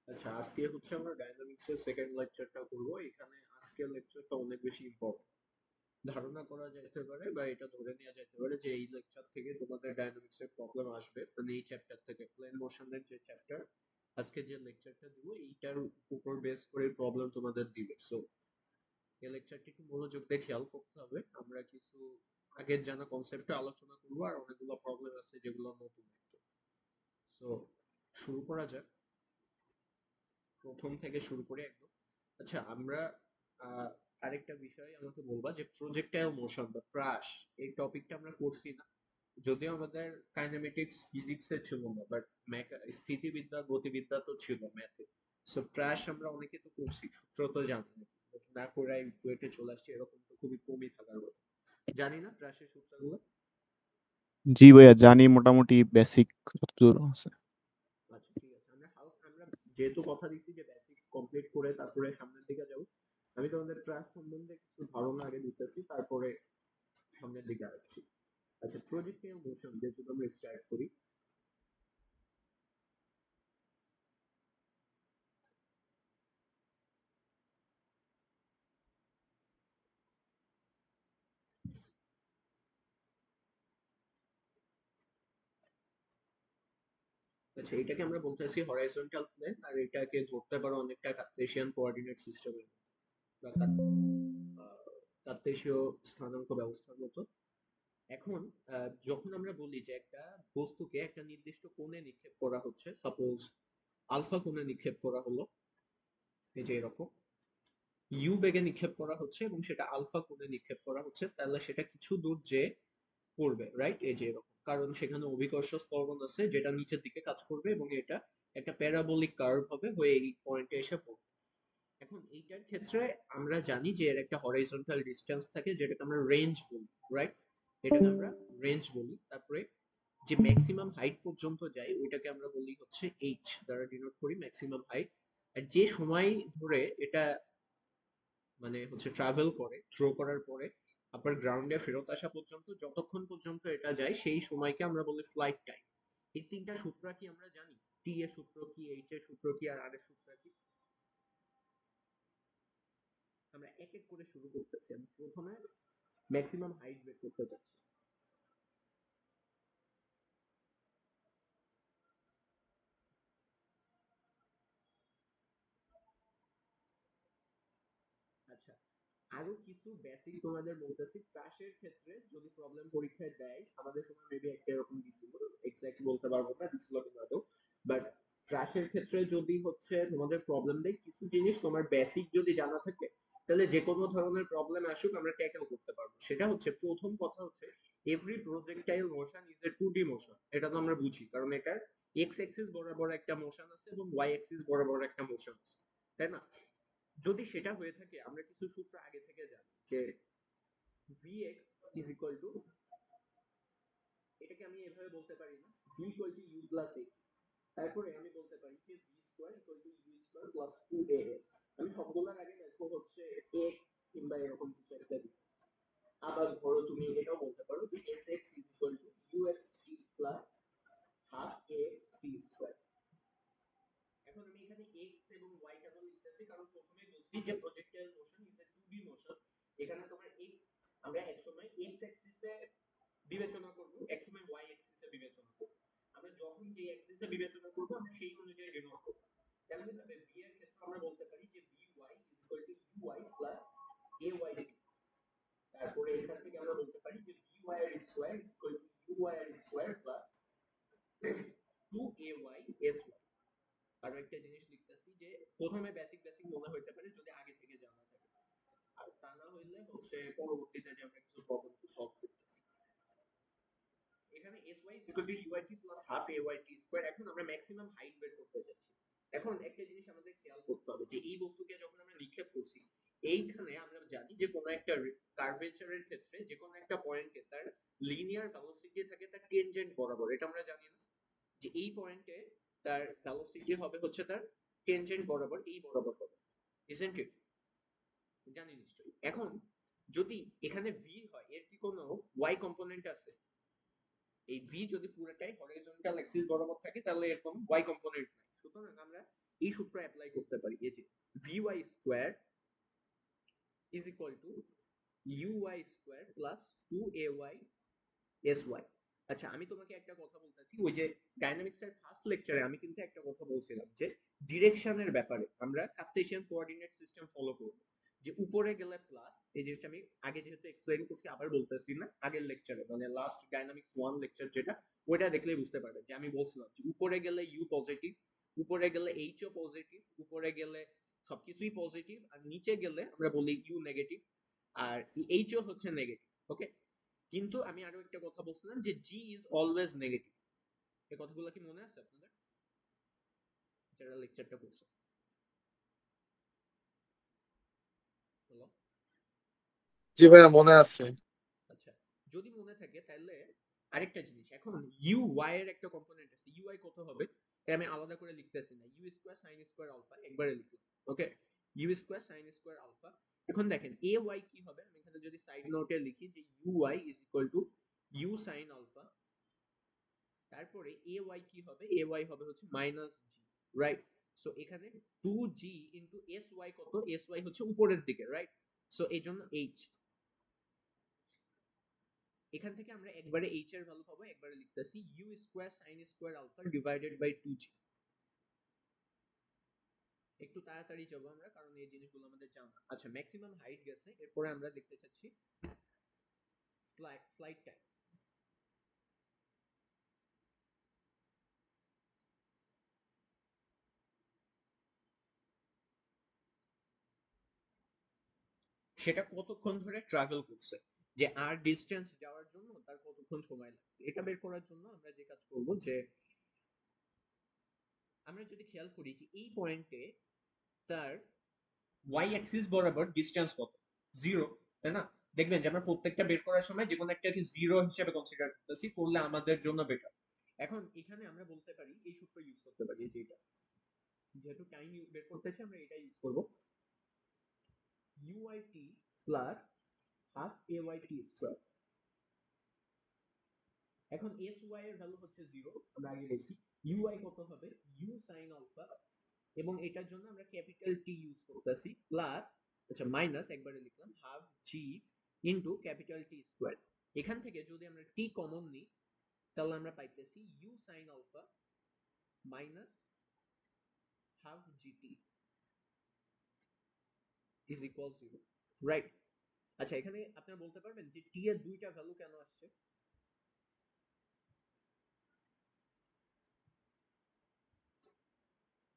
আচ্ছা, আজকে হচ্ছে আমরা ডায়নামিক্সের সেকেন্ড লেকচারটা করব। এখানে আজকের লেকচারটা অনেক বেশি ইম্পর্টেন্ট। ধারণা করা যেতে পারে বা এটা ধরে নেওয়া যেতে পারে যে এই লেকচার থেকে তোমাদের ডায়নামিক্সের প্রবলেম আসবে, মানে এই চ্যাপ্টার থেকে প্লেন মোশনের যে চ্যাপ্টার আজকে যে লেকচারটা দিব এইটার উপর বেস করে প্রবলেম তোমাদের দিবে। সো এই লেকচারটি একটু মনোযোগ দিয়ে খেয়াল করতে হবে। আমরা কিছু আগের জানা কনসেপ্টে আলোচনা করবো আর অনেকগুলো প্রবলেম আছে যেগুলো নতুন একদম। সো শুরু করা যাক, প্রথম থেকে শুরু করে একদম। আচ্ছা, আমরা আহ, আরেকটা বিষয় আমাকে বলবা যে প্রজেক্টাইল মোশন বা ক্রাশ, এই টপিকটা আমরা করছি না। যদিও আমাদের কাইনেমেটিক্স ফিজিক্সে ছিল না, বাট স্থিতিবিদ্যা গতিবিদ্যা তো ছিল ম্যাথে। সো ক্রাশ আমরা অনেকে তো করছি, সূত্র তো জানি না, না করে বুয়েটে চলে আসছি এরকম তো খুবই কমই থাকার কথা। জানি না ক্রাশের সূত্রগুলো। জি ভাইয়া জানি মোটামুটি বেসিক যতদূর আছে। আচ্ছা ঠিক আছে, আমরা যেহেতু কথা দিচ্ছি যে বেসিক কমপ্লিট করে তারপরে সামনের দিকে যাব, আমি তোমাদের ক্লাস সম্বন্ধে কিছু ধারণা আগে দিতেছি, তারপরে সামনের দিকে আসছি। আচ্ছা, প্রজেক্টিভ মোশন যেহেতু আমরা স্টার্ট করি। আচ্ছা, এটাকে আমরা বলতেছি হরাইজন্টাল প্লেন, আর এটাকে ধরতে পারো অনেকটা কার্টেসিয়ান কোঅর্ডিনেট সিস্টেমের বা কার্টেসীয় স্থানাঙ্ক ব্যবস্থার মতো। এখন যখন আমরা বলি যে একটা বস্তুকে একটা নির্দিষ্ট কোণে নিক্ষেপ করা হচ্ছে, সাপোজ আলফা কোণে নিক্ষেপ করা হলো, এই যে এরকম ইউ বেগে নিক্ষেপ করা হচ্ছে এবং সেটা আলফা কোণে নিক্ষেপ করা হচ্ছে, তাহলে সেটা কিছু দূর যে পড়বে, রাইট? এই যে এরকম, কারণ সেখানে অভিকর্ষ ত্বরণ আছে যেটা নিচের দিকে কাজ করবে এবং এটা একটা প্যারাবোলিক কার্ভ হবে হয়ে এই পয়েন্টে এসে পড়বে। এখন এইটার ক্ষেত্রে আমরা জানি যে এর একটা হরাইজন্টাল ডিসটেন্স থাকে যেটাকে আমরা রেঞ্জ বলি, রাইট? এটাকে আমরা রেঞ্জ বলি। তারপরে যে ম্যাক্সিমাম হাইট পর্যন্ত যায় ওইটাকে আমরা বলি হচ্ছে এইচ দ্বারা ডিনোট করি, ম্যাক্সিমাম হাইট। আর যে সময় ধরে এটা মানে হচ্ছে ট্রাভেল করে থ্রো করার পরে আবার গ্রাউন্ডে ফেরত আসা পর্যন্ত, যতক্ষণ পর্যন্ত এটা যায় সেই সময়কে আমরা বলি ফ্লাইট টাইম। এই তিনটা সূত্র কি আমরা জানি? টি এর সূত্র কি, এইচ এর সূত্র কি, আর আর এর সূত্র কি? আমরা এক এক করে শুরু করতেছি। আমি প্রথমে ম্যাক্সিমাম হাইট বের করতে চাচ্ছি। আচ্ছা, আরো কিছু বেসিক তোমাদের বলতেছি। ক্রাশের ক্ষেত্রে যদি প্রবলেম পরীক্ষায় দেয়, আমাদের সময় মেবি একটা এরকম দিছিল, এক্স্যাক্ট বলতে পারবো না দিছিল কিনা তো, বাট ক্রাশের ক্ষেত্রে যদি হচ্ছে তোমাদের প্রবলেম দেয়, কিছু জিনিস তোমার বেসিক যদি জানা থাকে তাহলে যে কোনো ধরনের প্রবলেম আসুক আমরা ট্যাকেল করতে পারবো। সেটা হচ্ছে, প্রথম কথা হচ্ছে every projectile motion is a 2D motion. এটা তো আমরা বুঝি, কারণ এটার এক্স অ্যাক্সিস বরাবর একটা মোশন আছে এবং ওয়াই অ্যাক্সিস বরাবর একটা মোশন আছে, তাই না? যদি সেটা হয়ে থাকে, আমরা কিছু সূত্র আগে থেকে জানি যে vx is equal to, এটাকে আমি এভাবে বলতে পারি না, v equal to u plus a, তারপরে আমি বলতে পারি যে v square equal to u square plus 2as। আমি সবগুলোর আগে দেখো হচ্ছে x কিংবা এরকম কিছু একটা দিই। আবার ধরো তুমি এটাও বলতে পারো যে sx is equal to uxt plus half ax t square। এখন আমি এখানে x এবং y কেন লিখতেছি, কারণ প্রথমে বলছি যে projectile motion is a 2D motion. এখানে তোমার x আমরা একসময় x অ্যাক্সিসে বিবেচনা করব, একসময় y অ্যাক্সিসে বিবেচনা করব। আমরা যখন যে অ্যাক্সিসে বিবেচনা করব আমরা সেই অনুযায়ী ডিনোট করব। তেমনি ভাবে v এর ক্ষেত্রে আমরা বলতে পারি যে vy is equal to uy plus ay। তারপরে এখান থেকে আমরা বলতে পারি যে vy এর square is equal to uy এর স্কয়ার plus 2ay sy। আর একটা জিনিস লিখতেছি যে প্রথমে বেসিক বেসিক মনে হইতে পারে যদি আগে থেকে জানা থাকে, আর তা না হইলে হচ্ছে পরবর্তীতে যে আমরা কিছু প্রবলেম সলভ করতেছি। এখানে sy is equal to uyt plus half ayt square। এখন আমরা ম্যাক্সিমাম হাইট বের করতে যাচ্ছি। এখন একটা জিনিস আমাদের খেয়াল করতে হবে যে এই বস্তুকে যখন আমরা নিক্ষেপ করছি, এইখানে আমরা জানি যে কোনো একটা কার্ভেচারের ক্ষেত্রে যে কোনো একটা পয়েন্টে তার লিনিয়ার ভেলোসিটি থাকে তার টেনজেন্ট বরাবর। এটা আমরা জানি না যে এই পয়েন্টে তার ভেলোসিটি হবে হচ্ছে তার টেনজেন্ট বরাবর, এই বরাবর হবে, ইজন্ট ইট? জানি নিশ্চয়ই। এখন যদি এখানে v হয়, এর কি কোনো y কম্পোনেন্ট আছে? এই v যদি পুরোটাই হরাইজন্টাল অ্যাক্সিস বরাবর থাকে তাহলে এর কোনো y কম্পোনেন্ট নাই। সুতরাং আমরা এই সূত্র অ্যাপ্লাই করতে পারি। এই যে vy square is equal two uy square plus 2ay sy। আচ্ছা, আমি তোমাকে একটা কথা বলতেছি, ওই যে ডাইনামিক্স এর ফার্স্ট লেকচারে আমি কিন্তু একটা কথা বলছিলাম যে ডিরেকশনের ব্যাপারে আমরা কার্টেসিয়ান কোঅর্ডিনেট সিস্টেম ফলো করব। যে উপরে গেলে প্লাস, এই জিনিসটা আমি আগে যেহেতু এক্সপ্লেইন করছি আবার বলতেছি না, আগের লেকচারে মানে লাস্ট ডাইনামিক্স 1 লেকচার যেটা, ওইটা দেখলেই বুঝতে পারবেন যে আমি বলছিলাম যে উপরে গেলে ইউ পজিটিভ, উপরে গেলে এইচ ও পজিটিভ, উপরে গেলে সবকিছুই পজিটিভ, আর নিচে গেলে আমরা বলি ইউ নেগেটিভ, আর এইচ ও হচ্ছে নেগেটিভ। ওকে, কিন্তু আমি আরো একটা কথা বলছিলাম যে জি ইজ অলওয়েজ নেগেটিভ। এই কথাগুলো কি মনে আছে আপনাদের যারা লেকচারটা করছে? হ্যালো? জি ভাইয়া মনে আছে। আচ্ছা, যদি মনে থাকে তাহলে আরেকটা জিনিস, এখন ইউ ওয়াই এর একটা কম্পোনেন্ট আছে, ইউ আই কত হবে এটা আমি আলাদা করে লিখতেছি না, u square sine square alpha একবারে লিখলাম। Okay, u square sine square alpha. এখন দেখেন এ ওয়াই কি হবে, আমি এখানে যদি সাইড নোটে লিখি যে U Y is equal to U sine alpha, তারপরে এ ওয়াই কি হবে, এ ওয়াই হবে হচ্ছে মাইনাস জি, রাইট? সো এখানে 2g ইনটু এস ওয়াই কত, এস ওয়াই হচ্ছে উপরের দিকে, রাইট? সো এই জন্য h, এখান থেকে আমরা একবারে h এর ভ্যালু পাবো, একবারে লিখতেছি U square sine square alpha divided by 2g। একটু তাড়াতাড়ি যাব আমরা কারণ এই জিনিসগুলো আমাদের জানা। আচ্ছা, ম্যাক্সিমাম হাইট গেছে, এরপরে আমরা দেখতে চাচ্ছি ফ্লাইট টাইম। সেটা কতক্ষণ ধরে ট্রাভেল করছে, যে আর ডিস্টেন্স যাওয়ার জন্য তার কতক্ষণ সময় লাগছে, এটা বের করার জন্য আমরা যে কাজ করব যে আমরা যদি খেয়াল করি যে এই পয়েন্টে তার ওয়াই অ্যাক্সিস বরাবর ডিসটেন্স কত, জিরো, তাই না? দেখবেন যে আমরা প্রত্যেকটা বের করার সময় যে কোনো একটাকে জিরো হিসেবে কনসিডার করতেছি, করলে আমাদের জন্য বেটার। এখন এখানে আমরা বলতে পারি এই সূত্র ইউজ করতে পারি, যে এটা যেহেতু টাইম বের করতেছি আমরা এটা ইউজ করব, UIT plus half AYT square. এখন SY এর ভ্যালু হচ্ছে 0, আমরা আগে লিখি UI কত হবে U sin আলফা, এবং এটার জন্য আমরা ক্যাপিটাল T ইউজ করতেছি প্লাস, আচ্ছা মাইনাস একবারে লিখলাম half G into capital T square. এখান থেকে যদি আমরা T কমন নিই তাহলে আমরা পাইতেছি U sin আলফা minus half GT is equal 0, right? আচ্ছা, এখানে আপনারা বলতে পারবেন যে T এর দুইটা ভ্যালু কেন আসছে?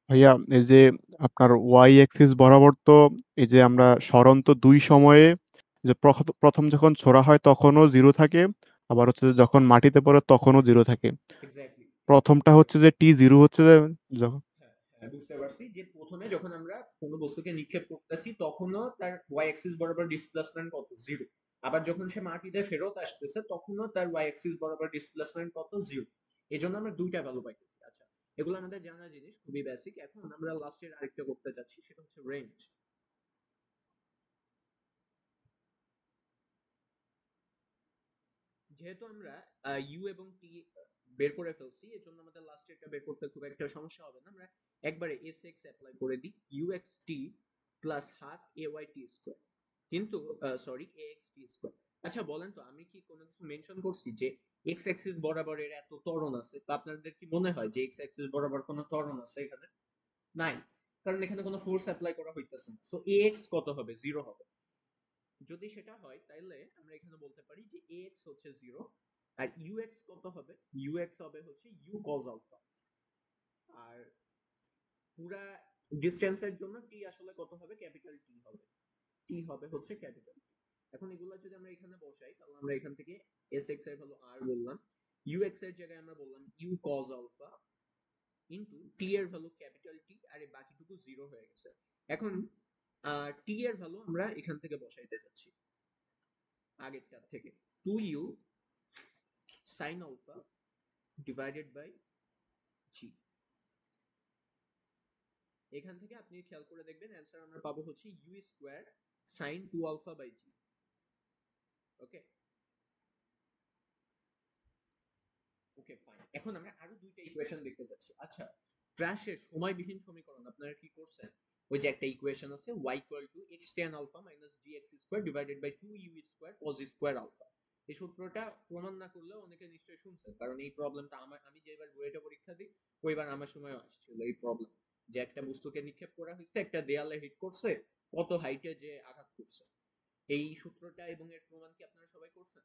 ভাইয়া এই যে আপনার ওয়াই অ্যাক্সিস বরাবর তো এই যে আমরা সরন্ত দুই সময়ে যে প্রথম যখন ছোড়া হয় তখনও জিরো থাকে, আবার হচ্ছে যে যখন মাটিতে পড়ে তখনও জিরো থাকে। এক্স্যাক্টলি। প্রথমটা হচ্ছে যে টি জিরো হচ্ছে যে যখন হ্যাঁ, হ্যাঁ, বুঝতে পারছি যে প্রথমে যখন আমরা কোনো বস্তুকে নিক্ষেপ করতেছি তখনও তার ওয়াই অ্যাক্সিস বরাবর ডিসপ্লেসমেন্ট কত, জিরো। আবার যখন সে মাটিতে ফেরত আসতেছে তখনও তার ওয়াই অ্যাক্সিস বরাবর ডিসপ্লেসমেন্ট কত, জিরো। এই জন্য আমরা দুইটা ভ্যালু পাইতেছি। আচ্ছা, এগুলো আমাদের জানা জিনিস, খুবই বেসিক। এখন আমরা লাস্টের আরেকটা করতে যাচ্ছি, সেটা হচ্ছে রেঞ্জ। যেহেতু আমরা ইউ এবং টি বের করে ফেলছি, এর জন্য আমাদের লাস্টে এটা বের করতে খুব একটা সমস্যা হবে না, আমরা একবারে এস এক্স অ্যাপ্লাই করে দিই, U X T plus half A Y T square, কিন্তু sorry A X T square. আচ্ছা বলেন তো, আমি কি কোনো কিছু মেনশন করছি যে এক্স অ্যাক্সিস বরাবর এর এত ত্বরণ আছে, বা আপনাদের কি মনে হয় যে এক্স অ্যাক্সিস বরাবর কোনো ত্বরণ আছে এখানে? নাই, কারণ এখানে কোনো ফোর্স অ্যাপ্লাই করা হইতেছে না। সো এ এক্স কত হবে, জিরো হবে। যদি সেটা হয় তাহলে আমরা এখানে বলতে পারি যে ax হচ্ছে 0, আর ux কত হবে, ux হবে হচ্ছে u cos আলফা, আর পুরা ডিসটেন্সের জন্য t আসলে কত হবে, ক্যাপিটাল T হবে, t হবে হচ্ছে ক্যাপিটাল T। এখন এগুলা যদি আমরা এখানে বসাই তাহলে আমরা এখান থেকে sx এর ভ্যালু r বললাম, ux এর জায়গায় আমরা বললাম u cos alpha into t এর ভ্যালু ক্যাপিটাল T, আর এই বাকিটুকু 0 হয়ে গেছে। এখন t এর ভ্যালু আমরা এখান থেকে বসাইতে যাচ্ছি আগেরটার থেকে, 2u sin alpha divided by g। এখান থেকে আপনি খেয়াল করে দেখবেন অ্যান্সার আমরা পাবো হচ্ছে u square sin 2 alpha by g। Okay, okay fine. এখন আমরা আরো দুইটা ইকুয়েশন দেখতে যাচ্ছি। আচ্ছা, ক্র্যাশের সময়বিহীন সমীকরণ আপনারা কি করছেন, ওই যে একটা ইকুয়েশন আছে y equal to x tan alpha minus gx square divided by 2u square cos square alpha. এই সূত্রটা প্রমাণ না করলেও অনেকে নিশ্চয়ই শুনছেন, কারণ এই প্রবলেমটা আমি যেবার বুয়েটে পরীক্ষা দিই ওইবার আমার সময়ও আসছিল এই প্রবলেম, যে একটা বস্তুকে নিক্ষেপ করা হয়েছে, একটা দেয়ালে হিট করছে, কত হাইটে যে আঘাত করছে। এই সূত্রটা এবং এর প্রমাণ কি আপনারা সবাই করছেন?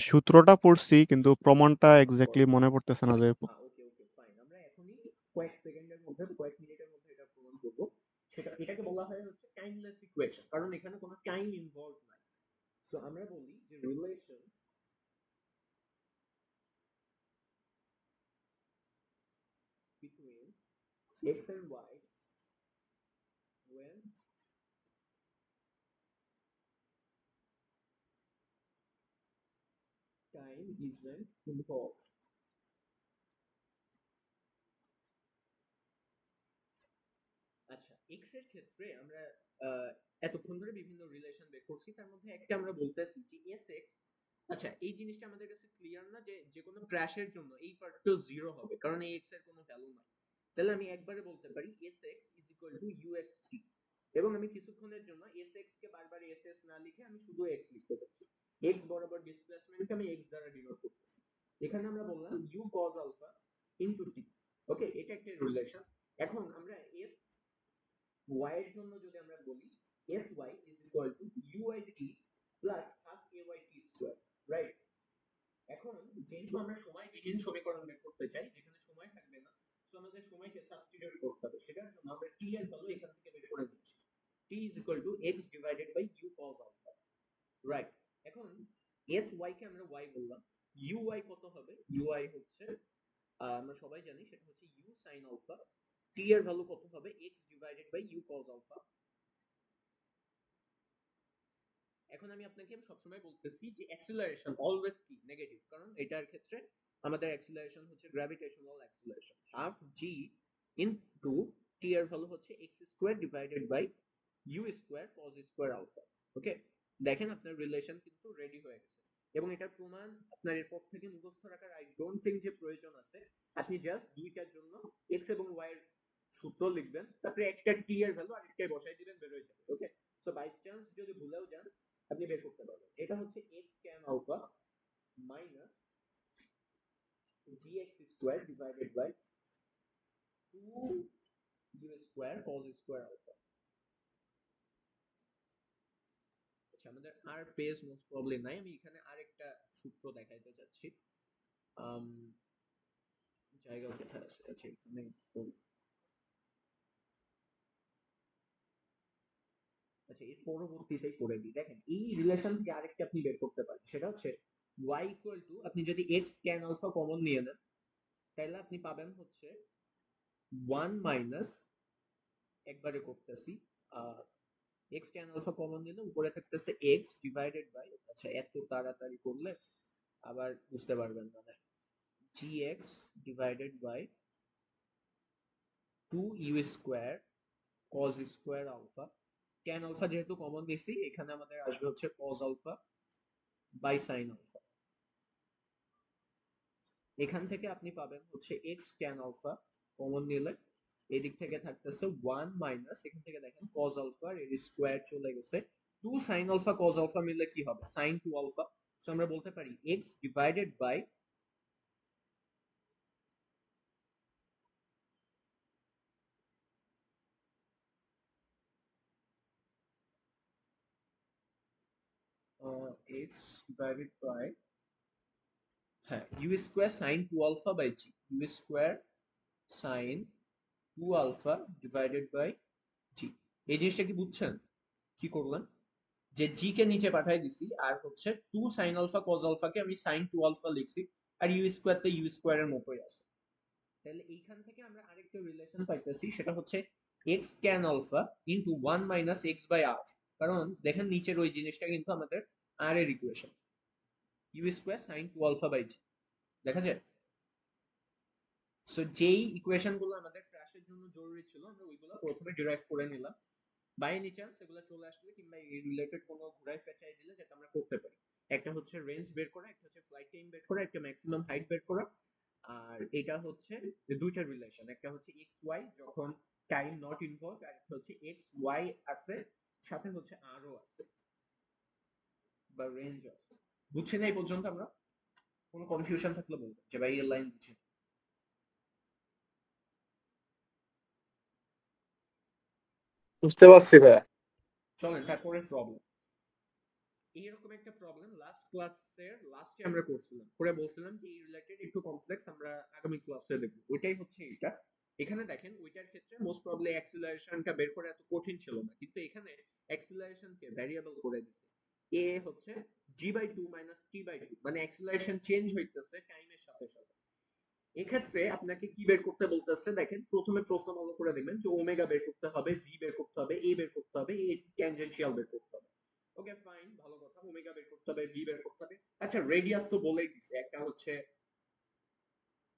সূত্রটা পড়ছি কিন্তু প্রমাণটা এক্স্যাক্টলি মনে পড়তেছে না যে ওকে ওকে ফাইন, আমরা এখনই কয়েক সেকেন্ডের মধ্যে কয়েক মিনিটের মধ্যে এটা প্রমাণ করব। এটাকে বলা হয় হচ্ছে টাইমলেস ইকুয়েশন, কারণ এখানে কোনো টাইম ইনভলভ নাই। তো আমরা বলি যে relation between x and y when time isn't involved. আচ্ছা, x এর ক্ষেত্রে আমরা এতক্ষণ ধরে বিভিন্ন রিলেশন বের করছি, তার মধ্যে একটা আমরা বলতেছি যে sx। আচ্ছা, এই জিনিসটা আমাদের কাছে ক্লিয়ার না যে যে কোনো ক্র্যাশের জন্য এই পার্টটা 0 হবে, কারণ এই x এর কোনো ভ্যালু নাই। তাহলে আমি একবারে বলতে পারি sx is equal to uxt, এবং আমি কিছুক্ষণের জন্য sx কে বারবার ss না লিখে আমি শুধু x লিখতে চাচ্ছি। x বরাবর ডিসপ্লেসমেন্টকে আমি x দ্বারা ডিনোট করতেছি। এখানে আমরা বললাম u cos alpha into t। ওকে, এটা একটা রিলেশন। এখন আমরা s y এর জন্য যদি আমরা বলি sy is equal to uyt plus half ayt square, right? এখন যেহেতু আমরা সময়বিহীন সমীকরণ বের করতে চাই যেখানে সময় থাকবে না, সো আমাদের সময়কে সাবস্টিটিউট করতে হবে। সেটার জন্য আমরা t এর ভ্যালু এখান থেকে বের করে নিয়েছি। t is equal to x divided by u cos alpha, right? এখন sy কে আমরা y বললাম, uy কত হবে? uy হচ্ছে আমরা সবাই জানি সেটা হচ্ছে u sin alpha। t এর ভ্যালু কত হবে? x divided by u cos alpha। এখন আমি আপনাকে সবসময় বলতেছি যে অ্যাক্সিলারেশন অলওয়েজ কি নেগেটিভ, কারণ এটার ক্ষেত্রে আমাদের অ্যাক্সিলারেশন হচ্ছে gravitational acceleration, half g into t এর ভ্যালু হচ্ছে x square divided by u square cos square alpha. Okay, দেখেন আপনার রিলেশন কিন্তু রেডি হয়ে গেছে, এবং এটার প্রমাণ আপনার এরপর থেকে মুখস্থ রাখার আই ডোন্ট থিংক যে প্রয়োজন আছে। আপনি জাস্ট দুইটার জন্য এক্স এবং ওয়াই এর সূত্র লিখবেন, তারপরে একটা টি এর ভ্যালু আরেকটায় বসাই দিবেন, বের হয়ে যাবে। ওকে, সো বাই চান্স যদি ভুলেও যান আপনি বের করতে পারবেন। এটা হচ্ছে x tan alpha minus gx square divided by 2u square cos square alpha। আচ্ছা, আমাদের আর পেজ মোস্ট প্রবলি নাই, আমি এখানে আরেকটা সূত্র দেখাইতে চাচ্ছি। জায়গা কোথায় আছে? আচ্ছা, এখানে আচ্ছা, এর পরবর্তীতেই করে দিই। দেখেন এই রিলেশন থেকে আরেকটা আপনি বের করতে পারেন, সেটা হচ্ছে y ইকুয়াল টু, আপনি যদি x tan alpha কমন নিয়ে নেন তাহলে আপনি পাবেন হচ্ছে 1 মাইনাস, একবারে করতেছি, x tan alpha কমন নিলে উপরে থাকতেছে x ডিভাইডেড বাই, আচ্ছা এত তাড়াতাড়ি করলে আবার বুঝতে পারবেন না, gx divided by 2u square cos square alpha. tan alpha যেহেতু কমন দিছি এখানে আমাদের আসবে হচ্ছে cos alpha by sin alpha। এখান থেকে আপনি পাবেন হচ্ছে x tan alpha কমন নিলে এদিক থেকে থাকতেছে 1 মাইনাস, এখান থেকে দেখেন cos alpha এর স্কয়ার চলে গেছে, 2 sin alpha cos alpha মিললে কি হবে? sin 2 alpha। সো আমরা বলতে পারি x divided by x divided by, হ্যাঁ, u square sin 2 alpha by g, u square sin 2 alpha divided by g। এই জিনিসটা কি বুঝছেন কি করলাম? যে g কে নিচে পাঠিয়ে দিছি, আর হচ্ছে 2 sin alpha cos alpha কে আমি sin 2 alpha লিখছি, আর u স্কয়ার তে u স্কয়ার এর মতোই আছে। তাহলে এইখান থেকে আমরা আরেকটা রিলেশন পাইতেছি, সেটা হচ্ছে x tan alpha into 1 minus x by r। কারণ দেখেন নিচের ওই জিনিসটা কিন্তু আমাদের r এর equation, u square sin 2 alpha by g, দেখা যায়? সো যেই ইকুয়েশন গুলো আমাদের ক্র্যাশের জন্য জরুরি ছিল আমরা ওইগুলো প্রথমে ডিরাইভ করে নিলাম, বাই এনি চান্স এগুলো চলে আসলে কিংবা এই রিলেটেড কোনো ঘুরাই পেঁচাই দিলে যেটা আমরা করতে পারি। একটা হচ্ছে রেঞ্জ বের করা, একটা হচ্ছে ফ্লাইট টাইম বের করা, একটা ম্যাক্সিমাম হাইট বের করা। আর এটা হচ্ছে দুইটা রিলেশন, একটা হচ্ছে এক্স ওয়াই যখন টাইম নট ইনভলভ, আর একটা হচ্ছে এক্স ওয়াই আছে সাথে হচ্ছে আরও আছে বা রেঞ্জ আছে। বুঝছি না এই পর্যন্ত? আমরা কোনো কনফিউশন থাকলে বলবো যে ভাই এই লাইন বুঝছি। বুঝতে পারছি ভাইয়া। চলেন তারপরে প্রবলেম। এইরকম একটা প্রবলেম লাস্ট ক্লাসের লাস্টে আমরা করছিলাম, করে বলছিলাম যে এই রিলেটেড একটু কমপ্লেক্স, আমরা আগামী ক্লাসে দেখব। ওইটাই হচ্ছে এটা। এখানে দেখেন ওইটার ক্ষেত্রে মোস্ট প্রবলি অ্যাক্সিলারেশনটা বের করা এত কঠিন ছিল না, কিন্তু এখানে অ্যাক্সিলারেশনকে ভ্যারিয়েবল করে দিছে। এ হচ্ছে g/2 মাইনাস t/2, মানে অ্যাক্সিলারেশন চেঞ্জ হইতেছে টাইমের সাথে সাথে। এক্ষেত্রে আপনাকে কি বের করতে বলতেছে দেখেন, প্রথমে প্রশ্ন ভালো করে দেখবেন যে ওমেগা বের করতে হবে, ভি বের করতে হবে, এ বের করতে হবে, এ ট্যানজেনশিয়াল বের করতে হবে। ওকে ফাইন, ভালো কথা, ওমেগা বের করতে হবে, ভি বের করতে হবে। আচ্ছা রেডিয়াস তো বলেই দিছে, একটা হচ্ছে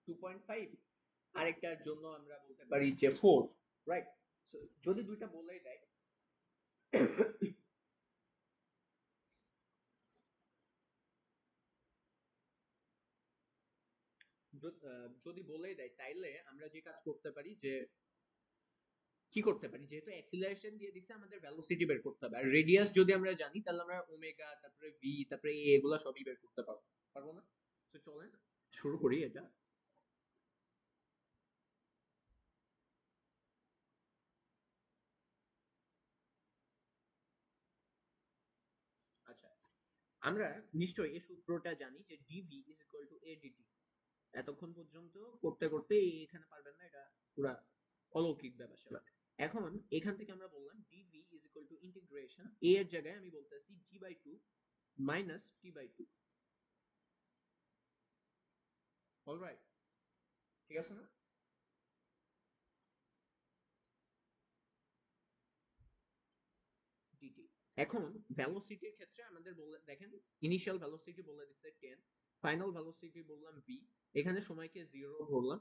2.5, আরেকটার জন্য আমরা বলতে পারি যে 4, রাইট? যদি দুইটা বলেই দেয় যদি বলেই দেয় তাইলে আমরা যে কাজ করতে পারি যে কি করতে পারি, যেহেতু অ্যাক্সিলারেশন দিয়ে দিছে আমাদের ভেলোসিটি বের করতে হবে, আর রেডিয়াস যদি আমরা জানি তাহলে আমরা ওমেগা তারপরে ভি তারপরে এ এগুলো সবই বের করতে পারবো, পারবো না? তো চলেন শুরু করি এটা। আচ্ছা, আমরা নিশ্চয়ই এই সূত্রটা জানি যে D V is equal to A D T. এতক্ষণ পর্যন্ত করতে করতে এখানে পারবেন না, এটা পুরা অলৌকিক ব্যাপার স্যাপার। এখন এখান থেকে আমরা বললাম d v is equal to integration a এর জায়গায় আমি বলতেছি g/2 মাইনাস t/2। অলরাইট, ঠিক আছে না? ডিটি। এখন ভেলোসিটির ক্ষেত্রে আমাদের বলে দেখেন, ইনিশিয়াল ভেলোসিটি বলে দিচ্ছে 10, ফাইনাল ভেলোসিটি বললাম v, এখানে সময়কে 0 ধরলাম।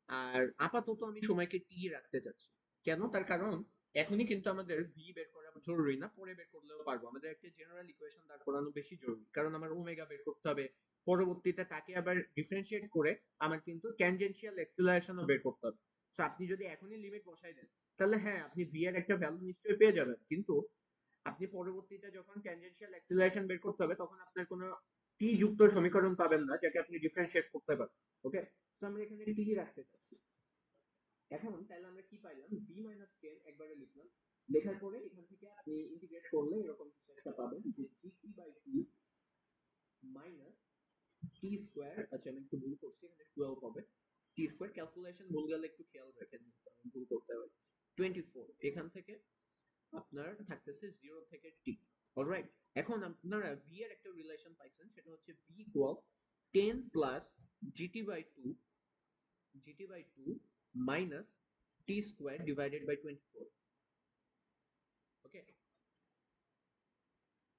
আর আপাতত আমি সময়কে t রাখতে চাচ্ছি। কেন? তার কারণ এখনই কিন্তু আমাদের v বের করা জরুরি না, পরে বের করলেও পারবো। আমাদের একটা জেনারেল ইকুয়েশন দাঁড় করানো বেশি জরুরি, কারণ আমার ওমেগা বের করতে হবে, পরবর্তীতে তাকে আবার ডিফারেন্সিয়েট করে আমার কিন্তু ট্যানজেনশিয়াল অ্যাক্সিলারেশনও বের করতে হবে। তো আপনি যদি এখনই লিমিট বসাই দেন তাহলে হ্যাঁ আপনি v এর একটা ভ্যালু নিশ্চয়ই পেয়ে যাবেন, কিন্তু আপনি পরবর্তীতে যখন ট্যানজেনশিয়াল অ্যাক্সিলারেশন বের করতে হবে তখন আপনার কোনো টি যুক্ত সমীকরণ পাবেন না যাকে আপনি ডিফারেন্সিয়েট করতে পারেন। ওকে, তো আমরা এখানে টি রাখতে চাচ্ছি। এখন তাহলে আমরা কি পাইলাম, v মাইনাস 10 একবারে লিখলাম, লেখার পরে এখান থেকে আপনি ইন্টিগ্রেট করলে এরকম কিছু একটা পাবেন যে gt/2 মাইনাস টি স্কয়ার। আচ্ছা আমি একটু ভুল করছি, এখানে 12 হবে। টি স্কয়ার ক্যালকুলেশন ভুল গেলে একটু খেয়াল রাখেন, ভুল করতে হয়। 24 এখান থেকে আপনার থাকতেছে 0 থেকে t। অলরাইট, এখন আপনারা v এর একটা রিলেশন পাইছেন, সেটা হচ্ছে v equal 10 plus gt/2 minus t square divided by 24। Okay,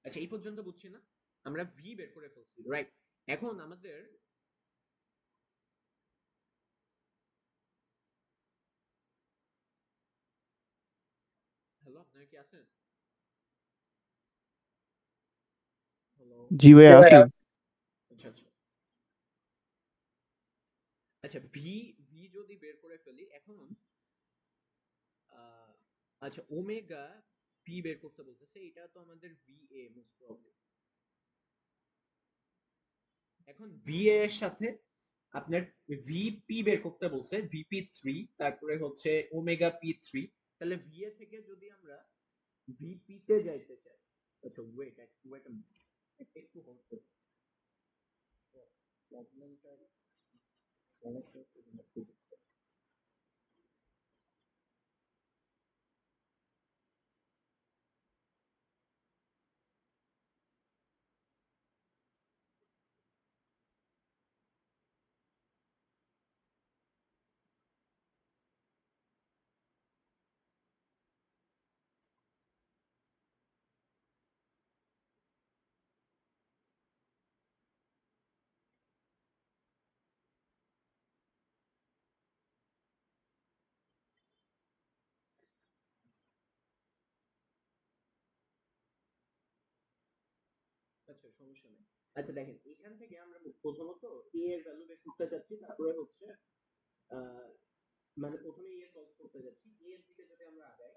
আচ্ছা এই পর্যন্ত বুঝছি না? আমরা v বের করে ফেলছি, রাইট? এখন আমাদের হ্যালো, আপনারা কি আছেন? হ্যালো। জি ভাই জি আছি। ভাইয়া। আচ্ছা আচ্ছা আচ্ছা, ভি ভি যদি বের করে ফেলি এখন, আচ্ছা ওমেগা পি বের করতে বলতেছে, এটা তো আমাদের ভি এ মোস্ট প্রবলি। এখন ভি এর সাথে আপনার ভিপি বের করতে বলছে, ভিপি 3, তারপরে হচ্ছে ওমেগা পি 3। তাহলে ভি এ থেকে যদি আমরা ভিপি তে যাইতে চাই, আচ্ছা ওয়েট ওয়েট একটু হোল্ড করুন, প্রবলেমটা সমস্যা হচ্ছে। আচ্ছা সমস্যা নেই। আচ্ছা দেখেন এখান থেকে আমরা প্রথমত a এর ভ্যালু বের করতে যাচ্ছি, তারপরে হচ্ছে আহ, মানে প্রথমে a সলভ করতে যাচ্ছি। a এর দিকে যদি আমরা আগাই,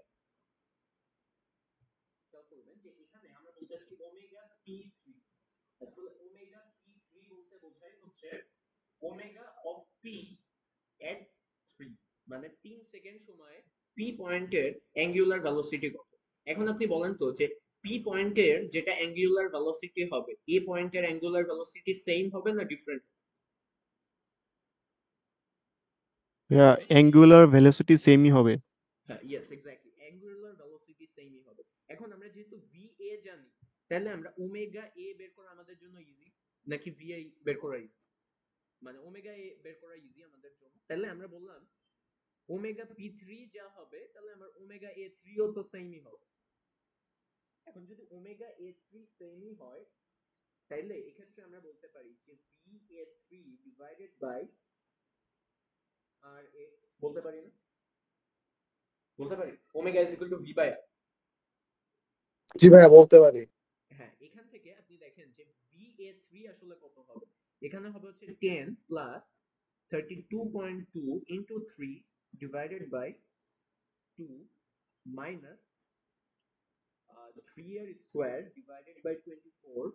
খেয়াল করবেন যে এখানে আমরা বলতেছি ওমেগা p3। আসলে ওমেগা p3 বলতে বোঝায় হচ্ছে ওমেগা অফ p এট 3, মানে 3 সেকেন্ড সময়ে p পয়েন্টের অ্যাঙ্গুলার ভেলোসিটি কত। এখন আপনি বলেন তো যে p পয়েন্টের যেটা অ্যাঙ্গুলার ভেলোসিটি হবে, a পয়েন্টের অ্যাঙ্গুলার ভেলোসিটি সেম হবে না ডিফারেন্ট? অ্যাঙ্গুলার ভেলোসিটি সেমই হবে। হ্যাঁ, ইয়েস এক্স্যাক্টলি, অ্যাঙ্গুলার ভেলোসিটি সেমই হবে। এখন আমরা যেহেতু va জানি, তাহলে আমরা ওমেগা a বের করা আমাদের জন্য ইজি, নাকি va বের করা ইজি? মানে ওমেগা a বের করা ইজি আমাদের জন্য, তাহলে আমরা বললাম ওমেগা p3 যা হবে, তাহলে আমার ওমেগা a3 ও তো সেমই হবে। এখন যদি ওমেগা a3 সেমই হয়, তাইলে এক্ষেত্রে আমরা বলতে পারি যে va3 ডিভাইডেড বাই ra, বলতে পারি না? বলতে পারি omega is equal to v by r। জি ভাইয়া বলতে পারি। হ্যাঁ, এখান থেকে আপনি দেখেন যে va3 আসলে কত হবে। এখানে হবে হচ্ছে 10 plus 32.2 into 3 divided by 2 minus 3 এর square divided by 24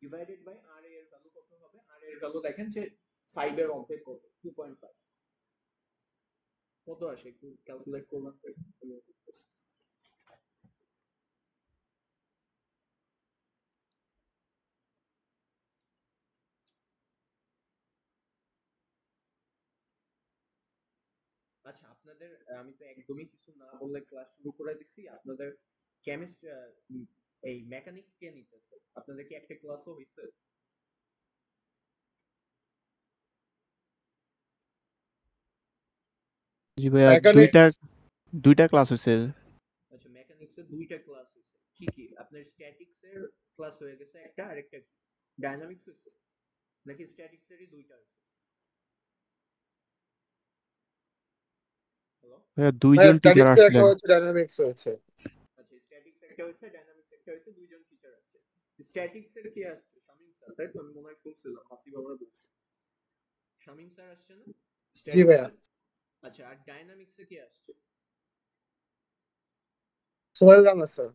divided by r এর ভ্যালু কত হবে? আর এর ভ্যালু দেখেন যে 5 এর অর্ধেক কত, 2.5 কত আসে, একটু ক্যালকুলেট করলাম তো। আচ্ছা আপনাদের, আমি তো একদমই কিছু না বললে ক্লাস শুরু করে দিছি। আপনাদের কেমিস্ট্রি, এই মেকানিক্স কে নিতেছে? আপনাদের কি একটা ক্লাসও হইছে? জি ভাইয়া, মেকানিক্স দুইটা ক্লাস হয়েছে। আচ্ছা মেকানিক্স এর দুইটা ক্লাস হইছে, কি কি? আপনার স্ট্যাটিক্স এর ক্লাস হয়ে গেছে একটা, আরেকটা কি ডায়নামিক্স হইছে, নাকি স্ট্যাটিক্স এরই দুইটা হইছে? হ্যালো? ভাইয়া ভাইয়া দুইজন টিচার স্ট্যাটিক্স একটা আসলেন। হচ্ছে, ডায়নামিক্স হয়েছে। আচ্ছা স্ট্যাটিক্স একটা হইছে, ডায়নামিক্স একটা হইছে, দুইজন টিচার আসছে। স্ট্যাটিক্স এর কি আসছে? শামিম স্যার, তাই তো? আমি মনে হয় শুনছিলাম হাসিব আমরা বলছি শামিম স্যার আসছে না জি স্ট্যাটিক্স ভাইয়া, এর? আচ্ছা আর ডায়নামিক্স এ কি আসছে? Sohel Rana sir.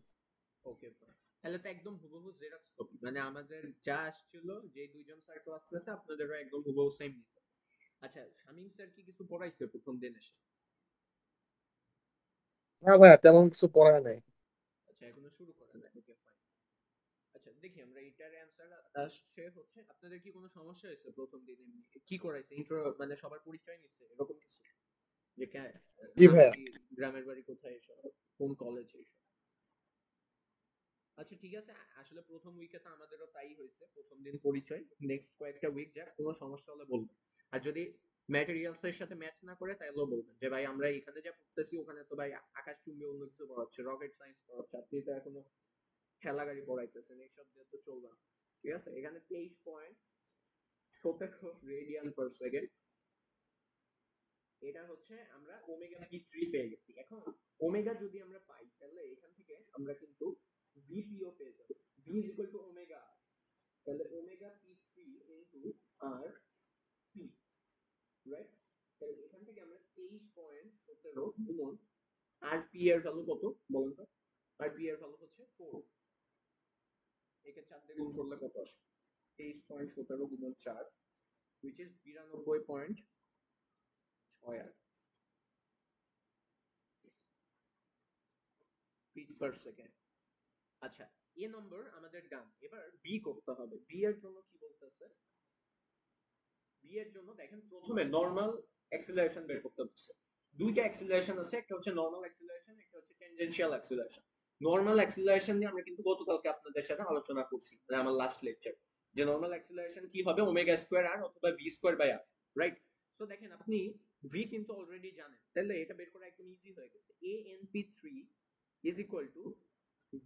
Okay fine, তাহলে তো একদম হুবহু জেরক্স কপি, মানে আমাদের যা আসছিল যে দুইজন স্যার ক্লাস নিয়েছে আপনাদেরও একদম হুবহু সেম নিতেছে। আচ্ছা শামিম স্যার কি কিছু পড়াইছে প্রথম দিন এসে? না ভাইয়া তেমন কিছু পড়া নাই। আচ্ছা এখনো শুরু করেন নাই, ওকে ফাইন। আচ্ছা দেখি আমরা এটার অ্যানসার আসছে হচ্ছে, আপনাদের কি কোনো সমস্যা হয়েছে প্রথম দিন? এমনি কি করাইছে, ইন্ট্রো মানে সবার পরিচয় নিচ্ছে এরকম কিছু? যে জি নাম ভাইয়া। কি, গ্রামের বাড়ি কোথায়, এসব কোন কলেজ, এইসব? আচ্ছা ঠিক আছে, আসলে প্রথম উইকে তো আমাদেরও তাই হয়েছে, প্রথম দিন পরিচয়, নেক্সট কয়েকটা উইক যা কোনো সমস্যা হলে বলবেন। আর যদি ম্যাটেরিয়ালস এর সাথে ম্যাচ না করে তাহলেও বলবেন যে ভাই আমরা এখানে যা পড়তেছি ওখানে তো ভাই আকাশ চুম্বী অন্য কিছু পড়াচ্ছে, রকেট সায়েন্স পড়াচ্ছে, আপনি তো এখনো ঠেলা গাড়ি পড়াইতেছেন, এইসব দিয়ে তো চলবে না। ঠিক আছে, এখানে 23.17 রেডিয়ান পার সেকেন্ড, এটা হচ্ছে আমরা ওমেগা p3 পেয়ে গেছি। এখন ওমেগা যদি আমরা পাই, তাহলে এখান থেকে আমরা কিন্তু vp ও পেয়ে যাব। v is equal to omega r, তাহলে omega p3 into r p, right? তাহলে এখান থেকে আমরা 23.17 গুণন rp এর ভ্যালু কত বলেন তো? rp এর ভ্যালু হচ্ছে 4, একে 4 দিয়ে গুণ করলে কত আসে? 23.17 গুণন 4, which is 92.68 fit per second. আচ্ছা এ নম্বর আমাদের ডান, এবার বি করতে হবে। বি এর জন্য কি বলতেছে? বি এর জন্য দেখেন প্রথমে নরমাল অ্যাক্সিলারেশন বের করতে বলছে। দুইটা অ্যাক্সিলারেশন আছে, একটা হচ্ছে নরমাল অ্যাক্সিলারেশন, একটা হচ্ছে টেনজেনশিয়াল অ্যাক্সিলারেশন। নরমাল অ্যাক্সিলারেশন নিয়ে আমরা কিন্তু গতকালকে আপনাদের সাথে আলোচনা করছি, মানে আমার লাস্ট লেকচার, যে নরমাল অ্যাক্সিলারেশন কি হবে, ওমেগা স্কয়ার আর অথবা V square by R, right? So দেখেন আপনি ভি কিন্তু অলরেডি জানেন, তাহলে এটা বের করা একদম ইজি হয়ে গেছে। anp3 is equal to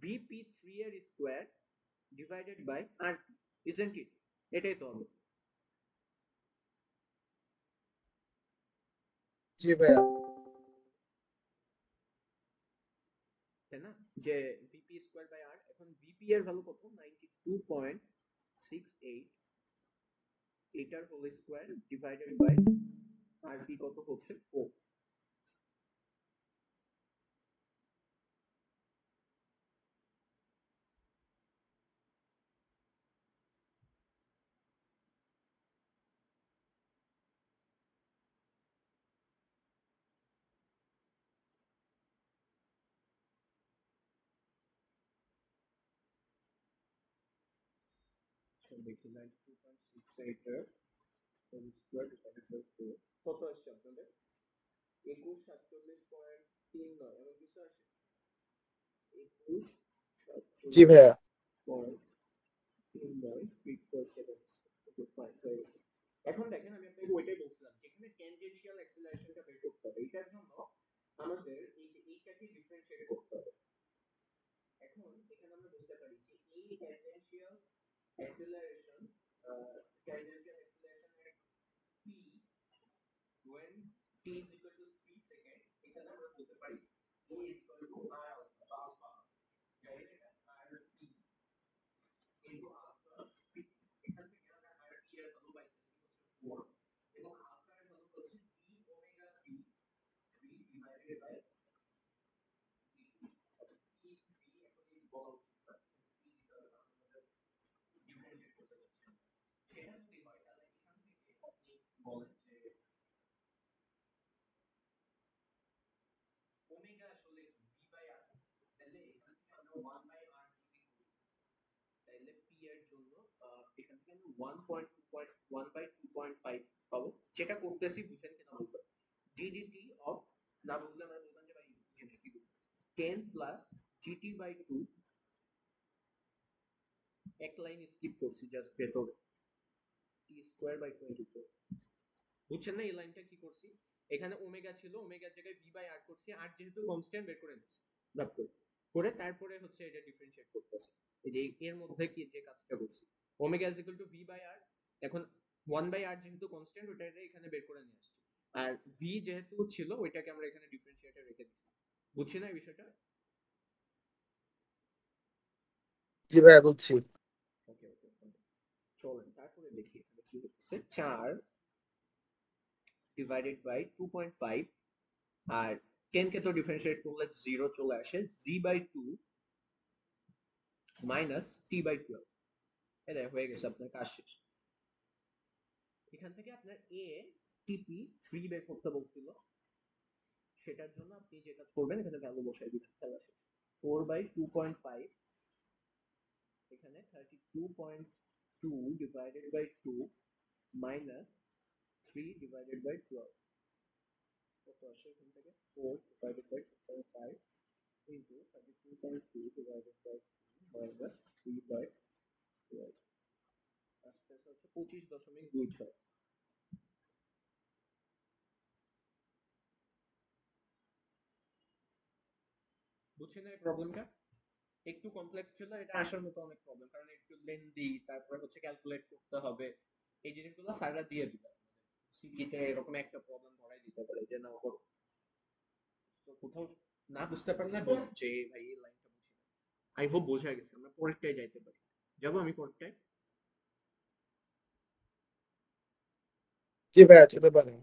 vp3 এর square divided by rp, isn't it? এটাই তো হবে, জি ভাইয়া। তাই না? যে vp স্কয়ার বাই r, এখন vp এর ভ্যালু কত? 92.68 0.68 এটার whole square divided by R P কত হচ্ছে 4। দেখি 92.68 এর হোল স্কয়ার ডিভাইডেড বাই 4 কত আসছে আপনাদের? 2147.39 এমন কিছু আসে? 2147 জি ভাইয়া। Fit per second. এখন দেখেন আমি আপনাকে ওইটাই বলছিলাম যেখানে ট্যানজেনশিয়াল অ্যাক্সিলারেশনটা বের করতে হবে এটার জন্য আমাদের এই যে এইটাকে ডিফারেন্সিয়েট করতে হবে। এখন এখানে আমরা বলতে পারি যে এই ট্যানজেনশিয়াল অ্যাক্সিলারেশন এর p when t is equal to 3 second এখানে আমরা বলতে পারি a is equal to r alpha যাই এটা rp into alpha এখান থেকে আমরা rp এর ভ্যালু পাইতেছি হচ্ছে 4 এবং alpha এর ভ্যালু হচ্ছে d omega t 3 divided by t 3 এখন এই বলা উচিত না t দ্বারা আমাদের ডিফারেন্সিয়েট করতে যাচ্ছি সেটা যদি হয় তাহলে এখান থেকে আপনি বলেন যে ওমেগা আসলে কি v বাই r তাহলে এখান থেকে আমরা 1 বাই r যদি করি তাহলে p এর জন্য এখান থেকে আমরা 1.1 বাই 2.5 পাবো যেটা করতেছি বুঝেন কিনা বলবো ddt অফ না বুঝলে আমরা বলতাম যে ভাই বুঝে কি 10 প্লাস gt বাই 2 এক লাইন স্কিপ করছি জাস্ট ভেতরে t স্কয়ার বাই 24 বুঝছেন না এই লাইনটা কি করছি এখানে ওমেগা ছিল ওমেগার জায়গায় v বাই r করছি আর যেহেতু কনস্ট্যান্ট বের করে নিচ্ছি লাভ করে তারপরে হচ্ছে এটা ডিফারেন্সিয়েট করতেছি এই যে এর মধ্যে কি যে কাজটা করছি omega is equal to v by r এখন 1 বাই r যেহেতু কনস্ট্যান্ট ওটাকে এখানে বের করে নিয়ে আসছি আর v যেহেতু ছিল ওইটাকে আমরা এখানে ডিফারেন্সিয়েটে রেখে দিচ্ছি বুঝছেন না এই বিষয়টা? জি ভাইয়া বুঝছি। ওকে ওকে চলেন তারপরে দেখি এখানে কি হচ্ছে 4 ডিভাইডেড বাই 2.5 আর 10 কে তো ডিফারেন্সিয়েট করলে 0 চলে আসে g by 2 minus t by 12 এটা হয়ে গেছে আপনার কাজ শেষ। এখান থেকে আপনার a tp 3 বের করতে বলছিল সেটার জন্য আপনি যে কাজ করবেন এখানে ভ্যালু বসাই দিবেন খেলা শেষ 4 বাই 2.5 এখানে 32.2 divided by 2 minus 3 divided by 12 কত আসে এখান থেকে 4 divided by 2.5 into 32.2 divided by 2 minus 3 by 12 আসতে হচ্ছে 25.26। বুঝছেন না এই প্রবলেমটা একটু কমপ্লেক্স ছিল এটা আসার মতো অনেক প্রবলেম কারণ একটু লেন্দি তারপরে হচ্ছে ক্যালকুলেট করতে হবে এই জিনিসগুলো স্যাররা দিয়ে দিবে সিকিতে এরকম একটা প্রবলেম ধরাই দিতে পারে যে না করো তো কোথাও না বুঝতে পারলে বলুন যে ভাই এই লাইনটা বুঝি না আই হোপ বোঝা গেছে আমরা পরেরটায় যাইতে পারি যাবো আমি পরেরটায় জি ভাইয়া যেতে পারেন।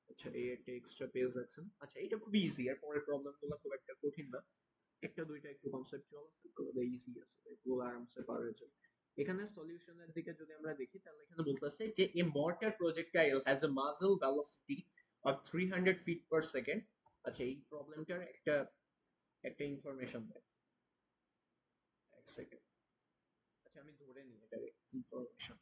আচ্ছা এই একটা এক্সট্রা পেজ রাখছেন আচ্ছা এটা খুব ইজি আর পরের প্রবলেমগুলো খুব একটা কঠিন না একটা দুইটা একটু কনসেপচুয়াল আছে এগুলো ইজি আছে এগুলো আরামসে পারা যায়। এখানে সলিউশনের দিকে যদি আমরা দেখি তাহলে এখানে বলতেছে যে a mortar projectile has a muzzle velocity of 300 feet per second. আচ্ছা এই প্রবলেমটার একটা একটা ইনফরমেশন দেয় এক সেকেন্ড আচ্ছা আমি ধরে নিই এটার ইনফরমেশন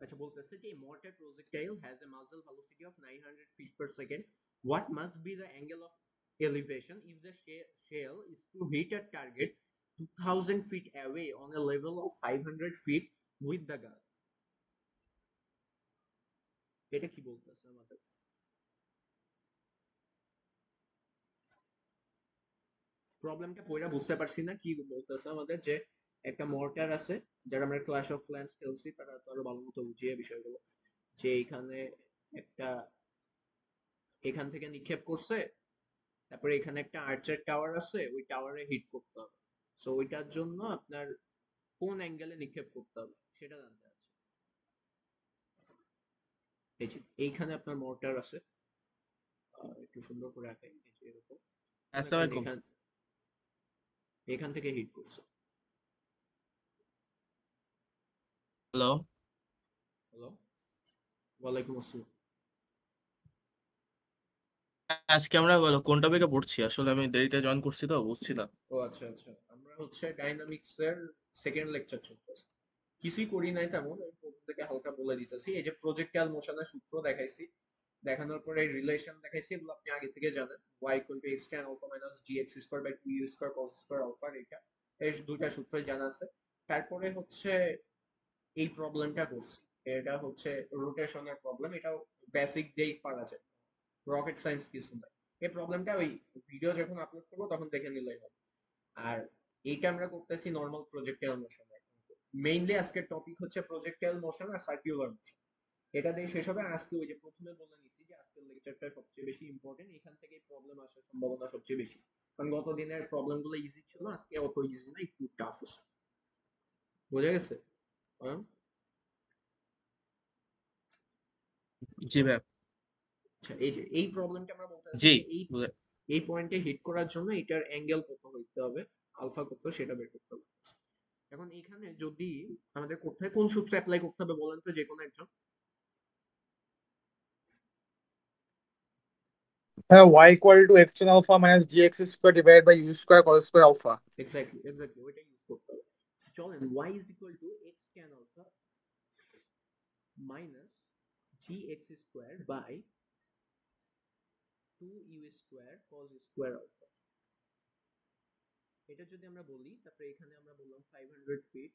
আচ্ছা বলতেছে যে mortar projectile has a muzzle velocity of 900 feet per second. What must be the angle of elevation if the shell is to hit a target 2000 feet away on a level of 500 feet with the gun? এটা কি বলতেছে আমাদের? প্রবলেমটা পড়া বুঝতে পারছি না কি বলতেছে আমাদের, যে একটা মর্টার আছে, যারা আমরা ক্ল্যাশ অফ ক্ল্যান্স খেলছি তারা তো আরো ভালো মতো বুঝিয়ে বিষয়গুলো, যে এইখানে একটা এখান থেকে নিক্ষেপ করছে, তারপরে এখানে একটা আর্চার টাওয়ার আছে, ওই টাওয়ারে হিট করতে হবে। সো ওইটার জন্য আপনার কোন অ্যাঙ্গেলে নিক্ষেপ করতে হবে সেটা জানতে আছে। এই যে এইখানে আপনার মর্টার আছে, একটু সুন্দর করে আঁকাই, এই যে এরকম মনে আসসালামু করেন আলাইকুম। এখান থেকে হিট করছে। হ্যালো। হ্যালো, ওয়ালাইকুম আসসালাম। আজকে আমরা কোন টপিকে পড়ছি? আসলে আমি দেরিতে জয়েন করছি তো বুঝছি না। ও আচ্ছা আচ্ছা, আমরা হচ্ছে ডাইনামিক্স এর সেকেন্ড লেকচার চলতেছে। কিছুই করি নাই তেমন, আমি প্রথম থেকে হালকা বলে দিতেছি। এই যে প্রজেক্টাইল মোশনের সূত্র দেখাইছি, দেখানোর পরে রিলেশন দেখাইছি, এগুলো আপনি আগে থেকে জানেন। y equal to x tan alpha minus gx square by 2u square cos square alpha, এটা এই দুইটা সূত্রই জানা আছে। তারপরে হচ্ছে এই প্রবলেমটা করছি, এটা হচ্ছে রোটেশনের প্রবলেম, এটাও বেসিক দিয়েই পারা যায়, রকেট সায়েন্স কিছু না। এই প্রবলেমটা ওই ভিডিও যখন আপলোড করবো তখন দেখে নিলেই হবে। আর এইটা আমরা করতেছি নরমাল প্রজেক্টাইল মোশন। মেইনলি আজকের টপিক হচ্ছে প্রজেক্টাইল মোশন আর সার্কুলার মোশন, এটা দিয়ে শেষ হবে। আজকে ওই যে প্রথমে বলে নিছি যে আজকের লেকচারটা সবচেয়ে বেশি ইম্পর্টেন্ট, এখান থেকেই প্রবলেম আসার সম্ভাবনা সবচেয়ে বেশি, কারণ গত দিনের প্রবলেমগুলো ইজি ছিল, আজকে অত ইজি না, একটু টাফ আছে। বোঝা গেছে? হ্যাঁ? জি ভাই। আচ্ছা, এই যে এই প্রবলেমটা আমরা বলতেছি জি। যে এই পয়েন্টে হিট করার জন্য এটার অ্যাঙ্গেল কত হইতে হবে, আলফা কত, সেটা বের করতে হবে। এখন এখানে যদি আমাদের করতে হয়, কোন সূত্র অ্যাপ্লাই করতে হবে বলেন তো, যে কোনো একজন। হ্যাঁ, y equal to x tan alpha minus gx square divided by u square cos square alpha. Exactly exactly, ওইটা ইউজ করতে হবে। চলেন, y is equal to x tan alpha minus gx square by 2u square cos square alpha, এটা যদি আমরা বলি, তারপরে এখানে আমরা বললাম 500 ফিট।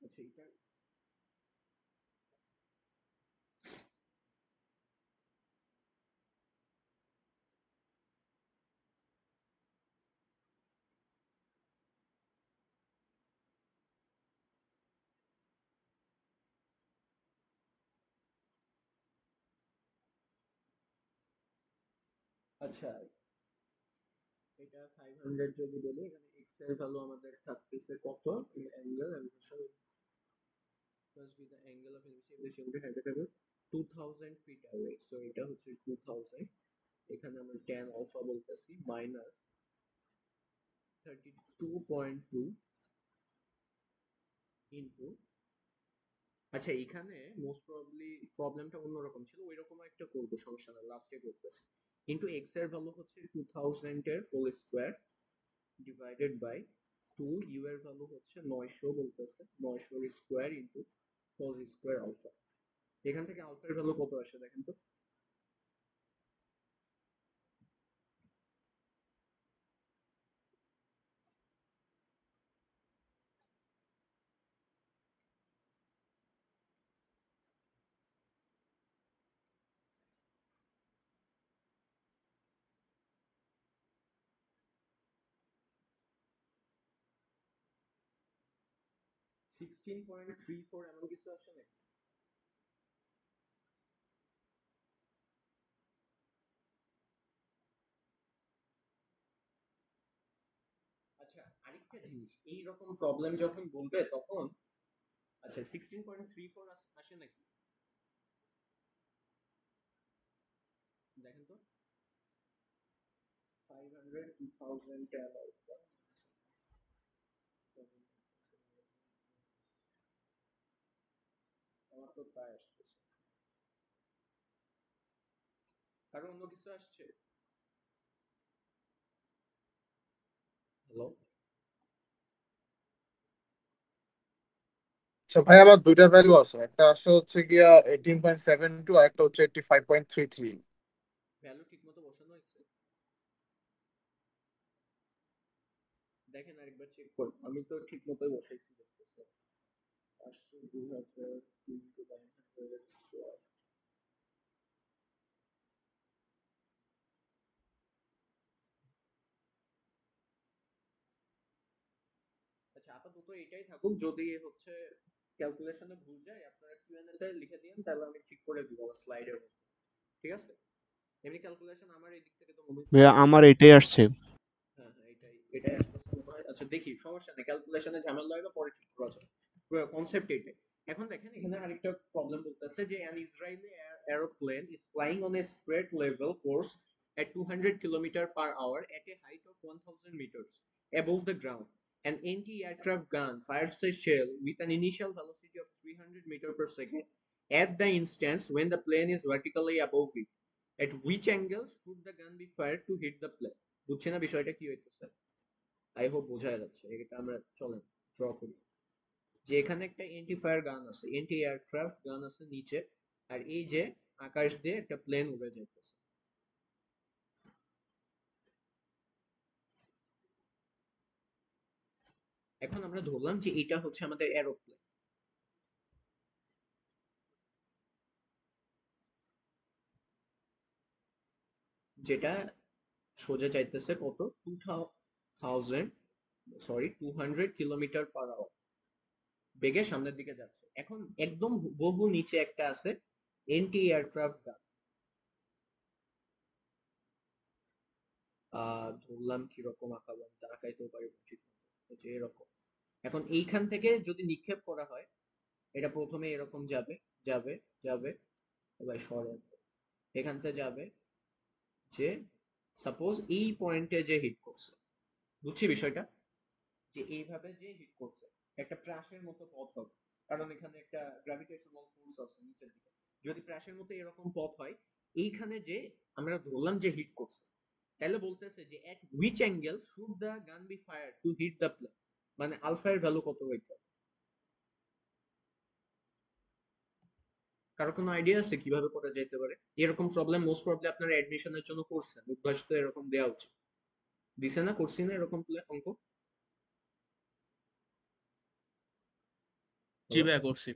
আচ্ছা, এটা আচ্ছা, এটা 500 যদি বলি, এখানে x এর ভ্যালু আমাদের থাকতেছে কত, অ্যাঙ্গেল আমি must be the angle of initial hypotenuse 2000 feet away, so এটা হচ্ছে 2000, এখানে আমরা tan alpha বলতেছি মাইনাস 32.2 ইনটু, আচ্ছা এখানে মোস্ট প্রবাবলি প্রবলেমটা অন্যরকম ছিল, ওইরকম একটা করবো, সমস্যা না, লাস্টে করতেছি। ইনটু x এর ভ্যালু হচ্ছে 2000 এর whole square divided by 2, u এর ভ্যালু হচ্ছে 900 বলতেছে, 900 এর square into cos square alpha. এখান থেকে আলফার ভ্যালু কত আসে দেখেন তো। সিক্সটিন পয়েন্ট থ্রি ফোর এমন কিছু আসে নাকি? আচ্ছা, আরেকটা জিনিস, এইরকম প্রবলেম যখন বলবে তখন, আচ্ছা 16.34 আসে নাকি দেখেন তো। 500 2000 ট্যাব আলফা, আমার তো তাই আসতেছে, কারো অন্য কিছু আসছে? হ্যালো, আচ্ছা ভাই, আমার দুইটা ভ্যালু আছে, একটা আসে হচ্ছে গিয়া 18.72 আর একটা হচ্ছে 85.33। ভ্যালু ঠিক মতো বসানো হয়েছে? দেখেন আরেকবার চেক করুন, আমি তো ঠিক মতোই বসাইছি দেখতেছি। 500 2000 ইনটু 900 স্কয়ার, আচ্ছা আপাতত এটাই থাকুক, যদি হচ্ছে ক্যালকুলেশনে ভুল যায় আপনারা কিউএনএ তে লিখে দিন, তাহলে আমি ঠিক করে দিব স্লাইডের মধ্যে। ঠিক আছে? এমনি ক্যালকুলেশন আমার এই দিক থেকে তো মনে হচ্ছে ভাইয়া আমার এটাই আসছে। হ্যাঁ হ্যাঁ এটাই আসতেছে মনে হয়। আচ্ছা দেখি, সমস্যা নেই, ক্যালকুলেশনে ঝামেলা লাগবে পরে ঠিক করা যাবে। কনসেপ্ট এটাই। এখন দেখেন এখানে আরেকটা প্রবলেম বলতেছে যে an Israeli aeroplane is flying on a straight level course at 200 km/h at a height of 1000 meters above the ground. An anti-aircraft gun fires a shell with an initial velocity of 300 meters per second at the instance when the plane is vertically above it. At which angle should the gun be fired to hit the plane? বুঝছি না বিষয়টা কি হইতেছে। I hope বোঝা যাচ্ছে। এটা আমরা চলেন ড্র করি। যে এখানে একটা এন্টি ফায়ার গান আছে, এন্টি এয়ারক্রাফট গান আছে নিচে, আর এই যে আকাশ দিয়ে একটা প্লেন উড়ে যাইতেছে। এখন আমরা ধরলাম যে এটা হচ্ছে আমাদের এরোপ্লেন। যেটা সোজা যাইতেছে কত 200 km/h বেগে সামনের দিকে যাচ্ছে। এখন একদম হুবহু নিচে একটা আছে এন্টি এয়ারক্রাফট গান। ধরলাম কিরকম আঁকাবো, আমি আঁকাইতেও পারি ঠিক মতো, যে এরকম। এখন এইখান থেকে যদি নিক্ষেপ করা হয়, এটা প্রথমে এরকম যাবে যাবে যাবে, এবার সরেন, এখান থেকে যাবে যে সাপোজ এই পয়েন্টে যে হিট করছে, বুঝছি বিষয়টা, যে এইভাবে যে হিট করছে একটা প্রাসের মতো পথ হবে, কারণ এখানে একটা গ্র্যাভিটেশনাল ফোর্স আছে নিচের দিকে। যদি প্রাসের মতো এরকম পথ হয়, এইখানে যে আমরা ধরলাম যে হিট করছে, তাহলে বলতেছে যে at which angle should the gun be fired to hit the plane, মানে আলফা এর ভ্যালু কত হইতে হবে। কারো কোনো আইডিয়া আছে কিভাবে করা যেতে পারে? এরকম প্রবলেম মোস্ট প্রবলি আপনারা অ্যাডমিশনের জন্য করছেন, অভ্যাস তো এরকম দেওয়া উচিত। দিছে না, করছি না এরকম অঙ্ক? জি ভাইয়া করছি।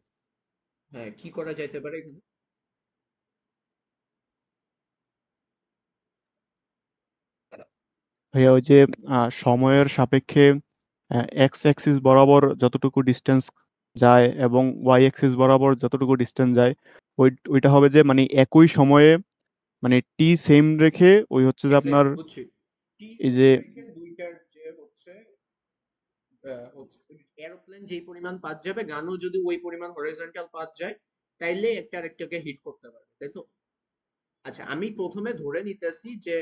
হ্যাঁ, কি করা যাইতে পারে এখানে? ভাইয়া ওই যে সময়ের সাপেক্ষে এক্স অ্যাক্সিস বরাবর যতটুকু ডিস্টেন্স যায় এবং ওয়াই অ্যাক্সিস বরাবর যতটুকু ডিস্টেন্স যায়, ওইটা হবে যে মানে একই সময়ে মানে টি সেম রেখে ওই হচ্ছে যে আপনার এক্স্যাক্টলি বুঝছি। টি এই সেম যে রেখে দুইটার যে হচ্ছে এরোপ্লেন যেই পরিমাণ পাথ যাবে, গানও যদি ওই পরিমাণ হরিজন্টাল পাথ যায়, তাইলে একটা আরেকটাকে হিট করতে পারবে, তাই তো? আচ্ছা আমি প্রথমে ধরে নিতেছি যে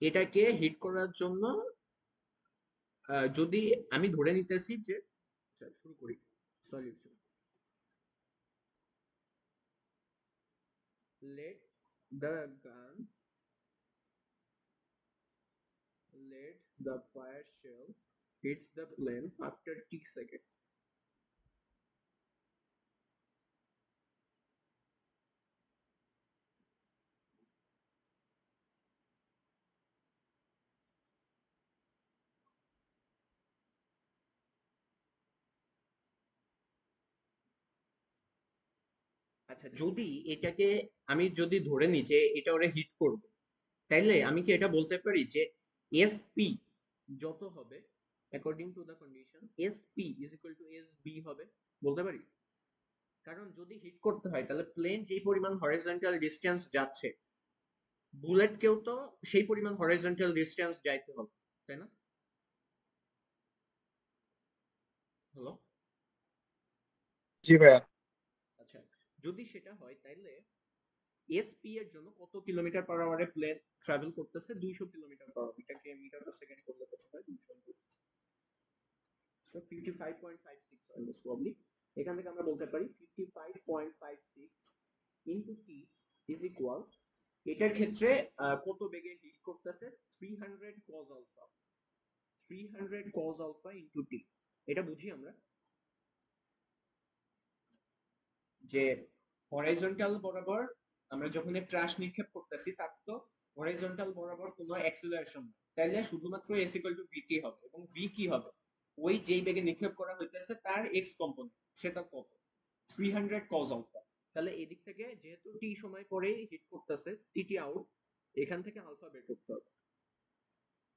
এটাকে হিট করার জন্য যদি আমি ধরে নিতেছি যে, আচ্ছা, শুরু করি, solution. let the gun let the fire shell hits the plane after t second. আচ্ছা যদি এটাকে আমি যদি ধরে নিই যে এটা ওরা হিট করবে, তাইলে আমি কি এটা বলতে পারি যে এসপি যত হবে according to the condition, SP is equal two SB হবে, বলতে পারি? কারণ যদি হিট করতে হয় তাহলে প্লেন যেই পরিমাণ হরিজন্টাল ডিসটেন্স যাচ্ছে, বুলেটকেও তো সেই পরিমাণ হরিজন্টাল ডিসটেন্স যাইতে হবে, তাই না? হ্যালো? জি ভাইয়া। আচ্ছা যদি সেটা হয় তাহলে এসপি এর জন্য কত কিলোমিটার পার আওয়ারে প্লেন ট্রাভেল করতেছে? 200 কিলোমিটার পার আওয়ার। এটাকে মিটার পার সেকেন্ড করলে কত হয়? 200, so 55.56 অলমোস্ট প্রবলি। এখান থেকে আমরা বলতে পারি 55.56 ইনটু টি ইজ ইকুয়াল, এটার ক্ষেত্রে কত বেগে হিট করতেছে? 300 cos alpha, 300 cos alpha into T. এটা বুঝি আমরা যে হরাইজন্টাল বরাবর আমরা যখন ট্রাশ নিক্ষেপ করতেছি, তার তো হরাইজন্টাল বরাবর কোনো অ্যাক্সিলারেশন না, তাইলে শুধুমাত্র এস ইকুয়াল টু ভিটি হবে, এবং ভি কি হবে? ওই যেই বেগে নিক্ষেপ করা হইতেছে তার এক্স কম্পোনেন্ট, সেটা কত? 300 cos আলফা। তাহলে এদিক থেকে যেহেতু টি সময় পরেই হিট করতেছে, টিটি আউট, এখান থেকে আলফা বের করতে হবে।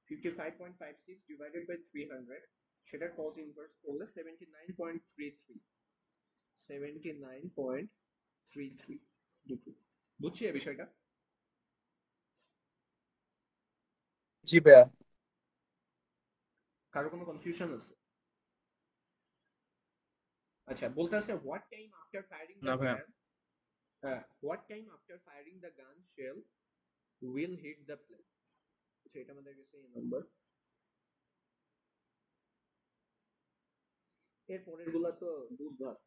55.56 ডিভাইডেড বাই 300 সেটার cos ইনভার্স করলে 79.33 79.33 ডিগ্রি। বুঝছি এই বিষয়টা? জি ভাইয়া। কারো কোনো কনফিউশন আছে? আচ্ছা, বলতেছে what time after firing the না ভাইয়া। gun what time after firing the gun shell will hit the plane? আচ্ছা, এটা আমাদের কাছে এই নাম্বার। এর পরের গুলা তো দুধ ভাত।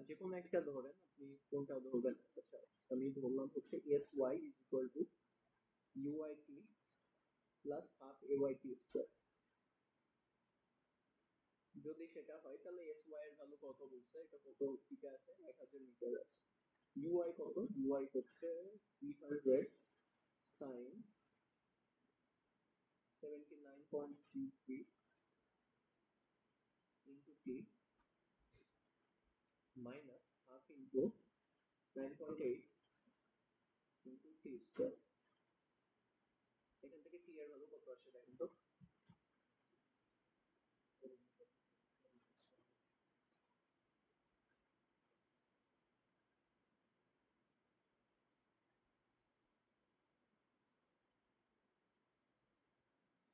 যে কোনো একটা ধরেন, আপনি কোনটা ধরবেন? আচ্ছা, আমি ধরলাম হচ্ছে sy is equal to uyt plus half ayt square। যদি সেটা হয় তাহলে sy এর ভ্যালু কত বলছে? এটা কত ফিটে আছে? 1000 মিটার আছে। uy কত? uy হচ্ছে 300 sin 79.33 into t minus half into 9.8 into t square। এখান থেকে t এর ভ্যালু কত আসে দেখেন তো।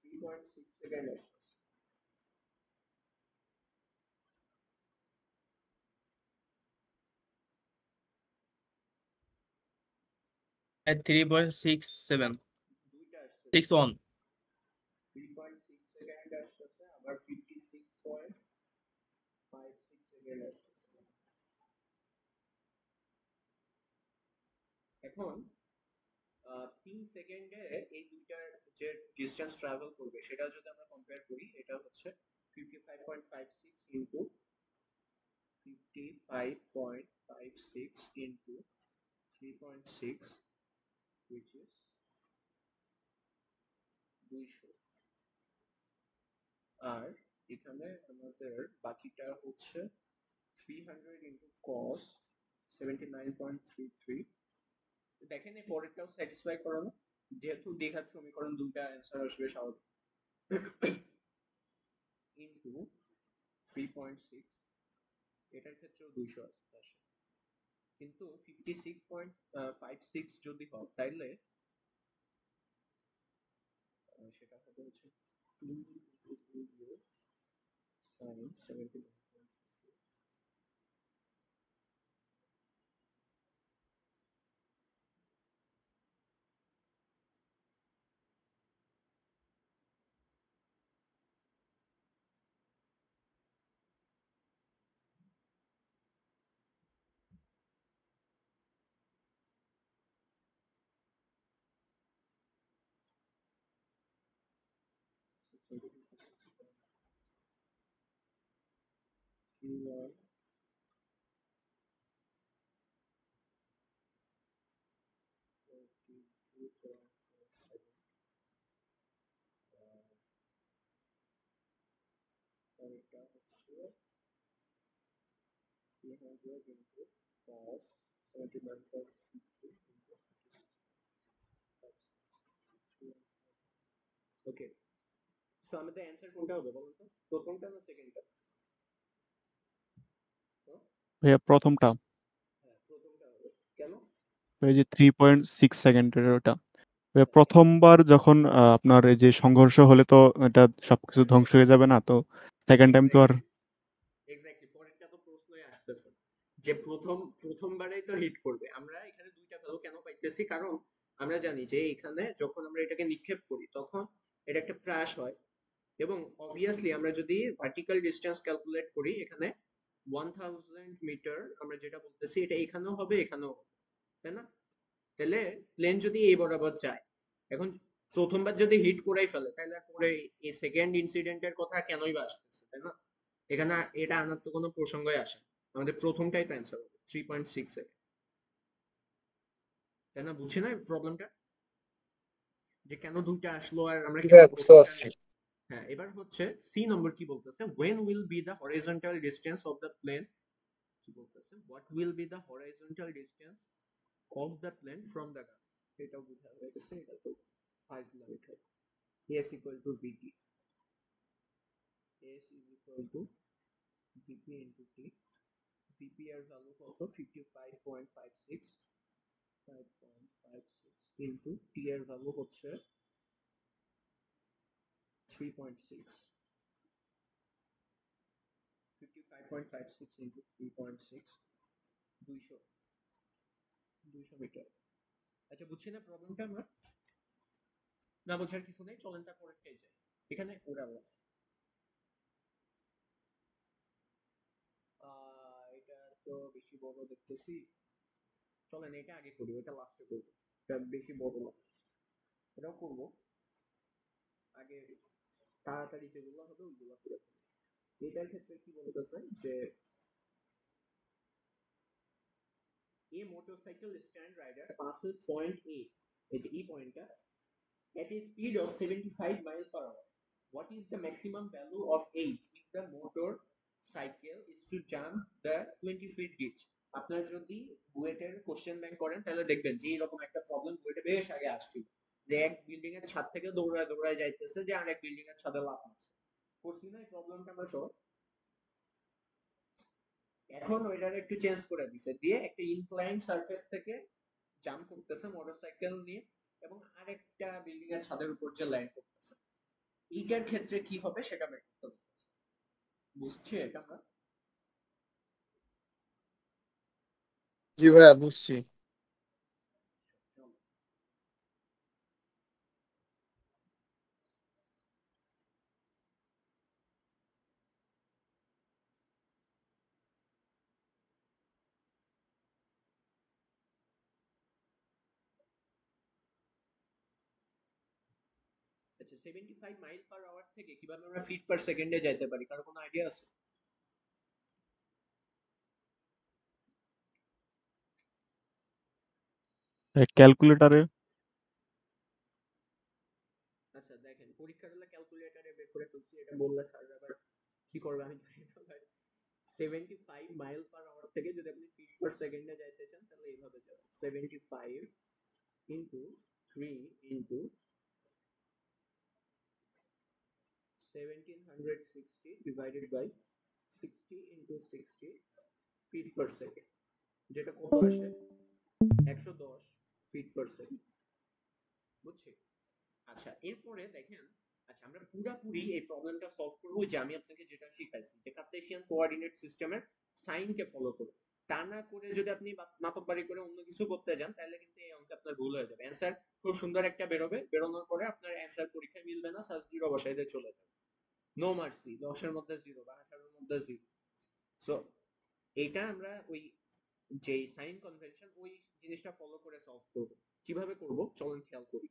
3.6 সেকেন্ড আসে। at 3.67 দুইটা আসছে 61 3.6 সেকেন্ড আসতেছে, আবার 56.56 সেকেন্ড আসতেছে। এখন 3 সেকেন্ডে এই দুইটার যে ডিসটেন্স ট্রাভেল করবে সেটা যদি আমরা কম্পেয়ার করি, এটা হচ্ছে 55.56 ইনটু 55.56 ইনটু 3.6 which is 200। আর এখানে আমাদের বাকিটা হচ্ছে 300 ইনটু cos 79.33। দেখেন এই পরেরটাও স্যাটিসফাই করে না, যেহেতু দ্বিঘাত সমীকরণ দুইটা অ্যান্সার আসবে স্বাভাবিক। ইনটু 3.6, এটার ক্ষেত্রেও 200 আসে, কিন্তু 56.56 যদি হয় তাইলে সেটা হবে হচ্ছে 2 sin 79। এটা হচ্ছে 300 into cos 79.33 into 56. ওকে, সো আমাদের অ্যান্সার কোনটা হবে বলুন তো? প্রথমটা না সেকেন্ডটা? ভাইয়া প্রথমটা। হ্যাঁ, প্রথমটা হবে। কেন? ওই যে 3.6 সেকেন্ডের ওটা। ভাইয়া প্রথমবার যখন আপনার এই যে সংঘর্ষ হলে তো এটা সবকিছু ধ্বংস হয়ে যাবে না, তো সেকেন্ড টাইম তো আর এক্স্যাক্টলি, পরেরটা তো প্রশ্নই আসতেছে যে প্রথমবারেই তো হিট করবে। আমরা এখানে দুইটা ভ্যালু কেন পাইতেছি? কারণ আমরা জানি যে এখানে যখন আমরা এটাকে নিক্ষেপ করি তখন এটা একটা ক্র্যাশ হয়, এবং অবভিয়াসলি আমরা যদি ভার্টিক্যাল ডিসটেন্স ক্যালকুলেট করি এখানে 1000 মিটার আমরা যেটা বলতেছি এটা এখানেও হবে এখানেও হবে, তাই না? তাহলে প্লেন যদি এই বরাবর যায়, এখন প্রথমবার যদি হিট করেই ফেলে তাহলে পরে এই সেকেন্ড ইনসিডেন্টের কথা কেনই বা আসতেছে, তাই না? এখানে এটা আনার তো কোনো প্রসঙ্গই আসে না। আমাদের প্রথমটাই তো অ্যান্সার হবে 3.6 সেকেন্ড, তাই না? বুঝছি না প্রবলেমটা, যে কেন দুইটা আসলো আর আমরা জি কেন ভাইয়া, বুঝতে প্রথমটা। পারছি। হ্যাঁ, এবার হচ্ছে সি নম্বর কি বলতেছে, when will be the horizontal distance of the plane, কি বলতেছে what will be the horizontal distance of the plane from the ground। এটা বুঝা হয়ে গেছে, এটা তো ফাইজলামি খাই। S equal to VT. S is equal to VP into T. VP এর ভ্যালু কত 55.56 into T এর ভ্যালু হচ্ছে 3.6 55.56 into 3.6 200 মিটার। আচ্ছা বুঝছি না প্রবলেমটা আমরা? না বোঝার কিছু নেই, চলেন তা পরীক্ষায় যাই। এখানে ওড়াবো এটা তো বেশি বড় দেখতেছি, চলেন এটা আগে করি, এটা লাস্টে করবো, এটা বেশি বড় না, এটাও করবো আগে, তাড়াতাড়ি যেগুলো হবে ওইগুলো করে ফেলবো। এটার ক্ষেত্রে কি বলতেছে যে a motorcycle stand rider passes point A, এই যে এই পয়েন্টটা, at a speed of 75 miles per hour. What is the maximum value of age if the motorcycle is to jump the 20 feet ditch? আপনারা যদি বুয়েটের কোশ্চেন ব্যাংক করেন তাহলে দেখবেন যে এরকম একটা প্রবলেম বুয়েটে বেশ আগে আসছিল, যে এক বিল্ডিং এর ছাদ থেকে দৌড়ায় দৌড়ায় যাইতেছে, যে আরেক বিল্ডিং এর ছাদে লাফাচ্ছে। করছি না এই প্রবলেমটা আমরা সব? এখন ওইটার একটু চেঞ্জ করে দিছে, দিয়ে একটা ইনক্লাইন সারফেস থেকে জাম্প করতেছে মোটরসাইকেল নিয়ে এবং আরেকটা বিল্ডিং এর ছাদের উপর যে ল্যান্ড করতেছে। এইটার ক্ষেত্রে কি হবে সেটা বের করতে হবে, বুঝছি এটা আমরা? জি ভাইয়া বুঝছি। আচ্ছা 75 মাইল পার আওয়ার থেকে কিভাবে আমরা ফিট পার সেকেন্ডে যাইতে পারি, কারো কোনো আইডিয়া আছে? ক্যালকুলেটারে। আচ্ছা দেখেন পরীক্ষার হলে ক্যালকুলেটরে বের করে ফেলছি, এটা বললে স্যার আবার কি করবে আমি জানি না ভাই। 75 মাইল পার আওয়ার থেকে যদি আপনি ফিট পার সেকেন্ডে যাইতে চান তাহলে এইভাবে যাবেন, 75 into 3 into 1760 divided by 60 into 60 feet per second, যেটা কত আসে 110 ফিট পার সেকেন্ড, বুঝছি? আচ্ছা এরপরে দেখেন, আচ্ছা আমরা পুরোপুরি এই প্রবলেমটা সলভ করব যে আমি আপনাকে যেটা শিখাইছি যে কার্টেসিয়ান কোঅর্ডিনেট সিস্টেমের সাইনকে ফলো করে, তা না করে যদি আপনি মাতব্বারি করে অন্য কিছু করতে যান তাহলে কিন্তু এই অঙ্কে আপনার ভুল হয়ে যাবে। অ্যানসার খুব সুন্দর একটা বেরোবে, বেরোনোর পরে আপনার অ্যানসার পরীক্ষায় মিলবে না, সার্চ জিরো বসাইতে চলে যাবে, নো মার্সি, 10 এর মধ্যে 0 বা 18 এর মধ্যে 0। সো এইটা আমরা ওই যে সাইন কনভেনশন ওই জিনিসটা ফলো করে সলভ করব। কিভাবে করব চলুন খেয়াল করি।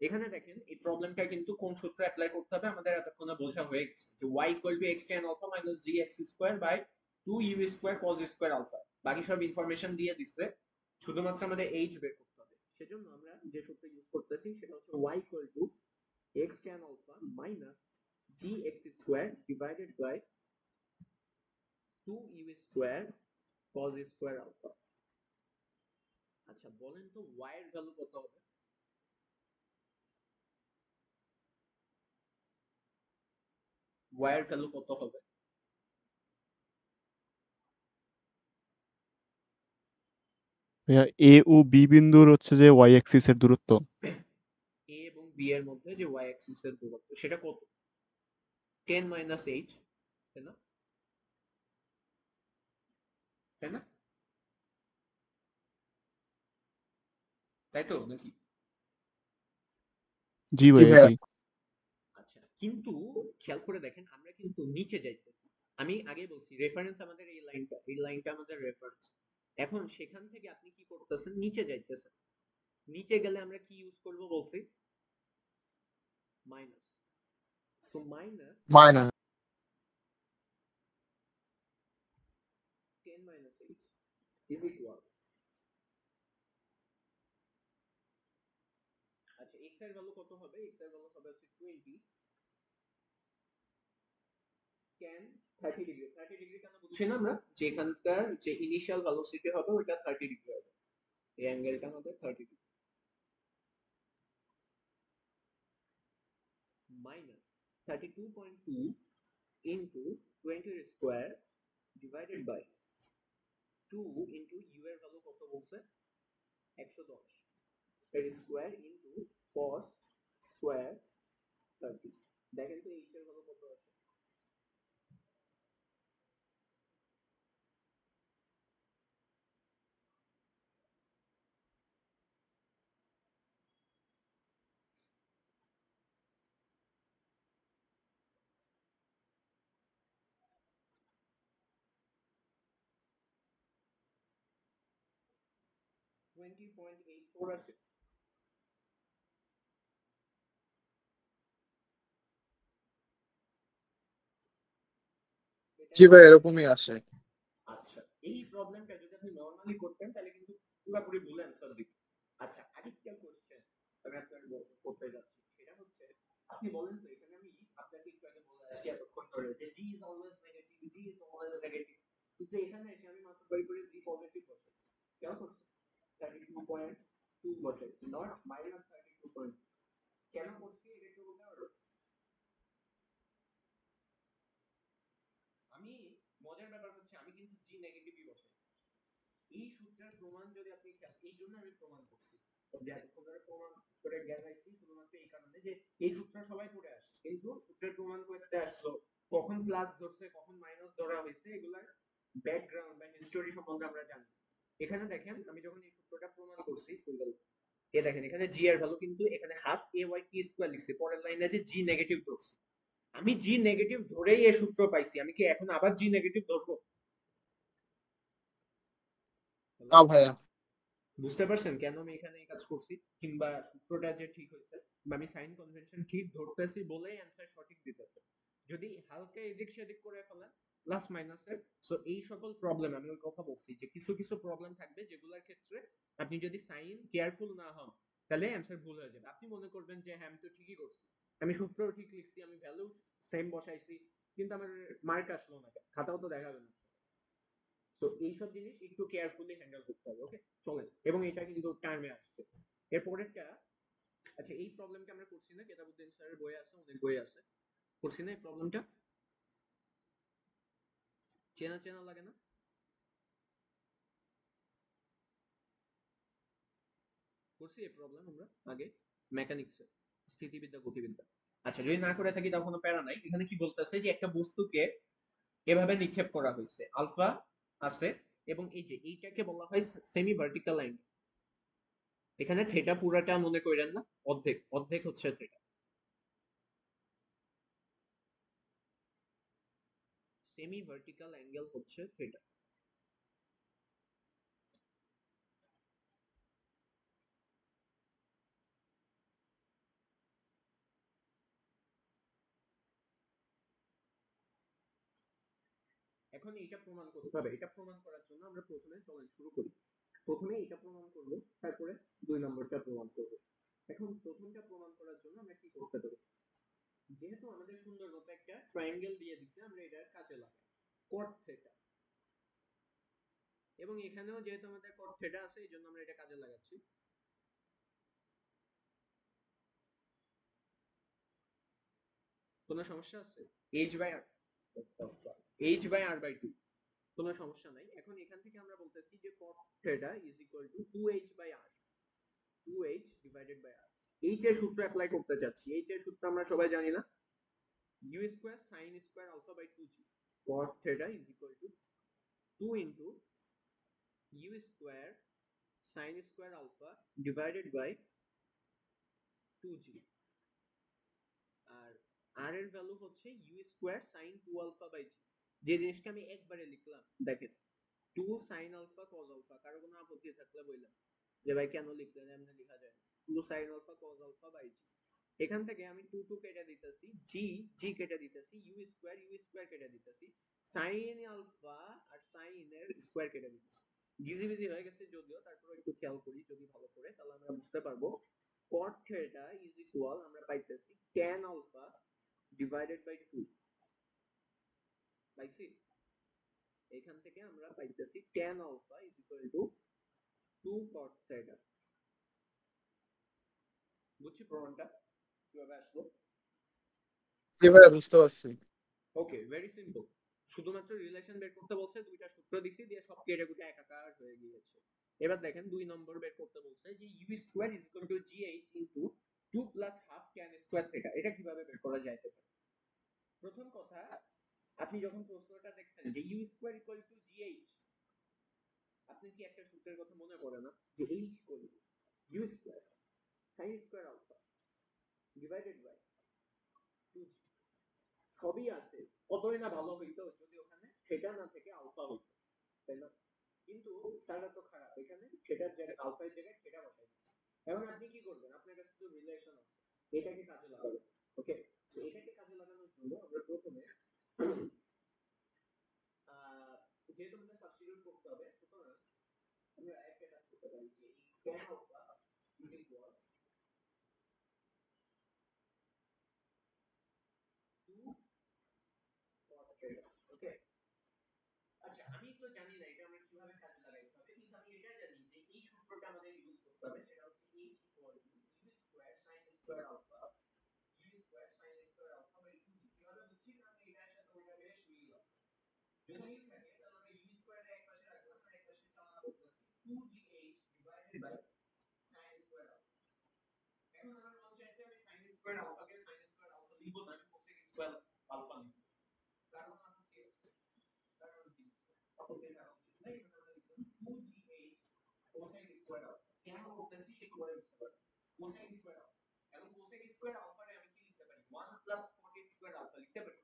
এখানে দেখেন এই প্রবলেমটা কিন্তু কোন সূত্র অ্যাপ্লাই করতে হবে আমাদের এতক্ষণে বোঝা হয়ে গেছে, যে y x tan alpha - gx square by 2u square cos square alpha, বাকি সব ইনফরমেশন দিয়ে দিচ্ছে, শুধুমাত্র আমাদের h বের করতে হবে। সেজন্য আমরা যে সূত্র ইউজ করতেছি সেটা হচ্ছে y x tan alpha - gx square divided by 2u square cos square alpha। আচ্ছা বলেন তো y এর ভ্যালু কত হবে? y এর ভ্যালু কত হবে? এ ও বি বিন্দুর হচ্ছে যে ওয়াই অ্যাক্সিস এর দূরত্ব। a এবং b এর মধ্যে যে y অ্যাক্সিস এর দূরত্ব সেটা কত? 10 মাইনাস h, তাই না? তাই না? তাই তো নাকি? জি জি ভাইয়া ভাইয়া। জি। আচ্ছা কিন্তু খেয়াল করে দেখেন আমরা কিন্তু নিচে যাইতেছি, আমি আগে বলছি রেফারেন্স আমাদের এই লাইনটা আমাদের রেফারেন্স। এখন সেখান থেকে আপনি কি করতেছেন, নিচে যাইতেছেন, নিচে গেলে আমরা কি ইউজ করব বলছি? মাইনাস। তো minus minus 10 minus h is equal, আচ্ছা x এর ভ্যালু কত হবে? x এর ভ্যালু হবে হচ্ছে 20 tan 30 ডিগ্রি। 30 ডিগ্রি কেন বুঝছি না আমরা, যে এখানকার যে ইনিশিয়াল ভেলোসিটি হবে ওটা 30 ডিগ্রি হবে, এই অ্যাঙ্গেলটা আমাদের 30 degree. minus 32.2 into 20 square divided by 2 into u এর ভ্যালু কত বলছে 110 এর স্কয়ার ইনটু cos স্কয়ার 30 দেখেন তো h এর ভ্যালু কত আছে 20.84 আছে জি ভাই এরকমই আসে। আচ্ছা এই প্রবলেমটা যদি আপনি নরমালি করতেন তাহলে কিন্তু পুরোপুরি ভুল অ্যান্সার দিতেন আচ্ছা আরেকটা কোশ্চেন আমি আপনাকে করতে যাচ্ছি সেটা হচ্ছে আপনি বলেন তো এখানে আমি আপনাকে একটু আগে বলে আসছি এতক্ষণ ধরে যে g is always negative g is always negative কিন্তু এখানে এসে আমি মাত্র বাই করে জি পজিটিভ বসাইছি কেন করছি 32.2 বসাইছি নট মাইনাস 32. কেন করছি এটা একটু বলতে পারো আমি মজার ব্যাপার হচ্ছে আমি কিন্তু জি নেগেটিভই বসাইছি এই সূত্রের প্রমাণ যদি আপনি এই জন্য আমি প্রমাণ করছি যে এতক্ষণ ধরে প্রমাণ করে গেলাইছি শুধুমাত্র এই কারণে যে এই সূত্র সবাই পড়ে আসে কিন্তু সূত্রের প্রমাণ করতে আসলো কখন প্লাস ধরছে কখন মাইনাস ধরা হয়েছে এগুলার ব্যাকগ্রাউন্ড বা হিস্টোরি সম্বন্ধে আমরা জানি এখানে দেখেন আমি যখন এই সূত্রটা প্রমাণ করছি এ দেখেন এখানে জি এর ভ্যালু কিন্তু এখানে half A Y T square লিখছি পরের লাইনে আছে জি নেগেটিভ ধরছি আমি জি নেগেটিভ ধরেই এই সূত্র পাইছি আমি কি এখন আবার জি নেগেটিভ ধরবো না ভাইয়া বুঝতে পারছেন কেন আমি এখানে এই কাজ করছি কিংবা সূত্রটা যে ঠিক হয়েছে বা আমি সাইন কনভেনশন ঠিক ধরতেছি বলেই অ্যান্সার সঠিক দিতেছে যদি হালকা এদিক সেদিক করে ফেলেন প্লাস মাইনাসের সো এই সকল প্রবলেম আমি ওই কথা বলছি যে কিছু কিছু প্রবলেম থাকবে যেগুলোর ক্ষেত্রে আপনি যদি সাইন কেয়ারফুল না হন তাহলে অ্যান্সার ভুল হয়ে যাবে আপনি মনে করবেন যে হ্যাঁ আমি তো ঠিকই করছি আমি সূত্রও ঠিক লিখছি আমি ভ্যালু সেম বসাইছি কিন্তু আমার মার্ক আসলো না খাতাও তো দেখাবে না তো এইসব জিনিস একটু কেয়ারফুলি হ্যান্ডেল করতে হবে ওকে চলেন এবং এটা কিন্তু টার্মে আসছে এরপরেরটা আচ্ছা এই প্রবলেমটা আমরা করছি না কেতাবুদ্দিন স্যারের বই আছে অনেক বই আছে করছি না এই প্রবলেমটা চেনা চেনা লাগে না করছি এই প্রবলেম আমরা আগে মেকানিক্সে স্থিতিবিদ্যা গতিবিদ্যা আচ্ছা যদি না করে থাকি তার কোনো প্যারা নাই এখানে কি বলতেছে যে একটা বস্তুকে এভাবে নিক্ষেপ করা হয়েছে আলফা আছে এবং এই যে এইটাকে বলা হয় সেমি ভার্টিক্যাল লাইন এখানে থিটা পুরাটা মনে করেন না অর্ধেক অর্ধেক হচ্ছে থিটা সেমি ভার্টিক্যাল অ্যাঙ্গেল হচ্ছে থিটা এখন এটা প্রমাণ করতে হবে এটা প্রমাণ করার জন্য আমরা প্রথমে চলেন শুরু করি প্রথমে এটা প্রমাণ করব তারপরে 2 নম্বরটা প্রমাণ করব এখন প্রথমটা প্রমাণ করার জন্য আমরা কি করতে পারি যেহেতু আমাদের সুন্দর মতো একটা ট্রায়াঙ্গেল দিয়ে দিছে আমরা এটার কাজে লাগাই cot থিটা এবং এখানেও যেহেতু আমাদের cot থিটা আছে এইজন্য আমরা এটা কাজে লাগাচ্ছি কোনো সমস্যা আছে h by r h by r by 2 কোনো সমস্যা নাই এখন এখান থেকে আমরা বলতেছি যে cot theta is equal to 2h by r 2h divided by r h এর সূত্র অ্যাপ্লাই করতে যাচ্ছি h এর সূত্র আমরা সবাই জানি না u square sin square alpha by 2g cot theta is equal to 2 into u square sin square alpha divided by 2g আর r এর ভ্যালু হচ্ছে u square sin 2 alpha by g যে জিনিসটা আমি একবারে লিখলাম দেখেন 2 sin alpha cos alpha কারো কোনো আপত্তি থাকলে বললাম যে ভাই কেন লিখলেন এমনি লেখা যায় 2 sin alpha cos alpha by g এখান থেকে আমি 2 2 কেটে দিতেছি g কেটে দিতেছি u স্কয়ার কেটে দিতেছি sin alpha আর sin এর স্কয়ার কেটে দিতেছি গিজিবিজি হয়ে গেছে যদিও তারপর একটু খেয়াল করি যদি ভালো করে তাহলে আমরা বুঝতে পারবো cot theta is equal আমরা পাইতেছি tan alpha divided by 2 পাইছি এখান থেকে আমরা পাইতেছি tan alpha is equal to 2 cot theta বুঝছি প্রমাণটা কিভাবে আসলো জি ভাইয়া বুঝতে পারছি। ওকে, ভেরি সিম্পল। শুধুমাত্র রিলেশন বের করতে বলছে, দুইটা সূত্র দিছি, দিয়ে সব কেটে কুটে একাকার হয়ে গিয়েছে। এবার দেখেন 2 নম্বর বের করতে বলছে যে U square is equal to GH into 2 plus half tan square theta. এটা কিভাবে বের করা যাইতে পারে? প্রথম কথা, আপনি যখন প্রশ্নটা দেখছেন যে U square equal to GH, আপনি কি একটা সূত্রের কথা মনে পড়ে না যে H equal to U square sine square alpha divided by 2 সবই আছে, কতই না ভালো হইতো যদি ওখানে সেটা না থেকে আলফা হইতো, তাই না? কিন্তু স্যাররা তো খারাপ, এখানে সেটার জায়গায় আলফার জায়গায় সেটা বসাই দিচ্ছে। এখন আপনি কি করবেন? আপনার কাছে তো রিলেশন আছে, এটাকে কাজে লাগাবেন। ওকে, তো এটাকে কাজে লাগানোর জন্য আমরা প্রথমে যেহেতু আমাদের সাবস্টিটিউট করতে হবে, সুতরাং আমরা একটা কাজ করতে পারি যে এই tan আলফা is equal to cot theta। Okay, আচ্ছা আমি তো জানি না এটা আমরা কিভাবে কাজে লাগাইতে হবে, কিন্তু আমি এটা জানি যে এই সূত্রটা আমাদের ইউজ করতে হবে, সেটা হচ্ছে h equal to u square sin square alpha u square sin square alpha by 2g। কিভাবে বুঝছি? কারণ এটার সাথে ওটা বেশ মিল আছে। যদি মিল থাকে তাহলে আমরা u স্কয়ার এক পাশে রাখলাম আর এক পাশে চালনা করতেছি 2gh divided by sin square alpha. এখন আমার মন চাইছে আমি sin স্কয়ার আলফাকে sin স্কয়ার আলফা লিখব না, আমি cosec স্কয়ার আলফা লিখব। কারণ আপত্তি আছে, কারণ কি আপত্তির কারণ কিছু নাই, এখানে আমরা লিখলাম 2gh cosec স্কয়ার আলফা। কেন করতেছি একটু পরে বুঝতে পারবেন। cosec স্কয়ার আলফা, এখন cosec স্কয়ার আলফারে আমি কি লিখতে পারি? 1 প্লাস cot স্কয়ার আলফা লিখতে পারি।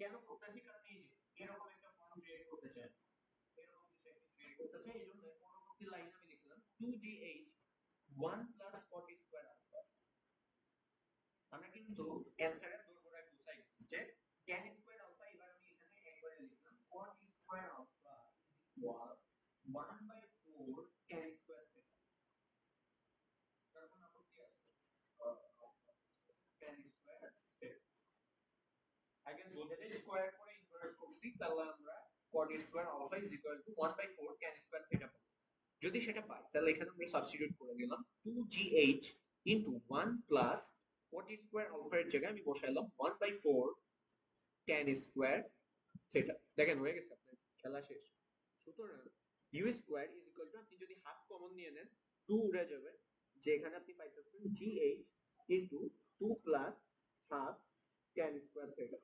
কেন করতেছি? কারণ এই যে এরকম একটা ফর্ম ক্রিয়েট করতে চাই, এরকম কিছু একটা ক্রিয়েট করতে চাই, এইজন্য পরবর্তী লাইনে আমি লিখলাম 2gh 1 plus cot square alpha. আমরা কিন্তু অ্যানসারের দোরগোড়ায় পৌঁছাই গেছি যে tan স্কয়ার আলফা, এবার আমি এখানে একবারে লিখলাম cot square alpha is equal 1/4 tan square theta. তারপর আপত্তি আছে tan স্কয়ার থিটা। আগে যদি স্কয়ার করে ইনভার্স করছি তাহলে আমরা cot square alpha is equal to 1/4 tan square theta পাবো। যদি সেটা পাই তাহলে এখানে আমরা সাবস্টিটিউট করে দিলাম 2gh into 1 plus cot square alpha এর জায়গায় আমি বসাইলাম 1/4 tan স্কয়ার থিটা। দেখেন হয়ে গেছে, আপনার খেলা শেষ। সুতরাং U square is equal to, আপনি যদি হাফ কমন নিয়ে নেন 2 উড়ে যাবে, যে এখানে আপনি পাইতেছেন gh into 2 plus half tan square theta.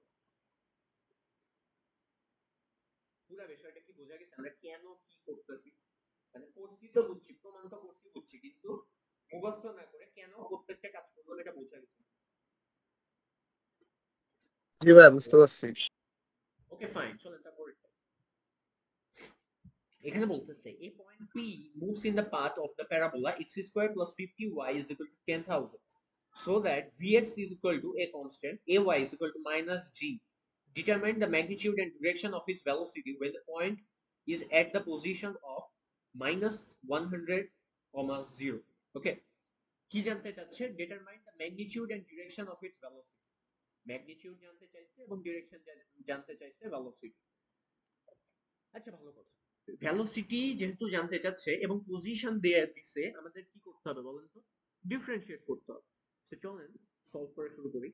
পুরো বিষয়টা কি বোঝা গেছে? আমরা কেন কি করতেছি, মানে করছি তো বুঝছি, প্রমাণ তো করছি বুঝছি, কিন্তু মুখস্থ না করে কেন প্রত্যেকটা কাজ করবো এটা বোঝা গেছে। জি ভাইয়া বুঝতে পারছি। ওকে ফাইন, চলেন তারপরে এখানে বলতেছে a point P moves in the path of the parabola x square plus 50y is equal to 10,000, so that vx is equal to a constant, ay is equal to minus g. Determine the magnitude and direction of its velocity when the point is at the position of minus 100, 0. Okay, কি জানতে চাচ্ছে? Determine the magnitude and direction of its velocity. Magnitude জানতে চাইছে এবং direction জানতে চাইছে velocity। আচ্ছা ভালো কথা, ভেলোসিটি যেহেতু জানতে চাচ্ছে এবং পজিশন দিয়ে দিচ্ছে, আমাদের কি করতে হবে বলেন তো? ডিফারেন্সিয়েট করতে হবে। তো চলেন সলভ করা শুরু করি।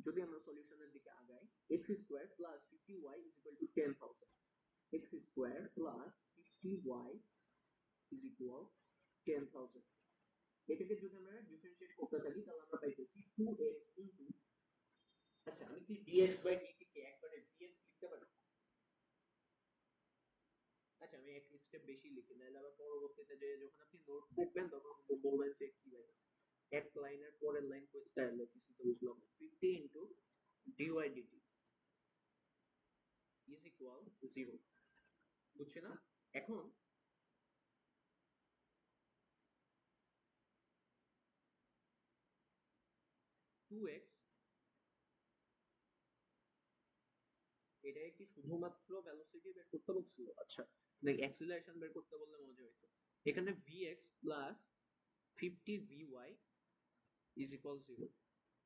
যদি আমরা সলিউশনের দিকে আগাই, x square plus 50y is equal two 10,000, x square plus 50y is equal 10,000। এটাকে যদি আমরা ডিফারেন্সিয়েট করতে থাকি তাহলে আমরা পাইতেছি 2x ইনটু, আচ্ছা আমি কি dx বাই dt কে একবারে dx লিখতে পারি? আচ্ছা আমি এক স্টেপ বেশি লিখি, নাহলে আবার পরবর্তীতে যে যখন আপনি নোট দেখবেন তখন বলবেন যে কি ভাই এক লাইনের পরের লাইন করতে হলো, কিছু তো বুঝলাম না। 50 into dy dt is equal 0, বুঝছে না? এখন টু এক্স, এটাই কি শুধুমাত্র ভেলোসিটি বের করতে বলছিল? আচ্ছা নাকি অ্যাক্সিলারেশন বের করতে বললে মজা হইতো। এখানে vx plus 50vy is equal 0।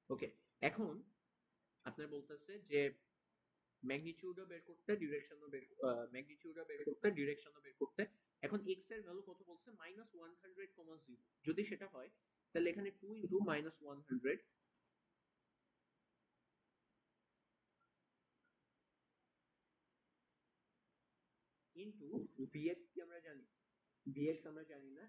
ওকে, এখন আপনার বলতেছে যে ম্যাগনিটিউডও বের করতে, ডিরেকশনও বের ম্যাগনিটিউডও বের করতে, ডিরেকশনও বের করতে। এখন x এর ভ্যালু কত বলছে? -100,0। যদি সেটা হয় তাহলে এখানে 2 ইনটু -100 ইনটু vx কি আমরা জানি, vx আমরা জানি না,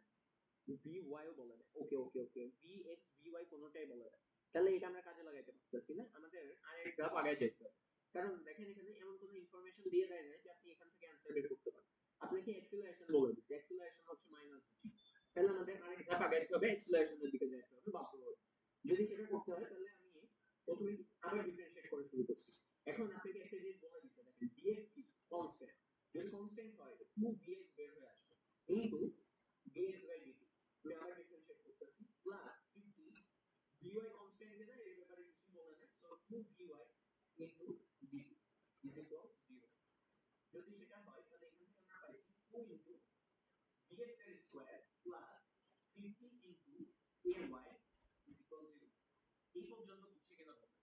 vy ও বলে না, ওকে ওকে ওকে, vx vy কোনোটাই বলে না, তাহলে এটা আমরা কাজে লাগাইতে পারতেছি না, আমাদের আরেক গ্রাফ আগায় যেতে হবে। কারণ দেখেন এখানে এমন কোনো ইনফরমেশন দিয়ে দেয় না যে আপনি এখান থেকে অ্যান্সার বের করতে পারেন, আপনাকে অ্যাক্সিলারেশন বলে দিচ্ছে, অ্যাক্সিলারেশন হচ্ছে -g, তাহলে আমাদের আরেক গ্রাফ আগাইতে হবে, অ্যাক্সিলারেশনের দিকে যেতে হবে বাধ্য হয়ে। যদি সেটা করতে হয় তাহলে আমি প্রথমে আবার ডিফারেন্সিয়েট করে শুরু করছি। এখন আপনাকে একটা জিনিস বলে দিচ্ছে, দেখেন vx কি কনস্ট্যান্ট, যদি কনস্ট্যান্ট হয় 2vx বের হয়ে আসবে ইনটু dx/dt, আমি আবার ডিফারেন্সিয়েট করতেছি প্লাস 50 vy কনস্ট্যান্ট যেটা এর ব্যাপারে কিছু বলে না, so 2vy into dt is equal 0। যদি সেটা হয় তাহলে এখান থেকে আমরা পাইছি 2 ইনটু vx এর square plus 50 into ay is equal 0। এই পর্যন্ত বুঝছি কিনা বলুন।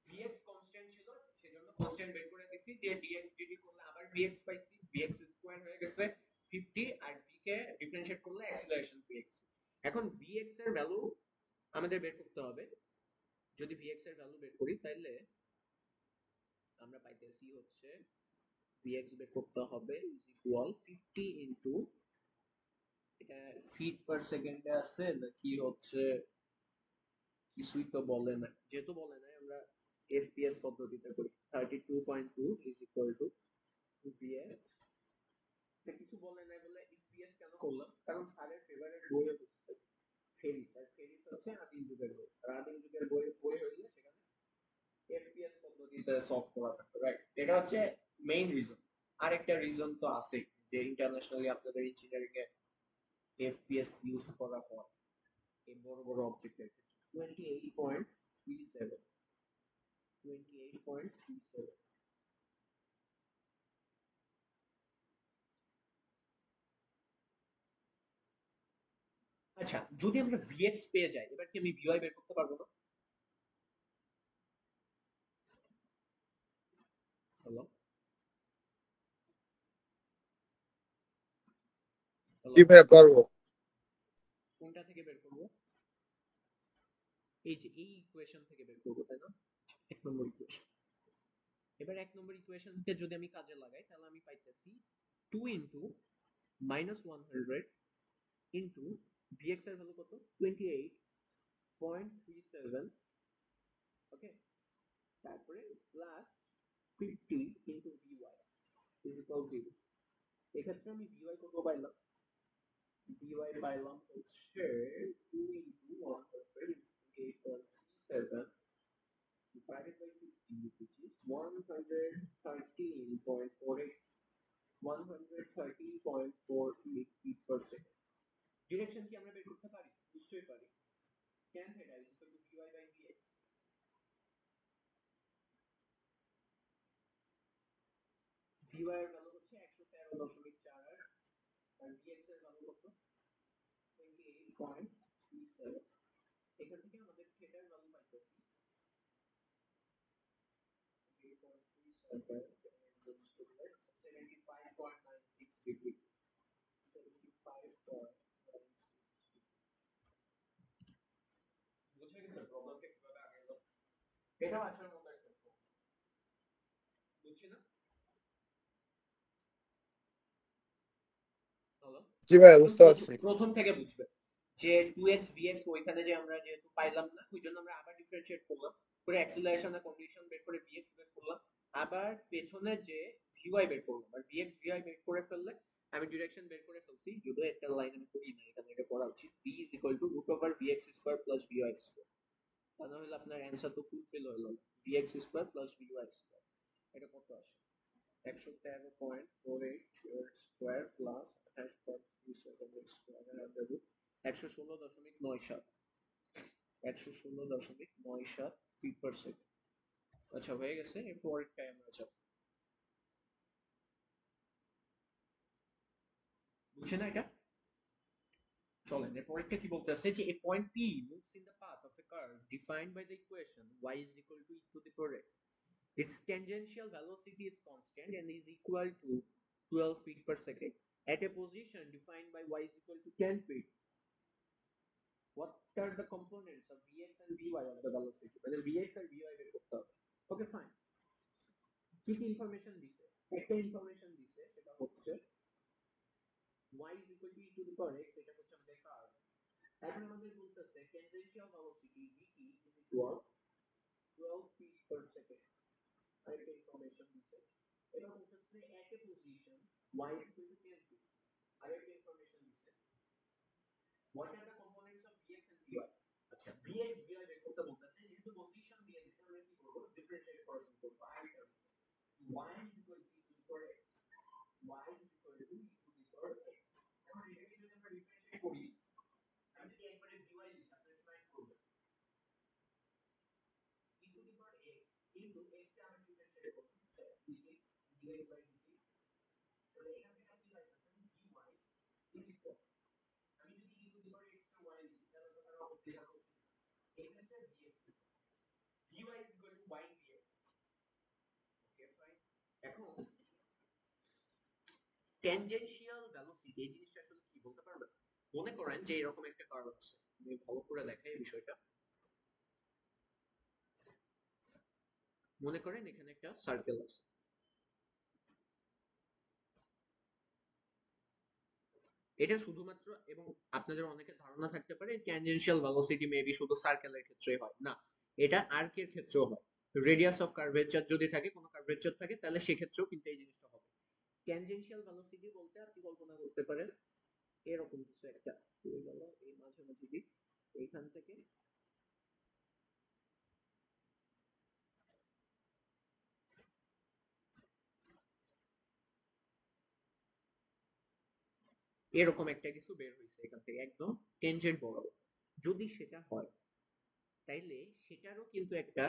vx কনস্ট্যান্ট ছিল সেজন্য কনস্ট্যান্ট বের করে দিছি, দিয়ে dx dt করলে আবার vx পাইছি, vx স্কয়ার হয়ে গেছে 50, আর v কে ডিফারেন্সিয়েট করলে অ্যাক্সিলারেশন vx। এখন vx এর ভ্যালু আমাদের বের করতে হবে, যদি vx এর ভ্যালু বের করি তাহলে আমরা পাইতেছি হচ্ছে vx বের করতে হবে ইজ ইকুয়াল 50 ইনটু, এটা ফিট পার সেকেন্ডে আছে নাকি হচ্ছে কিছুই তো বলে না, যেহেতু বলে না আমরা fps পদ্ধতিতে করি, 32.2 ইজ ইকুয়াল টু vx, সে কিছু বলে না বলে fps কেন করলাম, কারণ স্যারের ফেভারিট বই হচ্ছে ফেরিস, আর ফেরিস হচ্ছে আদিম যুগের বই, আর আদিম যুগের বই হইলে সেখানে fps পদ্ধতিতে সলভ করা থাকবে, রাইট? এটা হচ্ছে মেইন রিজন। আরেকটা রিজন তো আছে যে ইন্টারন্যাশনালি আপনাদের ইঞ্জিনিয়ারিং এ fps ইউজ করা হয় এই বড় বড় অবজেক্টের ক্ষেত্রে। 28.37 আচ্ছা, যদি আমরা vx পেয়ে যাই এবার কি আমি vy বের করতে পারবো না? হ্যালো জি ভাইয়া পারবো। কোনটা থেকে বের করব? এই যে এই ইকুয়েশন থেকে বের করব, তাই না? এক নম্বর ইকুয়েশন। এবার এক নম্বর ইকুয়েশনকে যদি আমি কাজে লাগাই তাহলে আমি পাইতেছি 2 ইনটু -100 ইনটু vx এর ভ্যালু কত, 28.37, ওকে, তারপরে plus 50 into vy is equal 0। এক্ষেত্রে আমি vy কত পাইলাম, vy পাইলাম হচ্ছে 2 into 100 into 28.37 divided by 50, which is 113.48 feet per second. Direction কি আমরা বের করতে পারি? নিশ্চয়ই পারি। tan theta is equal to vy by vx. vy এর ভ্যালু হচ্ছে 113.48 আর vx এর ভ্যালু কত, 28.37। এখান থেকে আমাদের থিটার ভ্যালু পাইতেছি 75.96 ডিগ্রি, 75.96। বুঝে গেছে প্রবলেমটা কিভাবে আগাইলো? এটা আসার মতো একটা প্রবলেম, বুঝছি না? হ্যালো, জি ভাইয়া বুঝতে পারছি। প্রথম থেকে বুঝবে যে 2x vx ওইখানে যে আমরা যেহেতু পাইলাম না ওই জন্য আমরা আবার ডিফারেন্সিয়েট করলাম করে অ্যাক্সিলারেশনের কন্ডিশন বের করে vx বের করলাম, আবার পেছনে যে vy বের করলাম, আর vx vy বের করে ফেললে আমি ডিরেকশন বের করে ফেলছি, যদিও একটা লাইন আমি করি না, এখানে এটা করা উচিত, v is equal to root over vx square plus vy square, তাহলে আপনার অ্যানসার তো ফুলফিল হলো, vx square plus vy square। এটা কত আসে, 113.48 স্কয়ার প্লাস 28.37 স্কয়ার এর under root 116.97, 116.97 feet per second. আচ্ছা হয়ে গেছে, এরপর পরেরটাই আমরা যাব, বুঝছেন না এটা? চলেন এর পরেরটা কি বলতেছে যে a point P moves in the path of a curve defined by the equation y is equal to e to the power x. Its tangential velocity is constant and is equal to 12 feet per second at a position defined by y is equal to 10 feet. What are the components of vx and vy of the velocity? Whether vx or vy বের করতে হবে। Okay, fine. কি কি information দিছে? একটা information দিছে সেটা হচ্ছে y is equal to e to the power x, এটা হচ্ছে আমাদের কার্ভ। এখন আমাদের বলতেছে tangential velocity vt is equal 12 feet per second, আরেকটা ইনফরমেশন দিছে। এবার বলতেছে at a position y is equal to 10 feet, আরেকটা ইনফরমেশন দিছে। what are the components of vx and vy? আচ্ছা, vx vy বের করতে বলতেছে, যেহেতু পজিশন দিয়ে দিছে আমরা কি করব, ডিফারেন্সিয়েট করা শুরু করব। আরেকটা y is equal to e to the power x, y is equal to e to the power x। এখন এটাকে যদি আমরা ডিফারেন্সিয়েট করি, আমি যদি একবারে vy লিখি আপনারা ডিফাইন করবেন e to the power x into x কে আমরা ডিফারেন্সিয়েট করব dx by dt। তাহলে এখান থেকে আপনি পাইতেছেন vy is equal, আমি যদি e to the power x K y লিখি তাহলে তো তার অপর লেখা উচিত, এখানে sir vx vy is equal to y dx। Okay fine. এখন ট্যানজেনশিয়াল ভেলোসিটি এই জিনিসটা আসলে কি বলতে পারবেন? মনে করেন যে এরকম একটা কার্ভ আছে, আমি ভালো করে দেখাই এই বিষয়টা। মনে করেন এখানে একটা সার্কেল আছে, এটা শুধুমাত্র, এবং আপনাদের অনেকের ধারণা থাকতে পারে ট্যানজেনশিয়াল ভেলোসিটি মেবি শুধু সার্কেলের ক্ষেত্রে হয় না, এটা আর্কের ক্ষেত্রেও হয়। রেডিয়াস অফ কার্ভেচার যদি থাকে, কোনো কার্ভেচার থাকে, তাহলে সেক্ষেত্রেও কিন্তু এই জিনিসটা হবে। ট্যানজেনশিয়াল ভেলোসিটি বলতে আপনি কল্পনা করতে পারেন এরকম কিছু একটা হয়ে গেল এই মাঝামাঝি দিক, এইখান থেকে এরকম একটা কিছু বের হয়েছে এখান থেকে একদম টেনজেন্ট বরাবর। যদি সেটা হয় তাইলে সেটারও কিন্তু একটা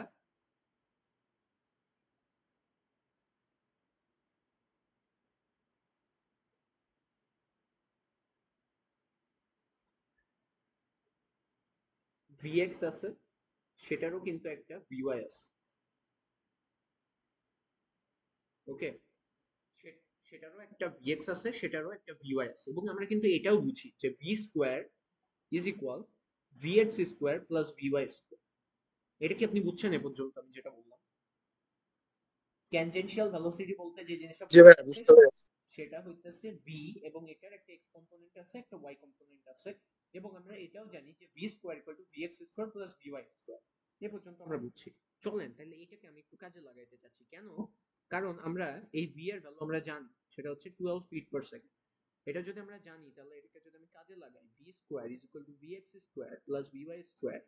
vx আছে, সেটারও কিন্তু একটা vy আছে। ওকে, সেটারও একটা vx আছে, সেটারও একটা vy আছে, এবং আমরা কিন্তু এটাও বুঝি যে v square is equal vx square plus vy square. এটা কি আপনি বুঝছেন এ পর্যন্ত আমি যেটা বললাম? ট্যানজেনশিয়াল ভেলোসিটি বলতে যে জিনিসটা জি ভাই, বুঝতে পেরেছি। সেটা হইতেছে v, এবং এটার একটা x কম্পোনেন্ট আছে, একটা y কম্পোনেন্ট আছে, এবং আমরা এটাও জানি যে v square equal to vx square plus vy square. এ পর্যন্ত আমরা বুঝছি। চলেন তাহলে এটাকে আমি একটু কাজে লাগাইতে চাচ্ছি। কেন? কারণ আমরা এই v এর ভ্যালু আমরা জানি, সেটা হচ্ছে 12 ফিট পার সেকেন্ড। এটা যদি আমরা জানি তাহলে এটাকে যদি আমি কাজে লাগাই, v square is equal to vx square plus vy square,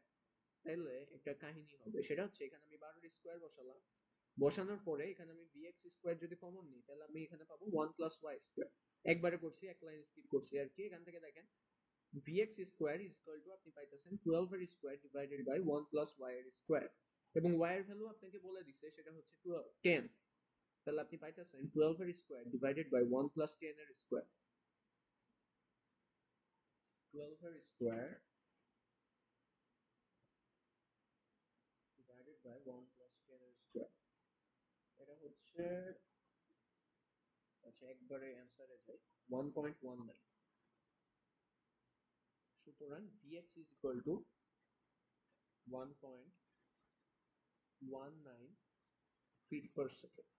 তাহলে একটা কাহিনী হবে। সেটা হচ্ছে এখানে আমি 12 এর স্কয়ার বসালাম, বসানোর পরে এখানে আমি vx স্কয়ার যদি কমন নিই তাহলে আমি এখানে পাবো 1 প্লাস y স্কয়ার। একবারে করছি, এক লাইন স্কিপ করছি আর কি। এখান থেকে দেখেন vx square is equal to আপনি পাইতেছেন 12 এর square divided by 1 plus y এর স্কয়ার, এবং y এর ভ্যালু আপনাকে বলে দিছে সেটা হচ্ছে 10। তাহলে আপনি পাইতেছেন 12 এর স্কয়ার ডিভাইডেড বাই 1 প্লাস 10 এর স্কয়ার। 12 এর স্কয়ার ডিভাইডেড বাই 1 প্লাস 10 এর স্কয়ার, এটা হচ্ছে, আচ্ছা একবারে অ্যানসারে যাই, 1.19। সুতরাং vx is equal to 1.19 feet per second।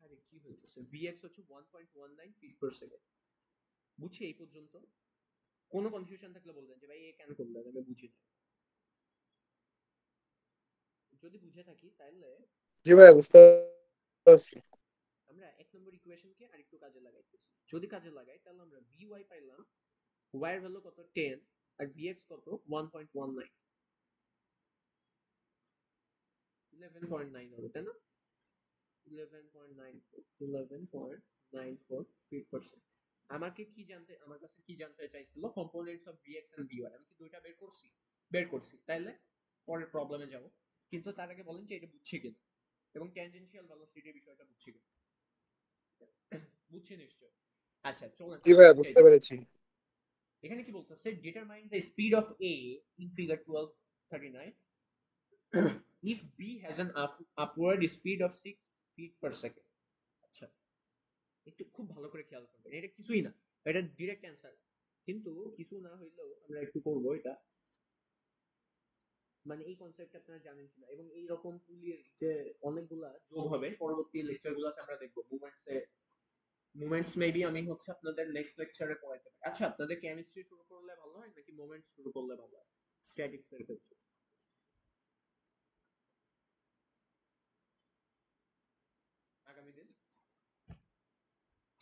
আরে কি হইতেছে, vx হচ্ছে 1.19 feet per second। বুঝছি এই পর্যন্ত? কোনো কনফিউশন থাকলে বলবেন যে ভাই এ কেন করলেন, আমি বুঝি না। যদি বুঝে থাকি তাহলে জি ভাই, বুঝতে পারছি। আমরা এক নম্বর ইকুয়েশনকে আরেকটু কাজে লাগাইতেছি। যদি কাজে লাগাই তাহলে আমরা vy পাইলাম, y এর ভ্যালু কত 10, আর vx কত 1.19, 11.9 হবে তাই না? 11.94 ফিট পার সেকেন্ড। আমাকে কি জানতে, আমার কাছে কি জানতে চাইছিল, components of vx and vy। আমি কি দুইটা বের করছি, তাইলে পরের প্রবলেমে যাব। কিন্তু তার আগে বলেন যে এটা বুঝছি কিনা, এবং ট্যানজেনশিয়াল ভেলোসিটির বিষয়টা বুঝছি কিনা। বুঝছি নিশ্চয়। আচ্ছা চলুন জি ভাই, বুঝতে পেরেছি। এখানে কি বলতেছে, determine the speed of a in figure 1239 if b has an upward speed of 6 feet per second। আচ্ছা একটু খুব ভালো করে খেয়াল করবেন, এটা কিছুই না, এটা ডাইরেক্ট অ্যানসার, কিন্তু কিছু না হইলেও আমরা একটু করব এটা। মানে এই কনসেপ্ট আপনারা জানেন কিনা, এবং এই রকম পুলির যে অনেকগুলা যোগ হবে পরবর্তী লেকচারগুলোতে আমরা দেখবো মুভমেন্টস মেবি আমি হচ্ছে আপনাদের নেক্সট লেকচারে পড়াইতে পারি। আচ্ছা, আপনাদের কেমিস্ট্রি শুরু করলে ভালো হয় নাকি মোমেন্টস শুরু করলে ভালো হয় স্ট্যাটিক্স এর ক্ষেত্রে? আগামী দিন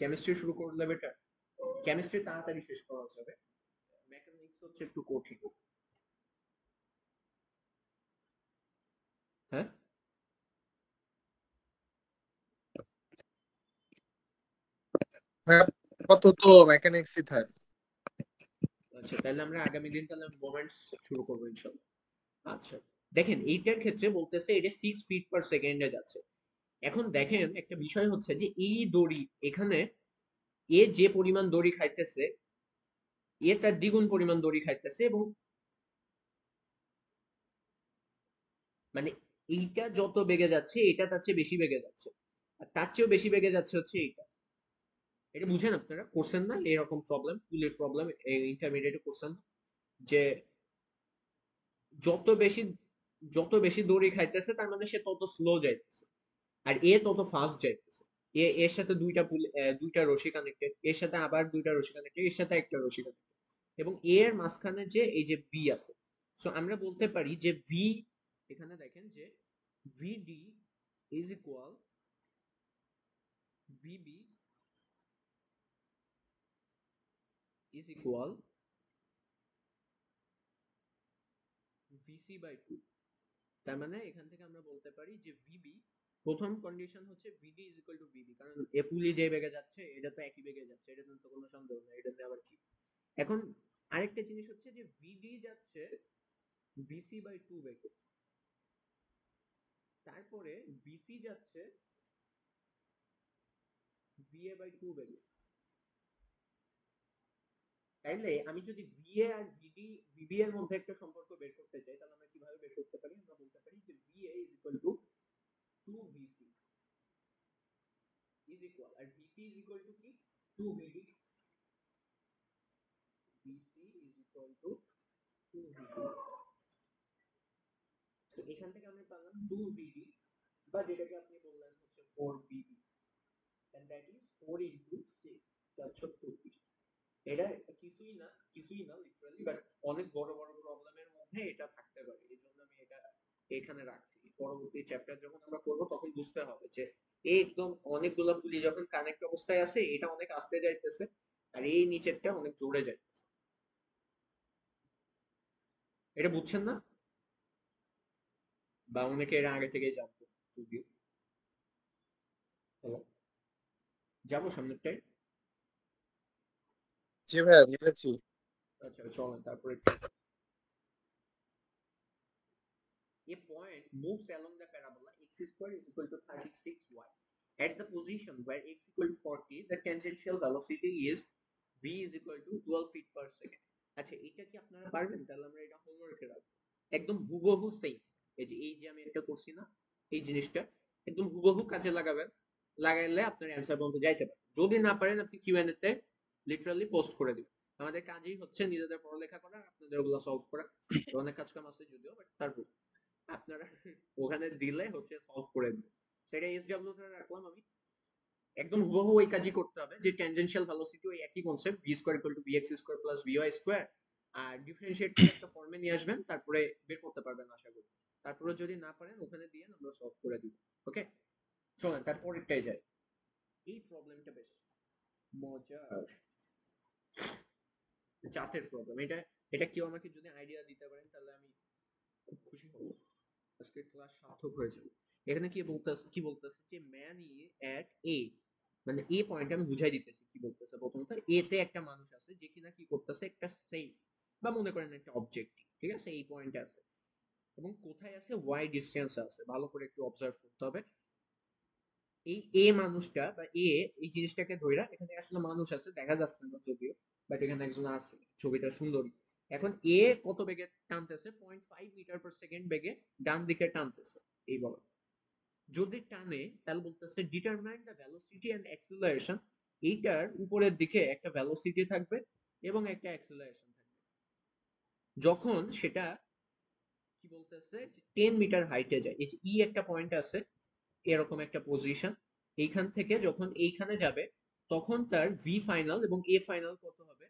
কেমিস্ট্রি শুরু করলে বেটার। কেমিস্ট্রি তাড়াতাড়ি শেষ করা যাবে, মেকানিক্স হচ্ছে একটু কঠিন। হ্যাঁ, ভাই আপাতত মেকানিক্সই থাকে। আচ্ছা তাহলে আমরা আগামী দিন তাহলে মোমেন্টস শুরু করবো ইনশাল্লাহ। আচ্ছা দেখেন এইটার ক্ষেত্রে বলতেছে এটা 6 ফিট/সেকেন্ডে যাচ্ছে। এখন দেখেন একটা বিষয় হচ্ছে যে এই দড়ি এখানে এ যে পরিমাণ দড়ি খাইতেছে এ তার দ্বিগুণ পরিমাণ দড়ি খাইতেছে, এবং মানে এইটা যত বেগে যাচ্ছে এটা তার চেয়ে বেশি বেগে যাচ্ছে, আর তার চেয়েও বেশি বেগে যাচ্ছে হচ্ছে এইটা। এটা বুঝেন আপনারা, করছেন না এরকম প্রবলেম, পুলের প্রবলেম ইন্টারমিডিয়েটে করছেন যে যত বেশি যত বেশি দড়ি খাইতেছে তার মানে সে তত স্লো যাইতেছে, আর এ তত ফাস্ট যাইতেছে। এর সাথে দুইটা রশি কানেক্টেড, এর সাথে আবার দুইটা রশি কানেক্টেড, এর সাথে একটা রশি কানেক্টেড, এবং এর মাঝখানে যে এই যে বি আছে, সো আমরা বলতে পারি যে ভি, এখানে দেখেন যে v d is equal v b is equal ভিসি/2। তার মানে এখান থেকে আমরা বলতে পারি যে ভিবি, প্রথম কন্ডিশন হচ্ছে ভিডি ইজ ইকুয়াল টু ভিবি, কারণ এ পুলি যে বেগে যাচ্ছে এটা তো একই বেগে যাচ্ছে, এটা তো কোনো সন্দেহ নেই, এটাতে আবার কি। এখন আরেকটা জিনিস হচ্ছে যে ভিডি যাচ্ছে ভিসি/2 বেগে, তারপরে ভিসি যাচ্ছে ভিএ/2 বেগে। তাইলে আমি যদি ভিএ আর ভিবি এর মধ্যে একটা সম্পর্ক বের করতে চাই, তাহলে আমরা কিভাবে বের করতে পারি? আমরা বলতে পারি যে v a is equal to 2 v c is equal, আর ভিসি ইজ ইকুয়াল টু কি? 2 v d. V c is equal to 2ভিডি। তো এখান থেকে আমরা পেলাম 2ভিডি, বা যেটাকে আপনি বললেন হচ্ছে 4ভিডি, and that is 4 into 6, 424। এটা কিছুই না লিটারালি, বাট অনেক বড় বড় প্রবলেমের মধ্যে এটা থাকতে পারে, এই জন্য আমি এটা এখানে রাখছি। পরবর্তী চ্যাপ্টার যখন আমরা করব তখন বুঝতে হবে যে এই একদম অনেকগুলো পুলি যখন কানেক্ট অবস্থায় আছে এটা অনেক আস্তে যাইতেছে, আর এই নিচেরটা অনেক জোরে যাইতেছে। এটা বুঝছেন না? বা অনেকে এর আগে থেকেই জানতো যদিও। হ্যালো, যাবো সামনেরটায়। জি ভাইয়া বুঝেছি। আচ্ছা চলেন তারপরে একটু। A point moves along the parabola x square is equal to 36y. At the position where x equal to 40, the tangential velocity is v is equal to 12 feet per second. আচ্ছা এটা কি আপনারা পারবেন? তাহলে আমরা এটা হোমওয়ার্কে রাখবো। একদম হুবহু সেম, এই যে আমি একটা করছি না এই জিনিসটা, একদম হুবহু কাজে লাগাবেন, লাগাইলে আপনার অ্যান্সার পর্যন্ত যাইতে পারে। যদি না পারেন আপনি কিউএনএ তে লিটারালি পোস্ট করে দিবেন। আমাদের কাজই হচ্ছে নিজেদের পড়ালেখা করা, আপনাদের ওগুলো সলভ করা। অনেক কাজ কাম আছে যদিও, বাট তারপর আপনারা ওখানে দিলে হচ্ছে সলভ করে দিবে। সেটা এসডব্লিউ তে রাখলাম আমি। একদম হুবহু ওই কাজই করতে হবে, যে ট্যানজেনশিয়াল ভেলোসিটি ওই একই concept, V square equal to VX square plus VY square, আর ডিফারেন্সিয়েট করে একটা ফর্মে নিয়ে আসবেন, তারপরে বের করতে পারবেন আশা করি। তারপরে যদি না পারেন ওখানে দিয়ে আমরা সলভ করে দিব। ওকে চলেন তারপরেরটাই যাই। এই প্রবলেমটা বেশ মজার, জাতের প্রবলেম এটা। এটা কেউ আমাকে যদি আইডিয়া দিতে পারেন তাহলে আমি খুব খুশি হব, আজকে ক্লাস সার্থক হয়ে যাবে। এখানে কি বলতেছে যে ম্যান এট এ, মানে এ পয়েন্ট আমি বুঝাই দিতেছি কি বলতেছে। প্রথমত এ তে একটা মানুষ আছে যে কিনা কি করতেছে, একটা সেফ বা মনে করেন একটা অবজেক্টিভ, ঠিক আছে, এই পয়েন্টে আছে, এবং কোথায় আছে? ওয়াই ডিসটেন্স আছে। ভালো করে একটু অবজার্ভ করতে হবে। এই এ মানুষটা বা এই জিনিসটাকে ধইরা, এখানে আসলে মানুষ আছে দেখা যাচ্ছে না যদিও, বাট এখানে একজন আছে, ছবিটা সুন্দরী। এখন এ কত বেগে টানতেছে? 0.5 মিটার পার সেকেন্ড বেগে ডান দিকে টানতেছে। এই বলো, যদি টানে তাহলে বলতেছে determine the velocity and acceleration. এইটার উপরের দিকে একটা ভেলোসিটি থাকবে এবং একটা অ্যাক্সিলারেশন থাকবে। যখন সেটা কি বলতেছে, 10 মিটার হাইটে যায়, এই যে ই একটা পয়েন্ট আছে, এরকম একটা পজিশন, এইখান থেকে যখন এইখানে যাবে তখন তার ভি ফাইনাল এবং এ ফাইনাল কত হবে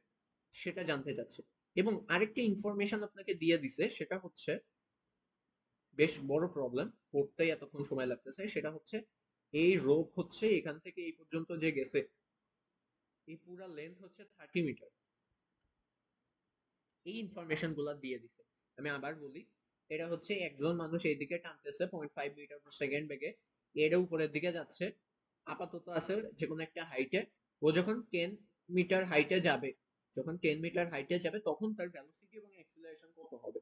সেটা জানতে চাচ্ছে। এবং আরেকটা ইনফরমেশন আপনাকে দিয়ে দিছে, সেটা হচ্ছে বেশ বড় প্রবলেম, পড়তেই এতক্ষণ সময় লাগতেছে, সেটা হচ্ছে এই রোপ হচ্ছে এখান থেকে এই পর্যন্ত যে গেছে, এই পুরা লেন্থ হচ্ছে 30 মিটার। এই ইনফরমেশন গুলা দিয়ে দিছে। আমি আবার বলি, এটা হচ্ছে একজন মানুষ এইদিকে টানতেছে 0.5 মিটার পার সেকেন্ড বেগে, এর উপরের দিকে যাচ্ছে, আপাতত আছে যে কোনো একটা হাইটে। ও যখন 10 মিটার হাইটে যাবে, যখন 10 মিটার হাইটে যাবে তখন তার ভেলোসিটি এবং অ্যাক্সিলারেশন কত হবে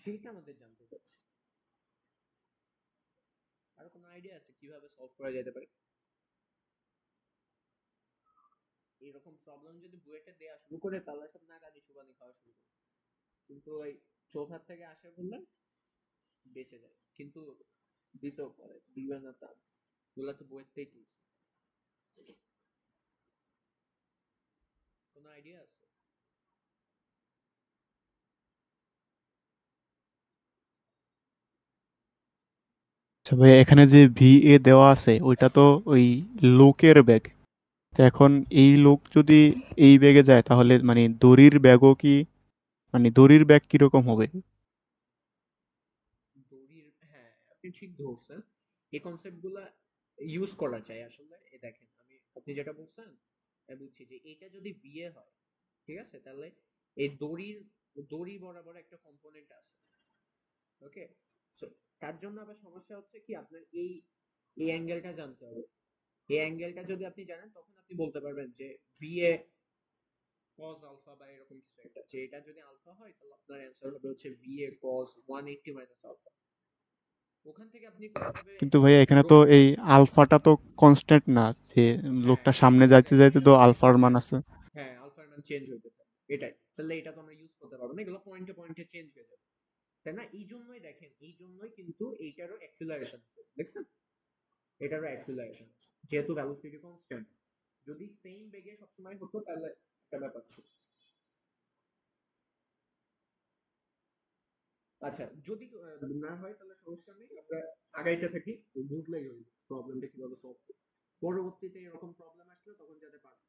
সেটা আমাদের জানতে চাচ্ছে। আর কোনো আইডিয়া আছে কিভাবে সলভ করা যেতে পারে? এরকম প্রবলেম যদি বুয়েটে দেওয়া শুরু করে তাহলে সব নাগানি সুবানি খাওয়া শুরু করে, কিন্তু ওই চৌথার থেকে আসে বললেন বেঁচে যায়, কিন্তু দিতেও পারে, দিবে না তা, ওগুলা তো বইতেই তুলছে। কোনো আইডিয়া আছে? আচ্ছা ভাই, এখানে যে VA দেওয়া আছে ওইটা তো ওই লোকের ব্যাগ। তো এখন এই লোক যদি এই ব্যাগে যায় তাহলে মানে দড়ির ব্যাগও কি, মানে দড়ির ব্যাগ কিরকম হবে? দড়ির, হ্যাঁ আপনি ঠিক ধরছেন, এই কনসেপ্ট গুলা ইউজ করা যায় আসলে। এ দেখেন, আমি আপনি যেটা বলছেন বুঝছি, যে এটা যদি বিয়ে হয়, ঠিক আছে, তাহলে এই দড়ি বরাবর একটা কম্পোনেন্ট আছে, ওকে। সো তার জন্য আবার সমস্যা হচ্ছে কি, আপনার এই অ্যাঙ্গেলটা জানতে হবে। এই অ্যাঙ্গেলটা যদি আপনি জানেন তখন আপনি বলতে পারবেন যে VA cos আলফা বা এরকম কিছু একটা, যে এটা যদি আলফা হয় তাহলে আপনার অ্যান্সার হবে হচ্ছে VA cos 180 মাইনাস আলফা। ওখান থেকে আপনি কোনোভাবে কিন্তু ভাইয়া এখানে রো, তো এই আলফাটা তো কনস্ট্যান্ট না, যে হ্যাঁ লোকটা সামনে যাইতে এক্স্যাক্টলি, যাইতে এটা তো তো আলফার মান চেঞ্জ, আছে। হ্যাঁ আলফার মান চেঞ্জ হইতে থাকে, এটাই, তাহলে এটা তো আমরা ইউজ করতে পারবো না, এগুলো পয়েন্টে পয়েন্টে চেঞ্জ হয়ে যাবে, তাই না? এই জন্যই দেখেন, এই জন্যই কিন্তু এইটারও অ্যাক্সিলারেশন আছে, দেখছেন, এটারও অ্যাক্সিলারেশন আছে, যেহেতু ভেলোসিটি কনস্ট্যান্ট। যদি সেম বেগে সবসময় হতো তাহলে একটা ব্যাপার ছিল। আচ্ছা, যদি না হয় তাহলে সমস্যা নেই, আমরা আগাইতে থাকি, বুঝলেই হইল প্রবলেমটা কিভাবে সলভ করব। পরবর্তীতে এরকম প্রবলেম আসলে তখন যাতে পারবো।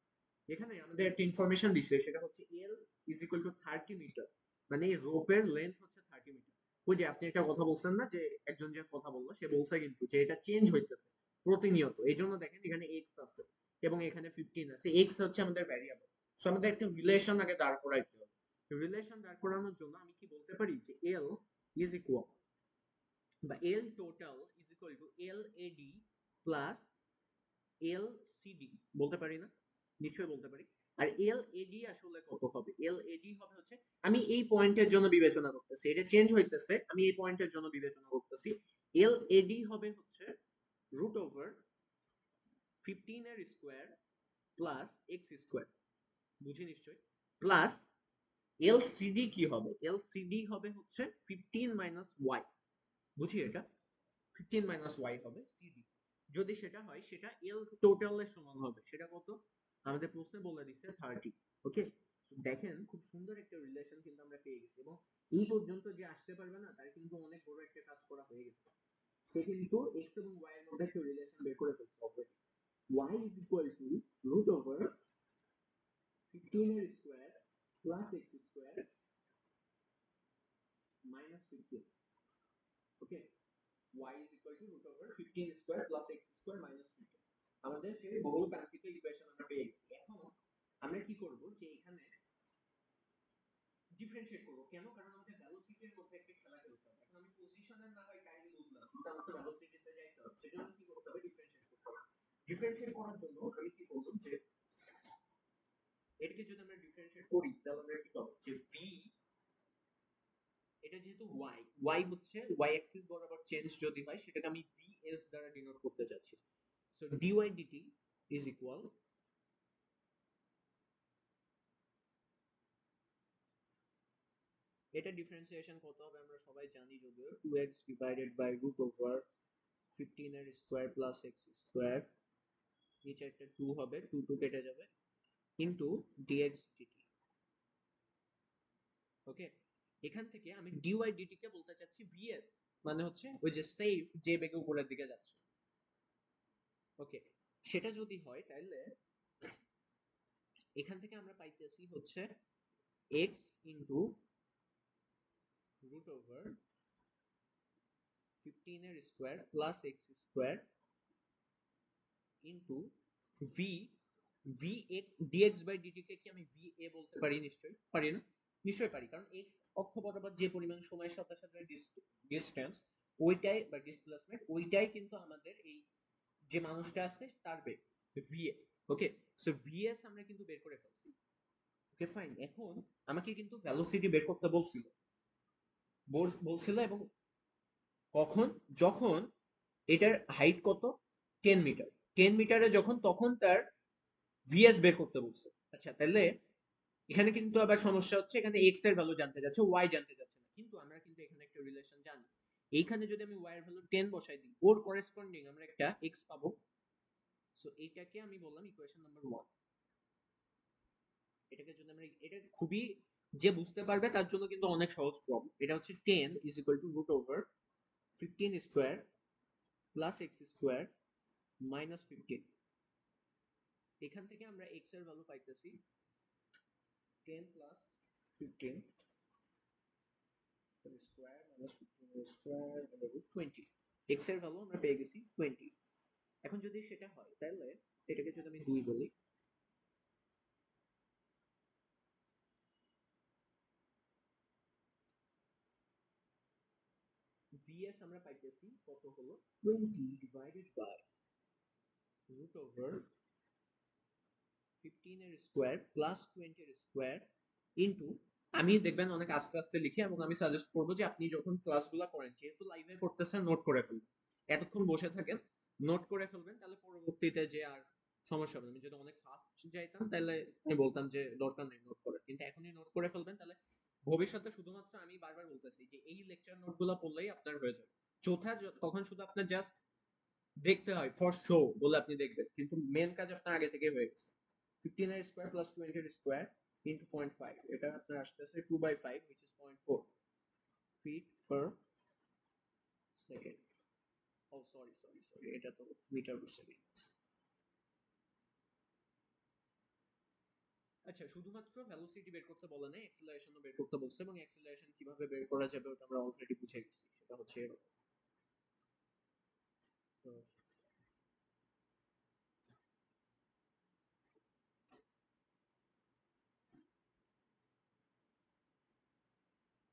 এখানে আমাদের একটা ইনফরমেশন দিচ্ছে, সেটা হচ্ছে L is equal to 30 meter, মানে এই রোপের লেন্থ হচ্ছে 30 মিটার। ওই যে আপনি একটা কথা বলছেন না, যে একজন যে কথা বললো সে বলছে কিন্তু যে এটা চেঞ্জ হইতেছে প্রতিনিয়ত, এই জন্য দেখেন এখানে x আছে এবং এখানে 15 আছে, x হচ্ছে আমাদের ভ্যারিয়েবল। সো আমাদের একটা রিলেশন আগে দাঁড় করাইতে হবে। রিলেশন দাঁড় করানোর জন্য আমি কি বলতে পারি, যে L ইজ ইকুয়াল, বা L total is equal two LAD plus LCD, বলতে পারি না? নিশ্চয়ই বলতে পারি। আর LAD আসলে কত হবে? LAD হবে হচ্ছে, আমি এই পয়েন্টের জন্য বিবেচনা করতেছি, এটা চেঞ্জ হইতেছে, আমি এই পয়েন্টের জন্য বিবেচনা করতেছি। LAD হবে হচ্ছে রুট ওভার 15 এর স্কোয়ার প্লাস এক্স স্কোয়ার, বুঝি নিশ্চয়ই, প্লাস LCD কি হবে? LCD হবে হচ্ছে 15 মাইনাস ওয়াই, বুঝি এটা, 15 মাইনাস ওয়াই হবে সিডি। যদি সেটা হয় সেটা এল টোটালের সমান হবে, সেটা কত আমাদের প্রশ্নে বলে দিচ্ছে 30। ওকে, দেখেন খুব সুন্দর একটা রিলেশন কিন্তু আমরা পেয়ে গেছি, এবং এই পর্যন্ত যে আসতে পারবে না তার কিন্তু অনেক বড় একটা কাজ করা হয়ে গেছে। সে কিন্তু এক্স এবং ওয়াই এর মধ্যে একটা রিলেশন বের করে ফেলছে already. Y is equal to root over 15 এর square plus x square minus 15। Okay, y is equal to root over 15 square plus x square minus 15, আমাদের সেই বহু কাঙ্ক্ষিত ইকুয়েশন আমরা পেয়ে গেছি। এখন আমরা কি করব, যে এখানে ডিফারেন্সিয়েট করব, কেন? কারণ আমাদের ভেলোসিটির মধ্যে একটা খেলা খেলতে হবে। এখন আমি পজিশনের না হয় কাহিনী বুঝলাম, কিন্তু আমার তো ভেলোসিটিতে যাইতে হবে, সেজন্য কি করতে হবে, ডিফারেন্সিয়েট করতে হবে। ডিফারেন্সিয়েট করার জন্য আমি কি করলাম, যে এটাকে যদি আমরা ডিফারেন্সিয়েট করি তাহলে আমরা কি পাবো, যে v, এটা যেহেতু y হচ্ছে y অ্যাক্সিস বরাবর চেঞ্জ যদি হয় সেটাকে আমি vs দ্বারা ডিনোট করতে যাচ্ছি। So dy dt is equal, এটা ডিফারেন্সিয়েশন কত হবে আমরা সবাই জানি, যদিও 2x divided by root over 15 এর স্কয়ার প্লাস x স্কয়ার, নিচে একটা 2 হবে, 2 2 কেটে যাবে, ইনটু dx dt। ওকে, এখান থেকে আমি ডিওয়াই ডিটি কে বলতে চাচ্ছি ভিএস, মানে হচ্ছে ওই যে সেভ যে বেগে উপরের দিকে যাচ্ছে। ওকে, সেটা যদি হয় তাহলে এখান থেকে আমরা পাইতেছি হচ্ছে x ইন্টু রুট ওভার 15 এর square plus x square into v v d x by d t কে কি আমি ভি এ বলতে পারি? নিশ্চয়ই পারি না? নিশ্চয়ই পারি, কারণ এক্স অক্ষ বরাবর যে পরিমাণ সময়ের সাথে সাথে ডিসটেন্স ওইটাই বা ডিসপ্লেসমেন্ট ওইটাই কিন্তু আমাদের এই যে মানুষটা আছে তার বেগ ভিএ। ওকে, সো ভিএস আমরা কিন্তু বের করে ফেলছি। ওকে ফাইন, এখন আমাকে কিন্তু ভেলোসিটি বের করতে বলছিল এবং কখন? যখন এটার হাইট কত? 10 মিটার। 10 মিটারে যখন, তখন তার ভিএস বের করতে বলছে। আচ্ছা, তাহলে এখানে কিন্তু আবার সমস্যা হচ্ছে, এখানে এক্স এর ভ্যালু জানতে যাচ্ছে, ওয়াই জানতে যাচ্ছে না। কিন্তু আমরা কিন্তু এখানে একটা রিলেশন জানি, এইখানে যদি আমি ওয়াই এর ভ্যালু 10 বসাই দিই, ওর করেসপন্ডিং আমরা একটা এক্স পাবো। সো এইটাকে আমি বললাম ইকুয়েশন নাম্বার 1। এটাকে যদি আমরা, এটা খুবই, যে বুঝতে পারবে তার জন্য কিন্তু অনেক সহজ প্রবলেম। এটা হচ্ছে 10 is equal to root over 15 square plus x square minus 15। এখান থেকে আমরা এক্স এর ভ্যালু পাইতেছি 10 plus 15 square minus 15 square 20। X এর ভ্যালু আমরা পেয়ে গেছি 20। এখন যদি সেটা হয় তাহলে এটাকে যদি আমি 2 বলি, ভিএস আমরা পাইতেছি কত হলো 20 ডিভাইডেড বাই রুট ওভার 15 এর স্কোয়ার প্লাস 20 এর স্কোয়ার ইনটু, আমি দেখবেন অনেক আস্তে আস্তে লিখি এবং আমি সাজেস্ট করবো যে আপনি যখন ক্লাসগুলো করেন, যেহেতু লাইভে করতেছেন, নোট করে ফেলবেন। এতক্ষণ বসে থাকেন, নোট করে ফেলবেন, তাহলে পরবর্তীতে যে আর সমস্যা হবে না। আমি যদি অনেক ফাস্ট যাইতাম তাহলে আমি বলতাম যে দরকার নেই নোট করে, কিন্তু এখনই নোট করে ফেলবেন, তাহলে ভবিষ্যতে শুধুমাত্র, আমি বারবার বলতেছি যে এই লেকচার নোটগুলো পড়লেই আপনার হয়ে যাবে। চৌথা তখন শুধু আপনার জাস্ট দেখতে হয় ফর শো বলে আপনি দেখবেন, কিন্তু মেন কাজ আপনার আগে থেকে হয়ে গেছে। 15 এর স্কোয়ার প্লাস 20 এর স্কোয়ার ইনটু 0.5, এটা আপনার আসতেছে 2/5 which is 0.4 feet per second. Oh sorry, এটা তো মিটার পার সেকেন্ড। আচ্ছা, শুধুমাত্র ভেলোসিটি বের করতে বলে না, অ্যাক্সিলারেশনও বের করতে বলছে, এবং অ্যাক্সিলারেশন কিভাবে বের করা যাবে ওটা আমরা অলরেডি বুঝে গেছি। সেটা হচ্ছে এরকম। তো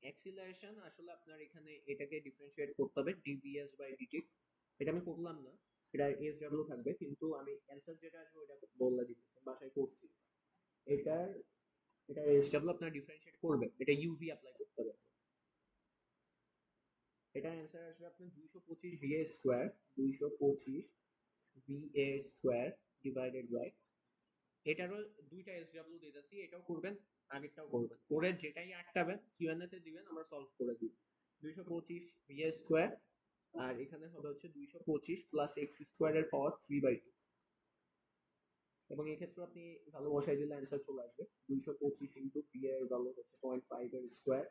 অ্যাক্সিলারেশন আসলে আপনার এখানে এটাকে ডিফারেন্সিয়েট করতে হবে ডিভিএস বাই ডিটি। এটা আমি করলাম না, এটা এসডব্লিউ থাকবে, কিন্তু আমি অ্যানসার যেটা আসবে ওটা বলে দিতেছি, বাসায় করছি। এটার এটা এসডব্লিউ আপনার ডিফারেন্সিয়েট করবে, এটা ইউভি অ্যাপ্লাই করতে হবে। এটা অ্যানসার আসবে আপনার 225 VA square 225 VA square divided by, এটারও দুইটা এসডব্লিউ দিতেছি, এটাও করবেন, আগেরটাও করবেন, করে যেটাই আটকাবেন কিউএনএ তে দিবেন, আমরা সলভ করে দিব। 225 ভিএ স্কয়ার আর এখানে হবে হচ্ছে 225 প্লাস এক্স স্কয়ারের পাওয়ার 3/2, এবং এই ক্ষেত্রে আপনি ভালো বসাই দিলে অ্যানসার চলে আসবে। 225 ইনটু ভি এর ভ্যালু হচ্ছে 0.5 এর স্কয়ার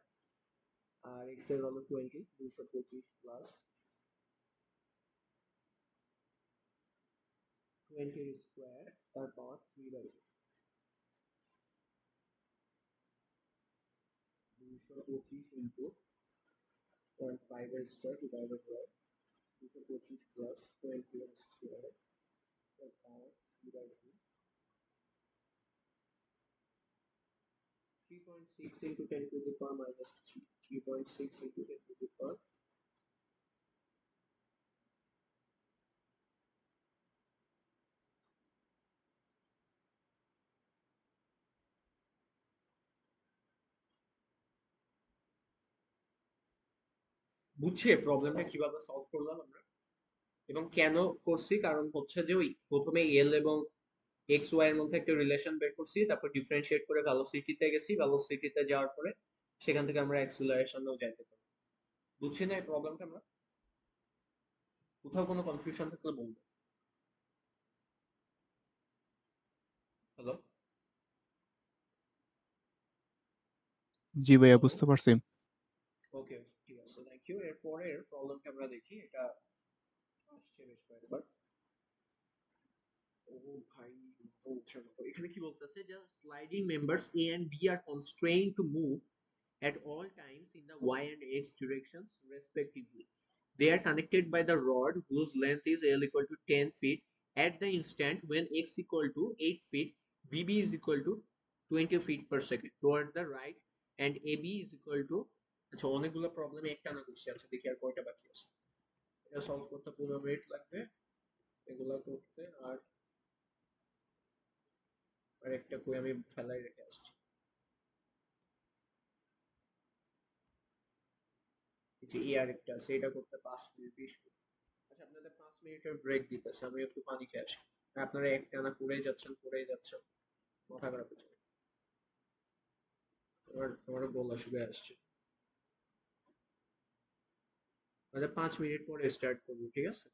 আর এক্স এর ভ্যালু 20, 225 প্লাস 20 এর স্কয়ার তার পাওয়ার 3/2, 225 ইনটু 0.5 এর স্কয়ার ডিভাইডেড বাই 225 প্লাস 20 এর স্কয়ার তার পাওয়ার 3/2, 3.6 into 10 to the power minus 3, 3.6 into 10 to the power বুঝছে প্রবলেমটা কিভাবে সলভ করলাম আমরা এবং কেন করছি? কারণ হচ্ছে যে ওই প্রথমে এল এবং এক্স ওয়াই এর মধ্যে একটা রিলেশন বের করছি, তারপর ডিফারেন্সিয়েট করে ভেলোসিটিতে গেছি, ভেলোসিটিতে যাওয়ার পরে সেখান থেকে আমরা অ্যাক্সিলারেশনেও যাইতে পারি। বুঝছি না এই প্রবলেমটা আমরা? কোথাও কোনো কনফিউশন থাকলে বলবো। হ্যালো? জি ভাইয়া, বুঝতে পারছি। ওকে, ঠিক আছে, থ্যাংক ইউ। এরপরের প্রবলেমটা আমরা দেখি, এটা আসছে বেশ কয়েকবার। ও ভাই, মাথা উঠছে না তো। এখানে কি বলতেছে যে sliding members a and B are constrained to move at all times in the y and x directions respectively. They are connected by the rod whose length is L equal to 10 feet at the instant when x equal to 8 feet, VB is equal to 20 feet per second toward the right and AB is equal to, আচ্ছা অনেকগুলো problem একটা না করছি, আচ্ছা দেখি আর কয়টা বাকি আছে। এটা সলভ করতে 15 মিনিট লাগবে, এগুলা করতে। আর একটা কই আমি ফেলাই রেখে আসছি, যে এই আরেকটা আছে, এটা করতে 5 মিনিট 20 মিনিট। আচ্ছা আপনাদের 5 মিনিটের ব্রেক দিতেছে, আমি একটু পানি খেয়ে আসি। আপনারা একটানা করেই যাচ্ছেন, মাথা খারাপ হচ্ছে। আমার গলা শুকিয়ে আসছে। আচ্ছা 5 মিনিট পরে স্টার্ট করবো, ঠিক আছে?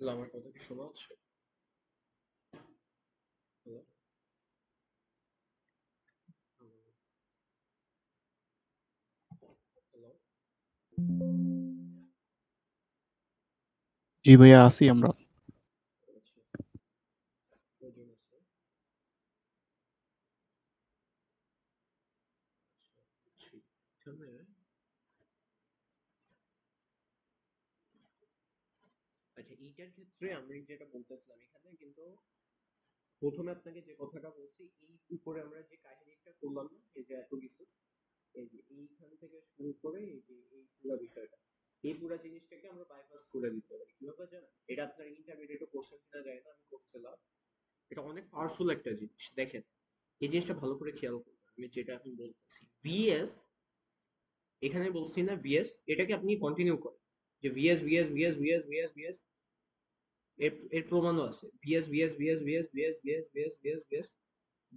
হ্যালো, আমার কথা কি শোনা যাচ্ছে? হ্যালো, হ্যালো, জি ভাইয়া, আছি আমরা। আচ্ছা, প্রয়োজন আছে। আচ্ছা, বুঝছি। এখানে আচ্ছা, এইটার ক্ষেত্রে আমি যেটা বলতেছিলাম, এখানে কিন্তু প্রথমে আপনাকে যে কথাটা বলছি, এই উপরে আমরা যে কাহিনীটা করলাম না, এই যে এত কিছু, এই যে এইখান থেকে শুরু করে এই যে এই পুরো বিষয়টা, এই পুরো জিনিসটাকে আমরা বাইপাস করে দিতে পারি। কিভাবে জানেন? এটা আপনার ইন্টারমিডিয়েটে কোশ্চেন কিনা যায় না, আমি করছিলাম। এটা অনেক পাওয়ারফুল একটা জিনিস। দেখেন, এই জিনিসটা ভালো করে খেয়াল করবেন। আমি যেটা এখন বলতেছি, ভিএস, এখানে বলছি না ভিএস, এটাকে আপনি কন্টিনিউ করেন যে VS VS VS VS VS VS, এর এর প্রমাণও আছে। VS VS VS VS VS VS VS VS VS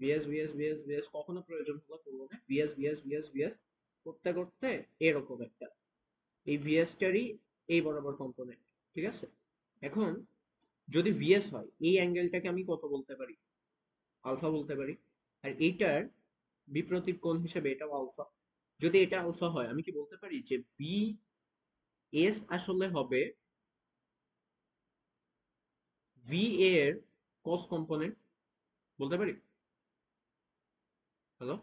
VS VS VS VS, কখনো প্রয়োজন হলে করবো না, ভিএস ভিএস ভিএস ভিএস করতে করতে এরকম একটা, এই ভিএসটারই এই বরাবর কম্পোনেন্ট। ঠিক আছে? এখন যদি ভিএস হয়, এই অ্যাঙ্গেলটাকে আমি কত বলতে পারি? আলফা বলতে পারি। আর এইটার বিপরীত কোণ হিসেবে এটাও আলফা। যদি এটা আলফা হয়, আমি কি বলতে পারি যে ভি এস আসলে হবে ভি এর কস কম্পোনেন্ট? বলতে পারি? হ্যালো,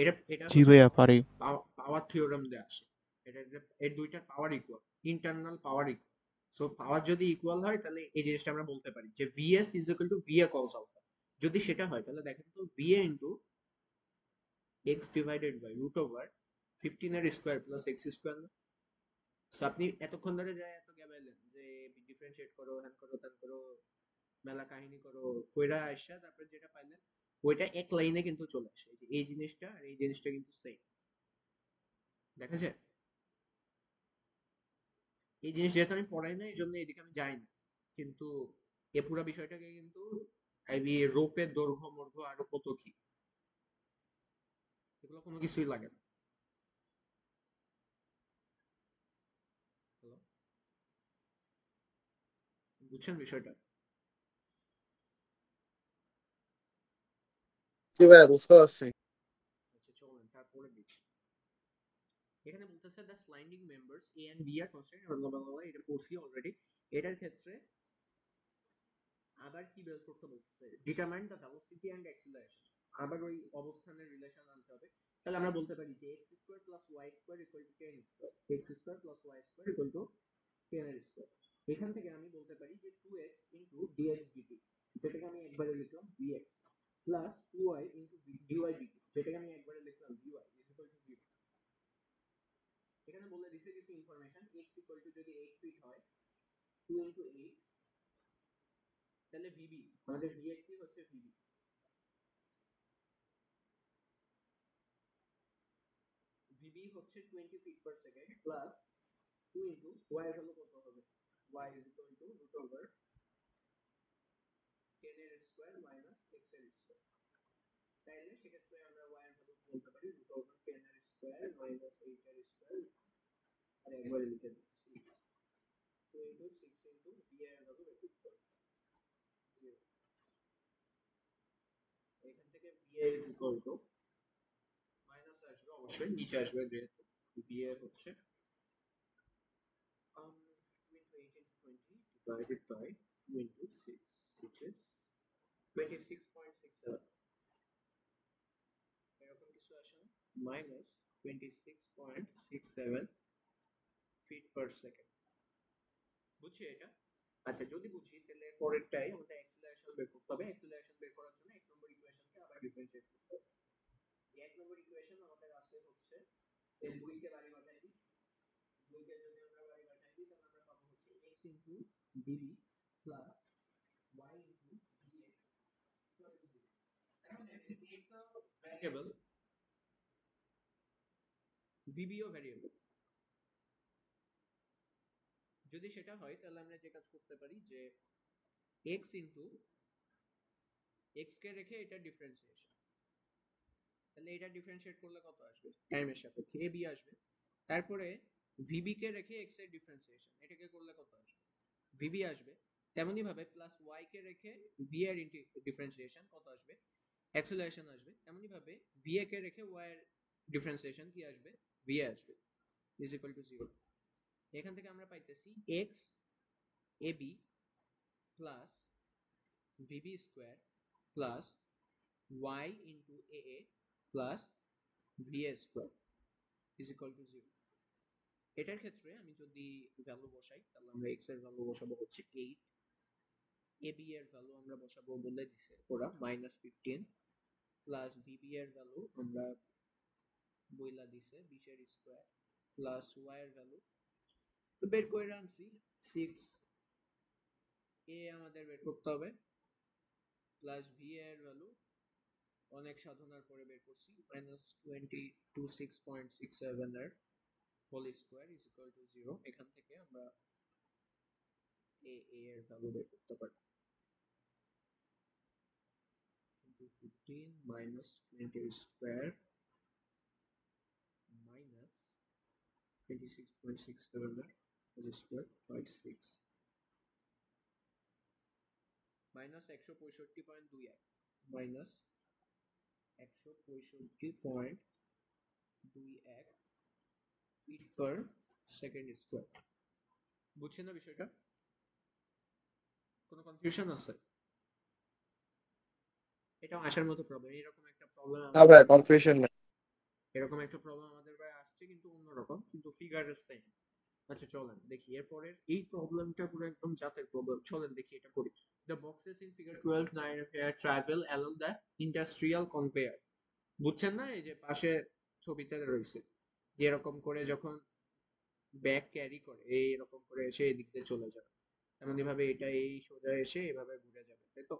এটা এটা জি হচ্ছে ভাইয়া, পারি। পাওয়ার থিওরেম দিয়ে আসে। এটা এর দুইটা পাওয়ার ইকুয়াল, ইন্টারনাল পাওয়ার ইকুয়াল। সো পাওয়ার যদি ইকুয়াল হয়, তাহলে এই জিনিসটা আমরা বলতে পারি যে VS is equal to V A cos alpha. যদি সেটা হয়, তাহলে দেখেন তো, V A into X divided by root over 15 এর square plus X square. So আপনি এতক্ষণ ধরে যায় এত গেবাইলেন যে ডিফারেন্সিয়েট করো, হ্যান করো, ত্যান করো, মেলা কাহিনী করো, কইরা আসা, তারপরে যেটা পাইলেন ওইটা এক লাইনে কিন্তু চলে আসে। এই যে এই জিনিসটা আর এই জিনিসটা কিন্তু সেম। দেখা যায়? এই জিনিস যেহেতু আমি পড়াই না, এই জন্য এদিকে আমি যাই না। কিন্তু এ পুরো বিষয়টাকে কিন্তু এই রোপের দৈর্ঘ্য মর্ঘ্য আরো কত কি, এগুলো কোনো কিছুই লাগে না। হ্যালো, বুঝছেন বিষয়টা? জি ভাইয়া, বুঝতে পারছি। আচ্ছা, চলেন তারপরে দেখি। এখানে বলতেছে the sliding members A and B are constant, এটা পড়ছি অলরেডি। এটার ক্ষেত্রে আবার কি বের করতে বলছে? Determine the velocity and acceleration. আবার ওই অবস্থানের রিলেশন আনতে হবে। তাহলে আমরা বলতে পারি যে X square plus Y square equal to 10 square, X square plus Y square equal to 10 এর স্কয়ার। এখান থেকে আমি বলতে পারি যে 2x ইনটু dx dt, যেটাকে আমি একবারে লিখলাম vx, plus 2y into dy dt, যেটাকে আমি একবারে লিখলাম dy ইজ ইকুয়াল টু 0। এখানে বলে দিছে কিছু ইনফরমেশন। x ইকুয়াল টু যদি 8 ফিট হয়, 2 ইনটু 8, তাহলে vb, আমাদের vx হচ্ছে vb। vb হচ্ছে 20 feet per second, plus 2 into y এর ভ্যালু কত হবে? y is equal to root over 10 এর স্কয়ার মাইনাস x এর স্কয়ার। তাইলে সেক্ষেত্রে আমরা y এর ভ্যালু বলতে পারি রুট ওভার 10 এর স্কয়ার মাইনাস 8 এর স্কয়ার, আর একবারে লিখে দিই 6, 2 ইনটু 6 ইনটু b এর ভ্যালু বের করতে হবে 0। এখান থেকে b is equal two minus আসবে, অবশ্যই নিচে আসবে, যেহেতু b হচ্ছে 2 into 8 into 20 divided by 2 into 6, which is 26.67, এরকম কিছু আসে না? Minus 26.67 fit per second. বুঝছি এটা? আচ্ছা, যদি বুঝি তাহলে পরেরটাই আমাদের অ্যাক্সিলারেশন বের করতে হবে। অ্যাক্সিলারেশন বের করার জন্য 1 নম্বর ইকুয়েশনকে আবার ডিফারেন্সিয়েট করতে হবে। এই 1 নম্বর ইকুয়েশন আমাদের আছে হচ্ছে, এই 2 কে বাড়ি বাটাই দিই, 2 কে যদি আমরা বাড়ি বাটাই দিই, তাহলে আমরা পাবো হচ্ছে x into dv plus y into dx plus 0। এখন দেখেন, x ও ভ্যারিয়েবল, vb ও ভ্যারিয়েবল। যদি সেটা হয়, তাহলে আমরা যে কাজ করতে পারি যে x ইনটু x কে রেখে এটা ডিফারেন্সিয়েশন, তাহলে এটা ডিফারেন্সিয়েট করলে কত আসবে? টাইমের সাপেক্ষে a b আসবে। তারপরে ভিবি কে রেখে এক্স এর ডিফারেন্সিয়েশন, এটাকে করলে কত আসবে? ভিবি আসবে। তেমনি ভাবে প্লাস ওয়াই কে রেখে ভি এর ডিফারেন্সিয়েশন কত আসবে? অ্যাক্সেলারেশন আসবে। তেমনি ভাবে ভি এ কে রেখে ওয়াই এর ডিফারেন্সিয়েশন কি আসবে? ভি এ আসবে, ইজ ইকুয়াল টু 0। এখান থেকে আমরা পাইতেছি X A B plus VB square plus Y into A A plus V A square is equal to 0। এটার ক্ষেত্রে আমি যদি ভ্যালু বসাই, তাহলে আমরা এক্স এর ভ্যালু বসাবো হচ্ছে 8, এ বি এর ভ্যালু আমরা বসাবো বলে দিছে ওরা -15, প্লাস ভিবি এর ভ্যালু আমরা বইলা দিছে 20 এর স্কোয়ার প্লাস ওয়াই এর ভ্যালু তো বের করে আনছি 6, এ আমাদের বের করতে হবে প্লাস ভি এর ভ্যালু অনেক সাধনার পরে বের করছি -26.67 এর whole square is equal to 0। এখান থেকে আমরা এ এর ভ্যালু বের করতে পারি 15 minus 20 square minus 26.67 whole square by 6 minus 165.21 minus 165.21 feet per second square। বুঝছেন না বিষয়টা? কোনো কনফিউশন আছে? এটা আসার মতো প্রবলেম, এরকম একটা প্রবলেম না ভাই কনফিউশন নেই। এরকম একটা প্রবলেম আমাদের ভাই আসছে, কিন্তু অন্যরকম, কিন্তু ফিগারের সেম। আচ্ছা চলেন দেখি এরপরের এই প্রবলেমটা পুরো একদম জাতের প্রবলেম। চলেন দেখি এটা করি। The boxes in figure 12 travel along the industrial conveyor। বুঝছেন না? এই যে পাশে ছবিতে রয়েছে যে এরকম করে যখন ব্যাগ ক্যারি করে এইরকম করে এসে এদিক দিয়ে চলে যাবে, তেমনি ভাবে এটা এই সোজা এসে এভাবে ঘুরে যাবে, তাই তো?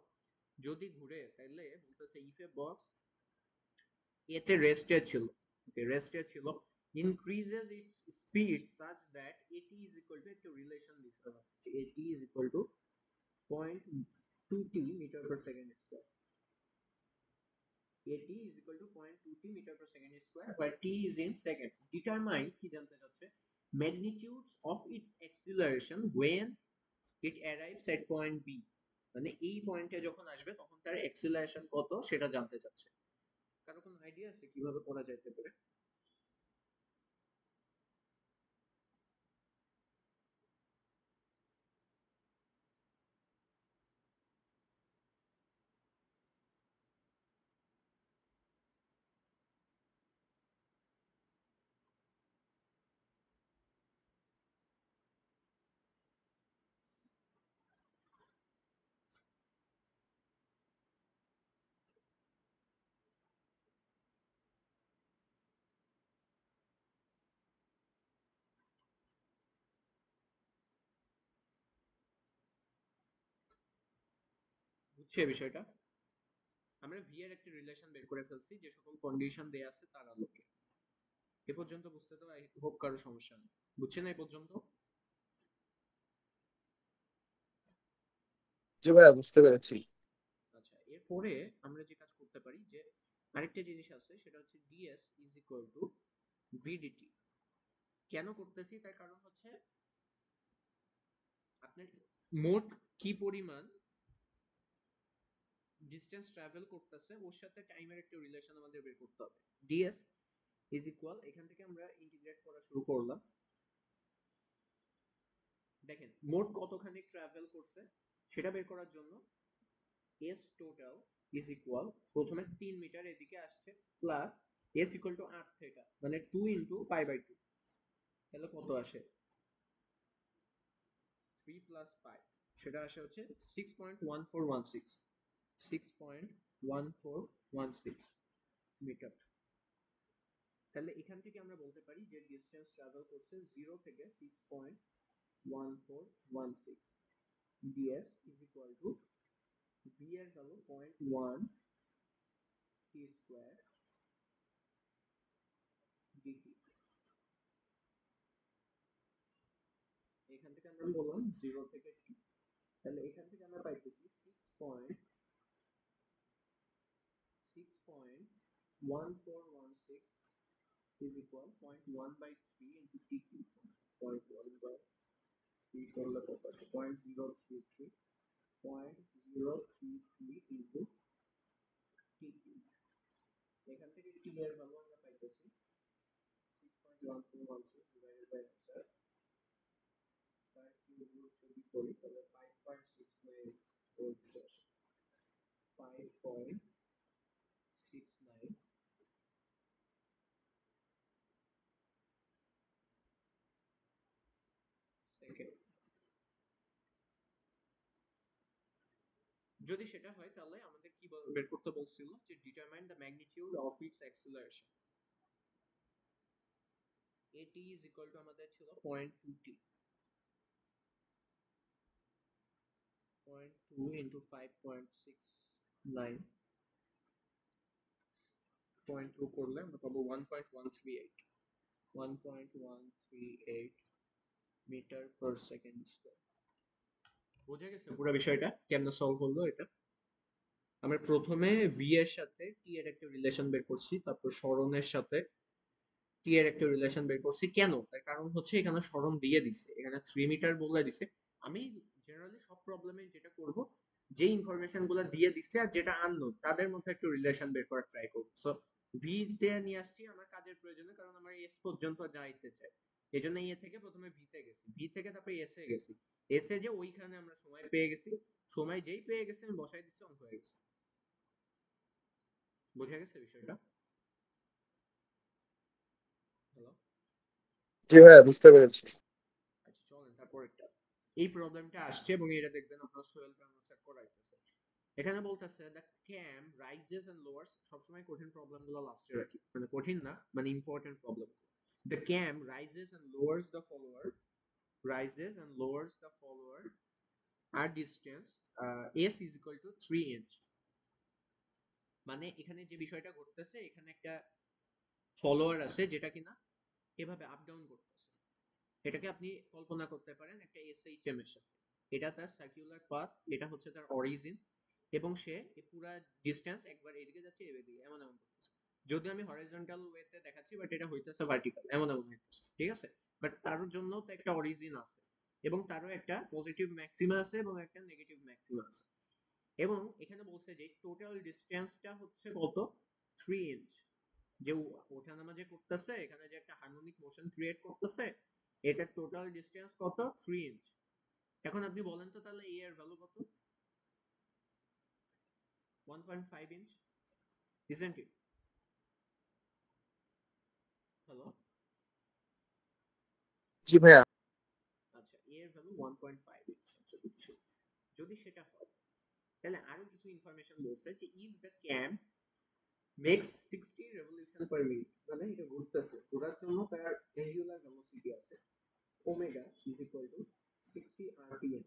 যদি ঘুরে তাহলে বলতেছে ইফ এ বক্স এতে রেস্টে ছিল, ওকে রেস্টে ছিল, increases its speed such that at is equal to একটা রিলেশন দিতে হবে, at is equal to 0.2t meter per second square, at is equal to 0.2t meter per second square where t is in seconds। determine কি জানতে চাচ্ছে? magnitudes of its acceleration when it arrives at point b, মানে এই পয়েন্টে যখন আসবে তখন তার অ্যাক্সিলারেশন কত সেটা জানতে চাচ্ছে। কারো কোনো আইডিয়া আছে কিভাবে করা যেতে পারে? বুঝছে বিষয়টা? আমরা ভি এর একটা রিলেশন বের করে ফেলছি যে সকল কন্ডিশন দেয়া আছে তার আলোকে। এ পর্যন্ত বুঝতে তো আই হোপ কারো সমস্যা নেই। বুঝছেন এই পর্যন্ত? জি ভাইয়া বুঝতে পেরেছি। আচ্ছা এরপরে আমরা যে কাজ করতে পারি যে আরেকটা জিনিস আছে, সেটা হচ্ছে ds is equal two VDT. কেন করতেছি তার কারণ হচ্ছে আপনার মোট কি পরিমাণ ডিসটেন্স ট্রাভেল করতেছে ওর সাথে টাইমের একটা রিলেশন আমাদের বের করতে হবে। ds ইজ ইকুয়াল, এখান থেকে আমরা ইন্টিগ্রেট করা শুরু করলাম। দেখেন মোট কতখানি ট্রাভেল করছে সেটা বের করার জন্য s টোটাল ইজ ইকুয়াল, প্রথমে 3 মিটার এদিকে আসছে প্লাস s ইকুয়াল টু 8 থেকে মানে 2 ইনটু π/2, তাহলে কত আসে? 3 প্লাস π, সেটা আসে হচ্ছে 6.1416, 6.1416 মিটার। তাহলে এখান থেকে আমরা বলতে পারি যে ডিসটেন্স ট্রাভেল করছে 0 থেকে 6.1416। ds is equal to v এর ভ্যালু 0.1 t স্কয়ার dt। এখান থেকে আমরা বললাম 0 থেকে t, তাহলে এখান থেকে আমরা পাইতেছি 6.1416 is equal 0.1/3 into t cube। 0.033 into t cube। এখান থেকে t এর ভ্যালু আমরা পাইতেছি 6.1416 divided by answer, তার কিউব রুট যদি করি তাহলে 5.69 হচ্ছে 5.69 সেকেন্ড। যদি সেটা হয় তাহলে আমাদের কি বের করতে বলছিল যে determine the magnitude of its acceleration. এটি ইজ ইকুয়াল টু আমাদের ছিল 0.2t, 0.2 into 5.69, 0.2 করলে আমরা পাবো 1.138 মিটার পার সেকেন্ড স্কয়ার। বোঝা গেছে পুরো বিষয়টা কেমনে সলভ হলো এটা? আমরা প্রথমে ভি এর সাথে টি এর একটা রিলেশন বের করছি, তারপর সরণের সাথে টি এর একটা রিলেশন বের করছি। কেন? তার কারণ হচ্ছে এখানে সরণ দিয়ে দিছে, এখানে 3 মিটার বলে দিছে। আমি জেনারেলি সব প্রবলেমে যেটা করব, যে ইনফরমেশন গুলো দিয়ে দিছে আর যেটা আননোন তাদের মধ্যে একটা রিলেশন বের করার ট্রাই করব। সো ভি তে নিয়ে আসছি আমার কাজের প্রয়োজনে, কারণ আমার এস পর্যন্ত যাইতে চাই। এজন্য এ থেকে প্রথমে ভি তে গেছি, ভি থেকে তারপরে এস এ গেছি, এস এ যে ওইখানে আমরা সময় পেয়ে গেছি, সময় যেই পেয়ে গেছি আমি বসাই দিছি, অঙ্ক হয়ে গেছে। বোঝা গেছে বিষয়টা? হ্যালো, জি ভাইয়া, বুঝতে পেরেছি। আচ্ছা চলেন তারপরেরটা। এই প্রবলেমটা আসছে এবং এটা দেখবেন আপনার সোয়েল ট্রান্সফার করাইতেছে। এখানে বলতেছে the cam rises and lowers, সবসময় কঠিন প্রবলেমগুলো লাস্টে রাখি, মানে কঠিন না, মানে important problem. The cam rises and lowers the follower, rises and lowers the follower at distance s is equal to 3 inch। মানে এখানে যে বিষয়টা ঘটতেছে, এখানে একটা ফলোয়ার আছে যেটা কিনা এভাবে আপ ডাউন করতেছে। এটাকে আপনি কল্পনা করতে পারেন একটা এসএইচএম এর সাথে। এটা তার সার্কুলার পাথ, এটা হচ্ছে তার অরিজিন, এবং সে পুরো ডিসটেন্স একবার এদিকে যাচ্ছে এদিকে এমন এমন করতেছে। যদি আমি হরিজন্টাল ওয়েতে দেখাচ্ছি, বাট এটা হইতেছে ভার্টিক্যাল, এমন এমন হইতেছে, ঠিক আছে? বাট তার জন্য তো একটা অরিজিন আছে, এবং তারও একটা পজিটিভ ম্যাক্সিমা আছে এবং একটা নেগেটিভ ম্যাক্সিমা আছে। এবং এখানে বলছে যে টোটাল ডিসটেন্সটা হচ্ছে কত? 3 ইঞ্চ। যে ওঠানামা যে করতেছে, এখানে যে একটা হারমোনিক মোশন ক্রিয়েট করতেছে, এটা টোটাল ডিসটেন্স কত? 3 ইঞ্চ। এখন আপনি বলেন তো তাহলে এ এর ভ্যালু কত? 1.5 ইঞ্চ, isn't it? হ্যালো, জি ভাইয়া। আচ্ছা এ এর ভ্যালু 1.5 ইঞ্চ। আচ্ছা বুঝছি। যদি সেটা হয় তাহলে আরো কিছু ইনফরমেশন বলছে যে if the cam makes 60 revolution per minute, মানে এটা ঘুরতেছে, ঘোরার জন্য তার অ্যাঙ্গুলার ভেলোসিটি আছে omega is equal to 60 rpm।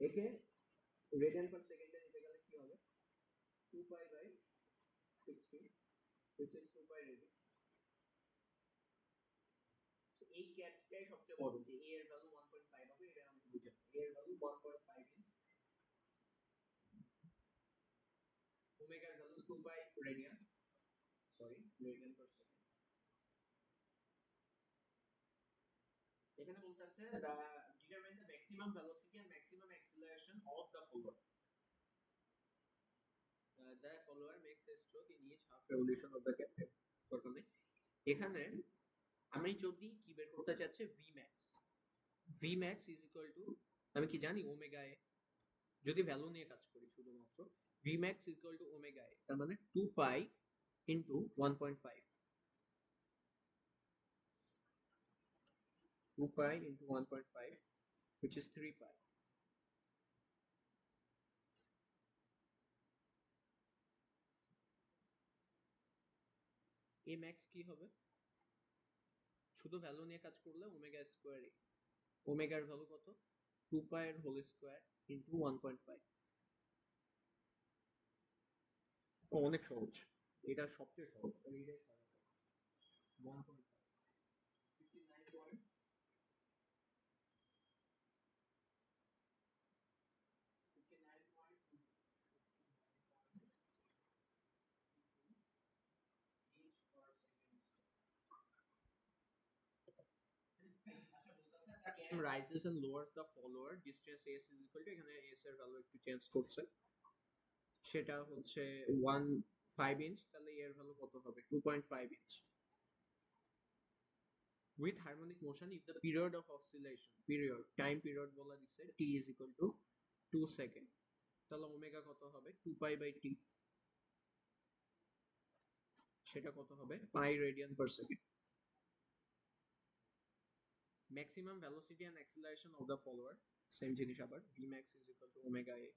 একে রেডিয়ান পার সেকেন্ডে নিতে গেলে কি হবে? 2 pi by 60 which is 2 pi radian। এই ক্যাচটাই সবচেয়ে বড়, যে a এর ভ্যালু 1.5 হবে, এটা আমি বুঝলাম। a এর ভ্যালু 1.5 ইঞ্চ, ওমেগার value 2 pi radian, sorry radian per second. এখানে বলতেছে the determine the maximum velocity and maximum acceleration of the follower. The follower makes a stroke in each half revolution of the cam. প্রথমে এখানে আমি যদি কি বের করতে চাচ্ছি, Vmax is equal to, আমি কি জানি ওমেগা এ, যদি ভ্যালু নিয়ে কাজ করি শুধুমাত্র, Vmax is equal to omega a, তার মানে 2 pi into 1.5, 2 pi into 1.5 which is 3 pi। a max কি হবে? শুধু ভ্যালু নিয়ে কাজ করলে ওমেগা স্কয়ার এ, ওমেগার ভ্যালু কত? 2 pi এর হোল স্কয়ার into 1.5। অনেক সহজ, এটা সবচেয়ে সহজ, এইটাই সহজ। 1.5 59 inch per second। m rises and lowers the follower distance s is equal to এখানে s এর ভ্যালু একটু চেঞ্জ করছে সেটা হচ্ছে 5 ইঞ্চ তাহলে এর ভ্যালু কত হবে 2.5 inch with harmonic motion if the period of oscillation time period বলা দিছে t is equal to 2 second তাহলে ওমেগা কত হবে 2 পাই বাই t সেটা কত হবে পাই radian per second maximum velocity and acceleration of the follower same জিনিস আবার vmax is equal to omega a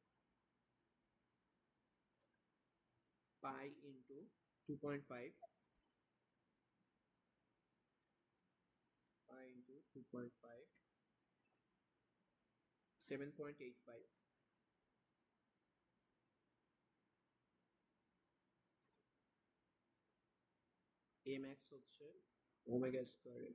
pi into 2.5 pi into 2.5 7.85 a max হচ্ছে omega square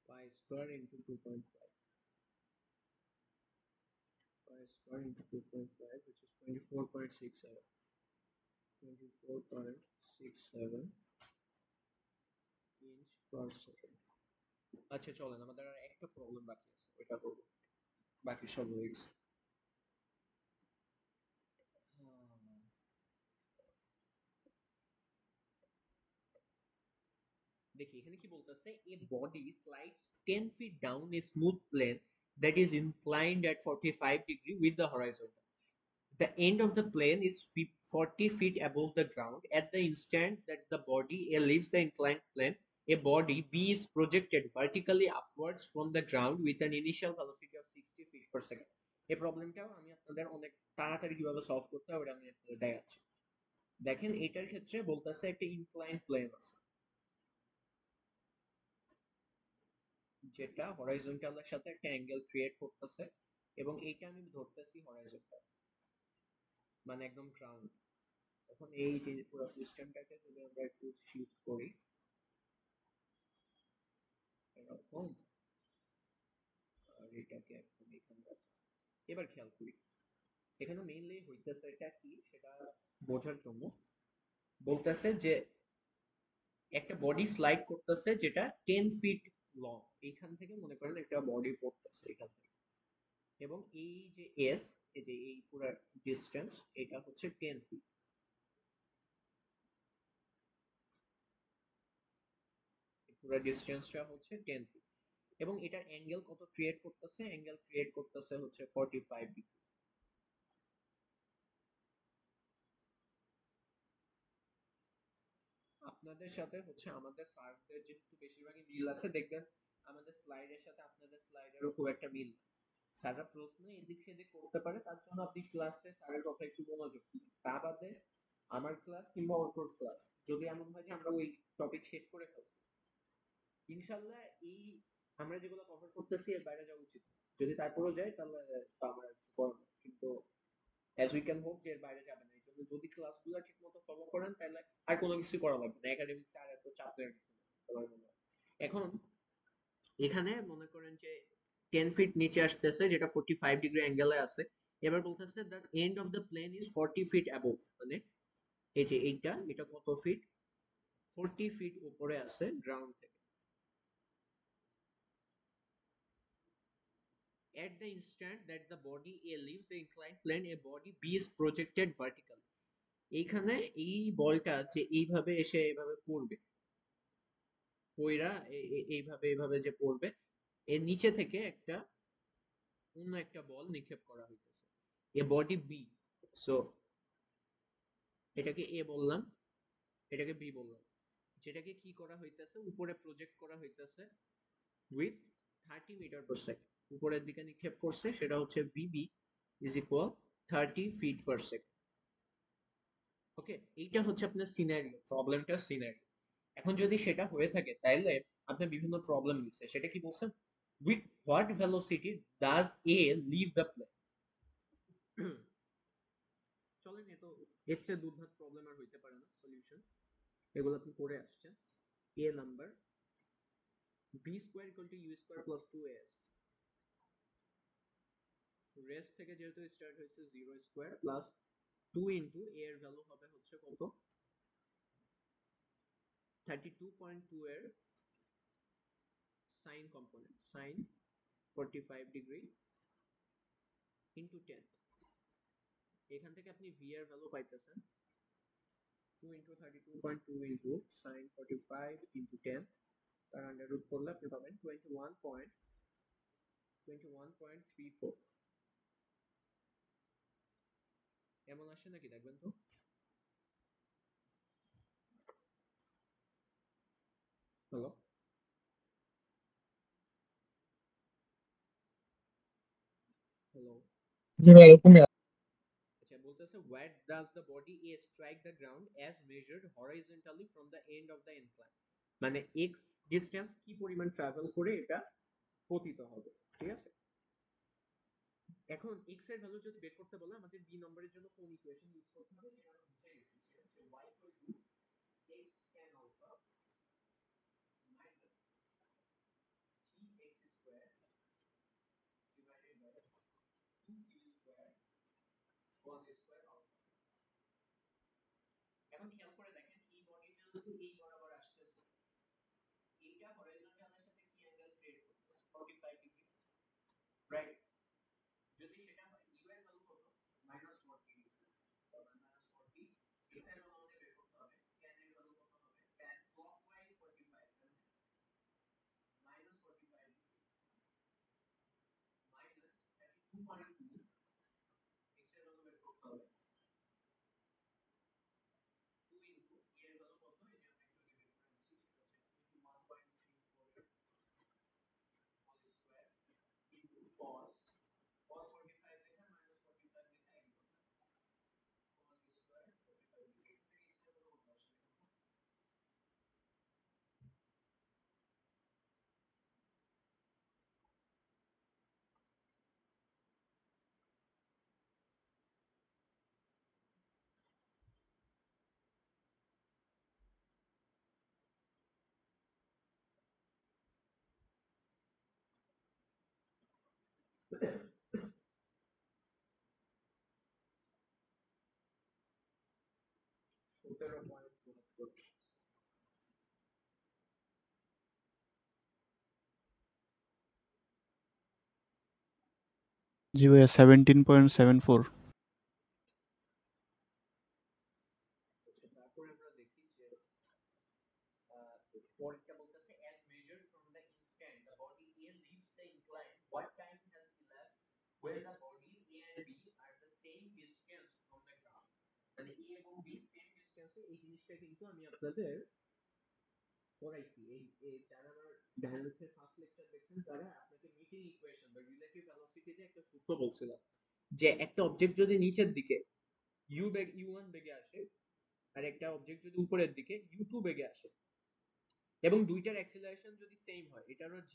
pi square into 2.5 pi square into 2.5 which is 24.67 24.67 inch per second আচ্ছা চলেন আমাদের আর একটা problem বাকি আছে ওটা করব বাকি সব হয়ে গেছে দেখি এখানে কি বলতেছে a body slides 10 feet down a smooth plane that is inclined at 45 degree with the horizon. The end of the plane is 40 feet above the ground. At the instant that the body A leaves the inclined plane, a body B is projected vertically upwards from the ground with an initial velocity of 60 feet per second. এই প্রবলেমটাও আমি আপনাদের অনেক তাড়াতাড়ি কিভাবে solve করতে হবে আমি আপনাদের দেখাচ্ছি দেখেন এটার ক্ষেত্রে বলতেছে একটা ইনক্লাইন্ড প্লেন আছে যেটা হরাইজন্টালের সাথে একটা অ্যাঙ্গেল ক্রিয়েট করতেছে এবং এইটা আমি ধরতেছি হরাইজন্টাল মানে একদম গ্রাউন্ড এখন এই যে পুরো সিস্টেমটাকে যদি আমরা একটু শিফট করি এরকম আর এটাকে একদম এখানে রাখি এবার খেয়াল করি এখানে মেইনলি হইতেছে এটা কি সেটা বোঝার জন্য বলতেছে যে একটা বডি স্লাইড করতেছে যেটা 10 ফিট লং এইখান থেকে মনে করেন একটা বডি পড়তেছে এখান থেকে এবং এই যে এস এই যে এই পুরো ডিসটেন্স এটা হচ্ছে 10 ফিট পুরো ডিসটেন্সটা হচ্ছে 10 ফিট এবং এটার অ্যাঙ্গেল কত ক্রিয়েট করতেছে অ্যাঙ্গেল ক্রিয়েট করতেছে হচ্ছে 45 ডিগ্রি আপনাদের সাথে হচ্ছে আমাদের স্যারদের যেহেতু বেশিরভাগই মিল আছে দেখবেন আমাদের স্লাইডের সাথে আপনাদের স্লাইডেরও খুব একটা মিল স্যাররা প্রশ্ন এদিক সেদিক করতে পারে তার জন্য আপনি ক্লাসে স্যারের কথা একটু মনোযোগ দিন তা বাদে আমার ক্লাস কিংবা অন্যর ক্লাস যদি এমন হয় যে আমরা ওই টপিক শেষ করে ফেলছি ইনশাল্লাহ এই আমরা যেগুলো কভার করতেছি এর বাইরে যাওয়া উচিত যদি তারপরেও যাই তাহলে আমরা করাবো কিন্তু as we can hope যে এর বাইরে যাবে না এই জন্য যদি ক্লাসগুলো ঠিক মতো ফলো করেন তাহলে আর কোনো কিছু করা লাগবে না একাডেমিক্স আর এত চাপ দেওয়ার কিছু নেই এখন এখানে মনে করেন যে 10 ফিট নিচে আসতেছে যেটা 45 ডিগ্রি অ্যাঙ্গেলে আছে এবার বলতেছে the end of the plane is 40 feet above মানে এই যে এটা কত ফিট 40 ফিট উপরে আছে গ্রাউন্ড থেকে at the instant that the body A leaves the inclined plane a body B is projected vertically এইখানে এই বলটা যে এইভাবে এসে এইভাবে পড়বে পয়রা এইভাবে যে পড়বে এর নিচে থেকে একটা অন্য একটা বল নিক্ষেপ করা হইতেছে এ বডি বি সো এটাকে এ বললাম এটাকে বি বললাম যেটাকে কি করা হইতেছে উপরে প্রজেক্ট করা হইতেছে উইথ 30 মিটার পার সেকেন্ড উপরের দিকে নিক্ষেপ করছে সেটা হচ্ছে বিবি is equal 30 fit per second ওকে এইটা হচ্ছে আপনার সিনারিও প্রবলেমটা সিনারিও এখন যদি সেটা হয়ে থাকে তাহলে আপনার বিভিন্ন প্রবলেম দিচ্ছে সেটা কি বলছেন with what velocity does A leave the plane চলেন এত এর চেয়ে দুর্ভাগ প্রবলেম আর হইতে পারে না সলিউশন এগুলো আপনি করে আসছেন A number b square equal to u square plus 2as rest থেকে যেহেতু স্টার্ট হয়েছে 0 স্কয়ার প্লাস 2 ইন্টু a এর ভ্যালু হবে হচ্ছে কত 32.2 এর sine component sine 45 degree into 10 এখান থেকে আপনি v এর ভ্যালু পাইতেছেন 2 ইন্টু 32.2 ইন্টু সাইন 45 ইন্টু 10 তার আন্ডার রুট করলে আপনি পাবেন 21.34 এমন আসে নাকি দেখবেন তো হ্যালো হ্যালো জি ভাই এরকমই আচ্ছা বলতেছে where does the body A strike the ground as measured horizontally from the end of the incline মানে x ডিসটেন্স কি পরিমাণ ট্রাভেল করে এটা পতিত হবে ঠিক আছে এখন x এর ভ্যালু যদি বের করতে বলে আমাদের b নম্বরের জন্য কোন ইকুয়েশন ইউজ করতে হবে সেটা আমরা বুঝে গেছি সেটা হচ্ছে y x tan alpha minus 3x square divided by 2q square cos square alpha এখন খেয়াল করে দেখেন এই বডিটা যদি এই বরাবর আসতেছে এইটা হরাইজন্টালের সাথে কি অ্যাঙ্গেল ক্রিয়েট করতেছে 45 ডিগ্রি রাইট যদি সেটা হয় u এর ভ্যালু কত -40 ডিগ্রি -40 x এর ভ্যালু আমাদের বের করতে হবে tan এর ভ্যালু কত হবে tan clockwise 45 মানে -45 ডিগ্রি -32.2 x এর ভ্যালু বের করতে হবে 2 ইনটু e এর ভ্যালু কত এই যে আমরা একটু আগে বের করে নিচ্ছি সেটা হচ্ছে 21.34 হোল স্কয়ার ইনটু cos 45 লেখা -45 লেখা একই কথা cos স্কয়ার 45 ডিগ্রি এখান থেকে x এর ভ্যালু কত আসে দেখুন তো সতেরো পয়েন্ট চুয়াত্তর জি ভাইয়া 17.74 তারপরে আমরা দেখি যে পরেরটা বলতেছে as measured from the instant the body A leaves the incline what time has elapsed when the bodies A and B are the same distance from the ground মানে A এবং B সেম ডিসটেন্সে এই জিনিসটা কিন্তু আমি আপনাদের পড়াইছি এই যারা আমার ডায়নামিক্সের ফার্স্ট লেকচার দেখছেন তারা আপনাকে মিটিং ইকুয়েশন বা রিলেটিভ ভেলোসিটিতে একটা সূত্র বলছিলাম যে একটা অবজেক্ট যদি নিচের দিকে u1 বেগে আসে আর একটা অবজেক্ট যদি উপরের দিকে u2 বেগে আসে এবং দুইটার অ্যাক্সিলারেশন যদি সেম হয় এটারও g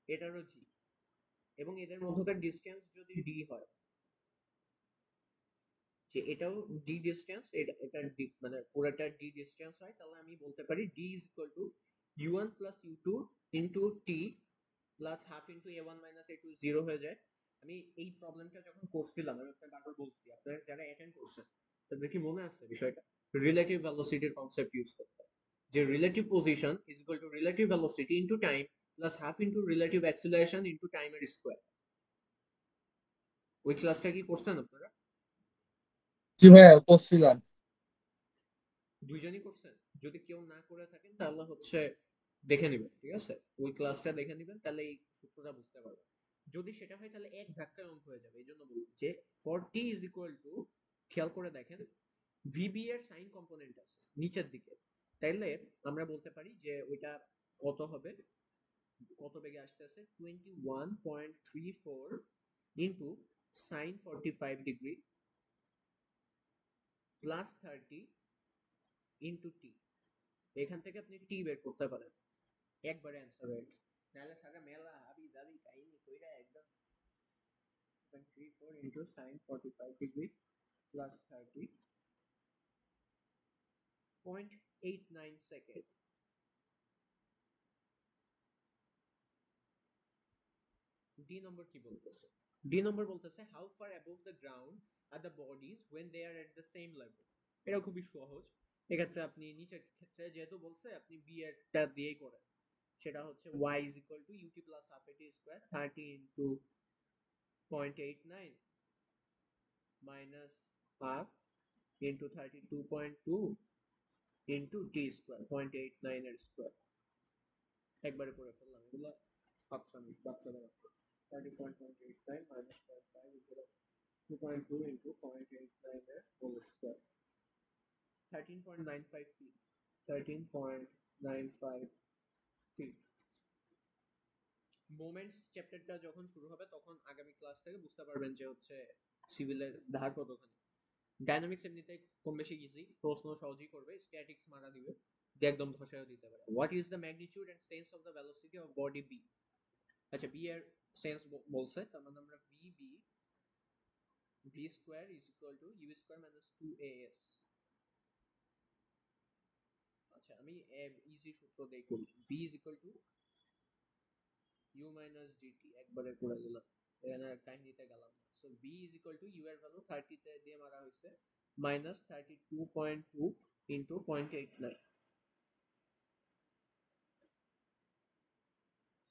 এটারও g এবং এদের মধ্যকার ডিসটেন্স যদি d হয় যে এটাও d ডিসটেন্স এটা d মানে পুরোটা d ডিসটেন্স হয় তাহলে আমি বলতে পারি d u1 u2 t plus half into a1 minus a2 zero হয়ে যায় আমি এই প্রবলেমটা যখন করছিলাম আমি আপনাকে বারবার বলছি আপনারা যারা অ্যাটেন্ড করছেন তাদের কি মনে আছে বিষয়টা রিলেটিভ ভেলোসিটির কনসেপ্ট ইউজ করতে যে relative position is equal two relative velocity into time plus half into relative acceleration into টাইমের স্কয়ার ওই ক্লাসটা কি করছেন আপনারা জি ভাইয়া করছিলাম দুইজনই করছেন যদি কেউ না করে থাকেন তাহলে হচ্ছে দেখে নেবেন ঠিক আছে ওই ক্লাসটা দেখে নেবেন তাহলে এই সূত্রটা বুঝতে পারবেন যদি সেটা হয় তাহলে এক ধাক্কায় অঙ্ক হয়ে যাবে এই জন্য বলছি যে 40 ইজ ইকুয়াল টু খেয়াল করে দেখেন ভিবি এর সাইন কম্পোনেন্ট আছে নিচের দিকে তাইলে আমরা বলতে পারি যে ওইটা কত হবে কত বেগে আসতেছে 21.34 into sine 45 degree plus 30 into টি এখান থেকে আপনি টি বের করতে পারেন একবারে অ্যান্সার হয়ে গেছে নাহলে সারা মেলা হাবি জাবি কাহিনী কইরা একদম 34 into sine 45 degree plus 30.89 second d number কি বলতেছে ডি নম্বর বলতেছে how far above the ground other bodies when they are at the same level. এটা খুবই সহজ। এক্ষেত্রে আপনি নিচের ক্ষেত্রে যেহেতু বলছে আপনি b এরটা দিয়েই করেন। সেটা হচ্ছে y is equal to ut plus half at square 30 into 0.89 minus half into 32.2 into t square 0.89 এর স্কয়ার। একবারে করে ফেললাম এগুলো বাচ্চাদের 30.89 minus 0.5 equal 2.2 into 0.89 এর whole square 13.95 feet 13.95 feet। Moments চ্যাপ্টারটা যখন শুরু হবে তখন আগামী ক্লাস থেকে বুঝতে পারবেন যে হচ্ছে সিভিলের ধার কতখানি। ডাইনামিক্স এমনিতে কম বেশি ইজি, প্রশ্ন সহজই করবে, স্ট্যাটিক্স মারা দিবে, দিয়ে একদম ধসায়ও দিতে পারে। What is the magnitude and sense of the velocity of body B? আচ্ছা বি এর সেন্স বলছে, তার মানে আমরা V square is equal to U square minus 2as। আচ্ছা আমি ইজি সূত্র দেই করি, V is equal to U minus DT, একবারে করে দিলাম, এখানে কাহিনীতে গেলাম না। So V is equal to U এর ভ্যালু 30 তে দিয়ে মারা হয়েছে মাইনাস 32.2 ইন্টু 0.89।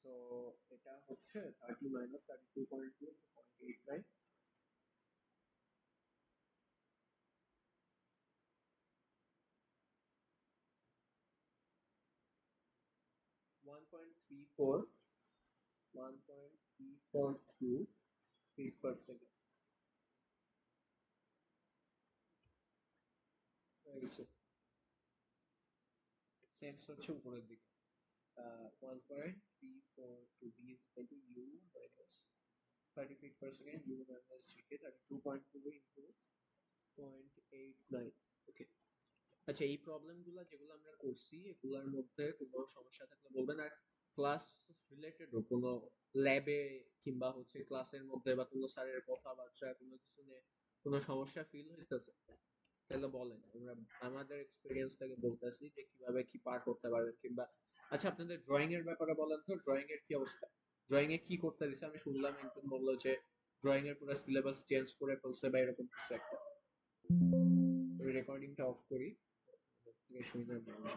সো এটা হচ্ছে 30 minus 32.2 into 0.89 1.342 feet per second। Sense হচ্ছে উপরের দিকে 1.342 b is equal to u minus 30 feet per second, u minus 3k 32.2 into 0.89। ওকে আচ্ছা এই প্রবলেমগুলো যেগুলো আমরা করছি এগুলোর মধ্যে কোনো সমস্যা থাকলে বলবেন। আর ক্লাস রিলেটেড কোনো ল্যাবে কিংবা হচ্ছে ক্লাসের মধ্যে বা কোনো স্যারের কথাবার্তা কোনো কিছু নিয়ে কোনো সমস্যা ফিল হইতেছে তাহলে বলেন, আমরা আমাদের এক্সপেরিয়েন্স থেকে বলতেছি যে কিভাবে কি পার করতে পারবেন। কিংবা আচ্ছা আপনাদের ড্রয়িং এর ব্যাপারে বলেন তো, ড্রয়িং এর কি অবস্থা? ড্রয়িং এ কি করতে দিছে? আমি শুনলাম একজন বললো যে ড্রয়িং এর পুরো সিলেবাস চেঞ্জ করে ফেলছে বা এরকম কিছু একটা। রেকর্ডিংটা অফ করি, থেকে শুনে নেওয়া